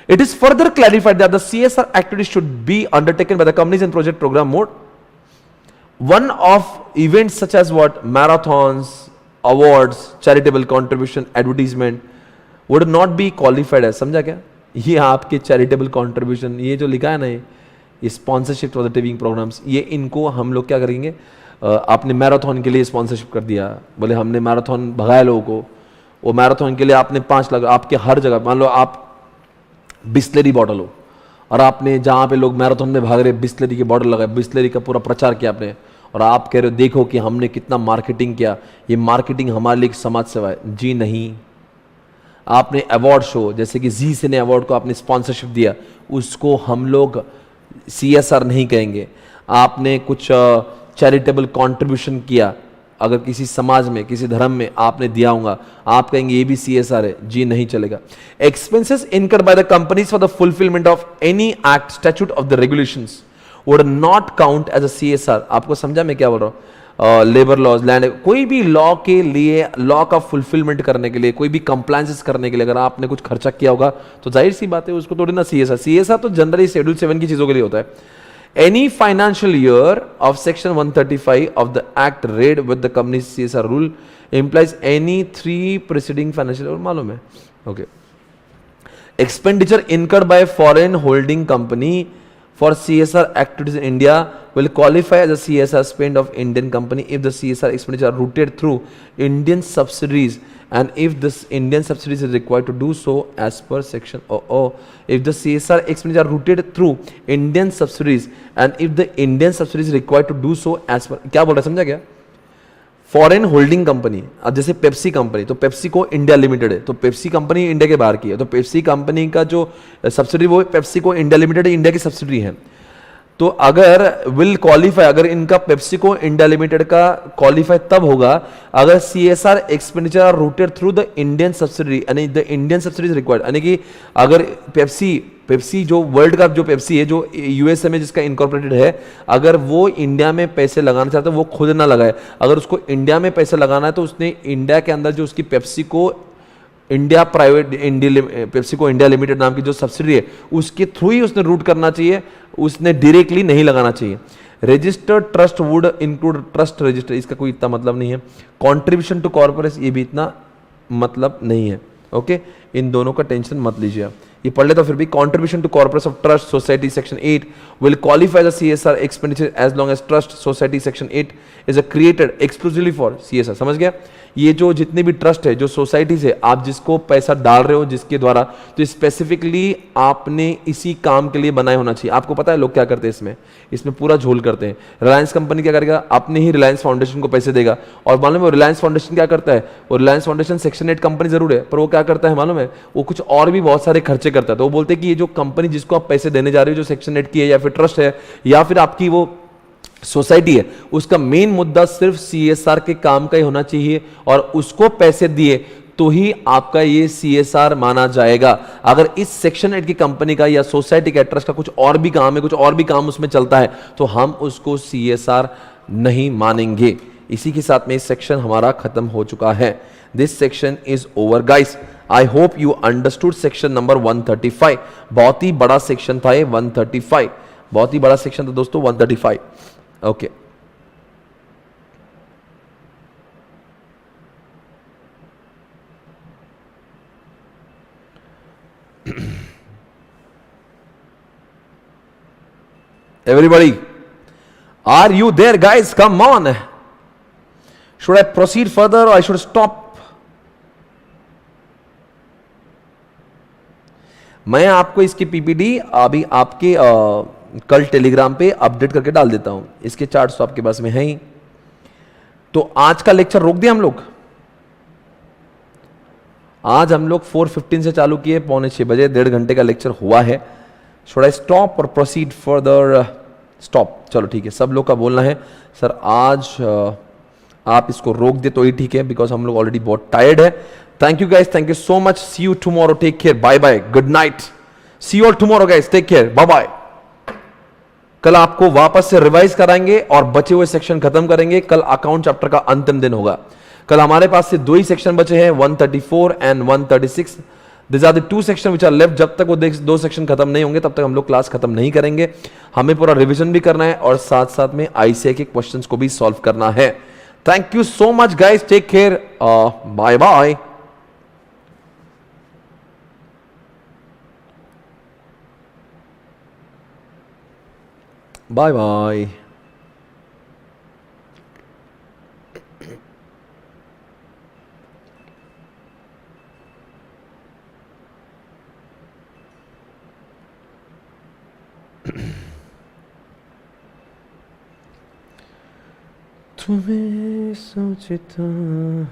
[SPEAKER 1] It is further clarified that the CSR activities should be undertaken by the companies in project program mode. One of events such as what? Marathons, awards, charitable contribution, advertisement would not be qualified as. समझा क्या? ये आपके charitable contribution, ये जो लिखा है ना, ये स्पॉन्सरशिप फॉर द टीविंग प्रोग्राम्स, ये इनको हम लोग क्या करेंगे? आपने मैराथन के लिए स्पॉन्सरशिप कर दिया, बोले हमने मैराथन भगाया लोगों को, वो मैराथन के लिए आपने 5 लाख, आपके हर जगह, मान लो आप बिस्लरी बॉटल हो और आपने जहाँ पे लोग मैराथन में भाग रहे बिस्लरी के बॉटल लगाए, बिस्लरी का पूरा प्रचार किया आपने, और आप कह रहे हो देखो कि हमने कितना मार्केटिंग किया, ये मार्केटिंग हमारे लिए एक समाज सेवा है. जी नहीं. आपने अवार्ड शो जैसे कि जी सिने अवार्ड को आपने स्पॉन्सरशिप दिया, उसको हम लोग CSR नहीं कहेंगे. आपने कुछ चैरिटेबल कंट्रीब्यूशन किया, अगर किसी समाज में, किसी धर्म में आपने दिया होगा, आप कहेंगे ये भी CSR है. जी नहीं चलेगा. Expenses incurred by the companies for the fulfilment of any act, statute of the regulations would not count as a CSR. आपको समझा मैं क्या बोल रहा हूँ? लेबर लॉज, लैंड, कोई भी लॉ के लिए, लॉ का फुलफिलमेंट करने के लिए, कोई भी कंप्लायंसेस करने के लिए अगर आपने कुछ खर्चा किया होगा तो जाहिर सी बात है उसको थोड़ी ना CSR तो जनरली शेड्यूल 7 की चीजों के लिए होता है. Any financial year of section 135 of the act read with the company CSR rule implies any 3 preceding financial year. मालूम है? Okay. Expenditure incurred by foreign holding company for CSR activities in India will qualify as a CSR spend of Indian company if the CSR expenditure are routed through Indian subsidiaries and if this Indian subsidiaries is required to do so as per section 00. If the CSR expenditure are routed through Indian subsidiaries and if the Indian subsidiaries is required to do so as per, क्या बोल रहा है समझा क्या? Foreign holding company, अब जैसे Pepsi company, तो Pepsi को इंडिया लिमिटेड है, तो पेप्सी कंपनी इंडिया के बाहर की है, तो पेप्सी कंपनी का जो सब्सिडी वो पेप्सी को इंडिया लिमिटेड इंडिया की सब्सिडी है. तो अगर विल क्वालिफाई, अगर इनका पेप्सी को इंडिया लिमिटेड का क्वालिफाई तब होगा अगर CSR expenditure are routed through the Indian subsidy, यानी the Indian subsidy is required. यानी कि अगर पेप्सी जो वर्ल्ड का जो पेप्सी है, जो USA में जिसका इनकॉर्पोरेटेड है, अगर वो इंडिया में पैसे लगाना चाहता है वो खुद ना लगाए, अगर उसको इंडिया में पैसे लगाना है तो उसने इंडिया के अंदर जो उसकी पेप्सी को पेप्सी को इंडिया लिमिटेड नाम की जो सब्सिडी है उसके थ्रू ही उसने रूट करना चाहिए, उसने डायरेक्टली नहीं लगाना चाहिए. Registered trust would include trust register, इसका कोई इतना मतलब नहीं है. कॉन्ट्रीब्यूशन टू कॉर्पोरेशन, ये भी इतना मतलब नहीं है. ओके, इन दोनों का टेंशन मत लीजिए आप, ये पढ़ ले तो फिर भी. Contribution to corporation of trust society section 8 will qualify the CSR expenditure as long as trust society section 8 is created exclusively for CSR. समझ गया? ये जो जितने भी ट्रस्ट है, जो सोसाइटीज है, आप जिसको पैसा डाल रहे हो जिसके द्वारा, तो स्पेसिफिकली आपने इसी काम के लिए बनाए होना चाहिए. आपको पता है लोग क्या करते हैं इसमें पूरा झोल करते हैं. रिलायंस कंपनी क्या करेगा? अपने ही रिलायंस फाउंडेशन को पैसे देगा, और मालूम है रिलायंस फाउंडेशन क्या करता है? वो रिलायंस फाउंडेशन सेक्शन 8 कंपनी जरूर है, पर वो क्या करता है मालूम है? वो कुछ और भी बहुत सारे खर्चे करता है. तो वो बोलते हैं कि ये जो कंपनी जिसको आप पैसे देने जा रहे हो, जो सेक्शन 8 की है या फिर ट्रस्ट है या फिर आपकी वो सोसाइटी है, उसका मेन मुद्दा सिर्फ CSR के काम का ही होना चाहिए, और उसको पैसे दिए तो ही आपका ये CSR माना जाएगा. अगर इस सेक्शन 8 की कंपनी का या सोसाइटी का ट्रस्ट का कुछ और भी काम है, कुछ और भी काम उसमें चलता है, तो हम उसको CSR नहीं मानेंगे. इसी के साथ में इस सेक्शन हमारा खत्म हो चुका है. This section is over guys. I hope you understood section number 135. बहुत ही बड़ा सेक्शन था ये 135, बहुत ही बड़ा सेक्शन था दोस्तों 135. Okay, Everybody, are you there, guys? Come on. Should I proceed further or I should stop? मैं आपको इसकी पीपीटी अभी आपके कल टेलीग्राम पे अपडेट करके डाल देता हूं। इसके चार्ट्स तो आपके पास में है ही। तो आज का लेक्चर रोक दिया हम लोग। आज हम लोग 4:15 से चालू किए, 5:45 बजे, 1.5 घंटे का लेक्चर हुआ है। शुड आई स्टॉप और प्रोसीड फर्दर? स्टॉप। चलो ठीक है, सब लोग का बोलना है सर आज आप इसको रोक दे तो ही ठीक है, बिकॉज हम लोग ऑलरेडी बहुत टायर्ड है। Thank you guys, thank you so much. See you tomorrow, take care, bye bye, good night, see you all tomorrow guys, take care, bye bye. कल आपको वापस से रिवाइज कराएंगे और बचे हुए सेक्शन खत्म करेंगे। कल अकाउंट चैप्टर का अंतिम दिन होगा। कल हमारे पास से 2 ही सेक्शन बचे हैं, 134 and 136। This are the 2 section which are left. जब तक वो 2 सेक्शन खत्म नहीं होंगे तब तक हम लोग क्लास खत्म नहीं करेंगे। हमें पूरा रिवीजन भी करना है और साथ साथ में आईसीआई के क्वेश्चंस को भी सॉल्व करना है। Thank you so much guys, take care, bye bye. Bye bye. तुम्हें सोचता हूँ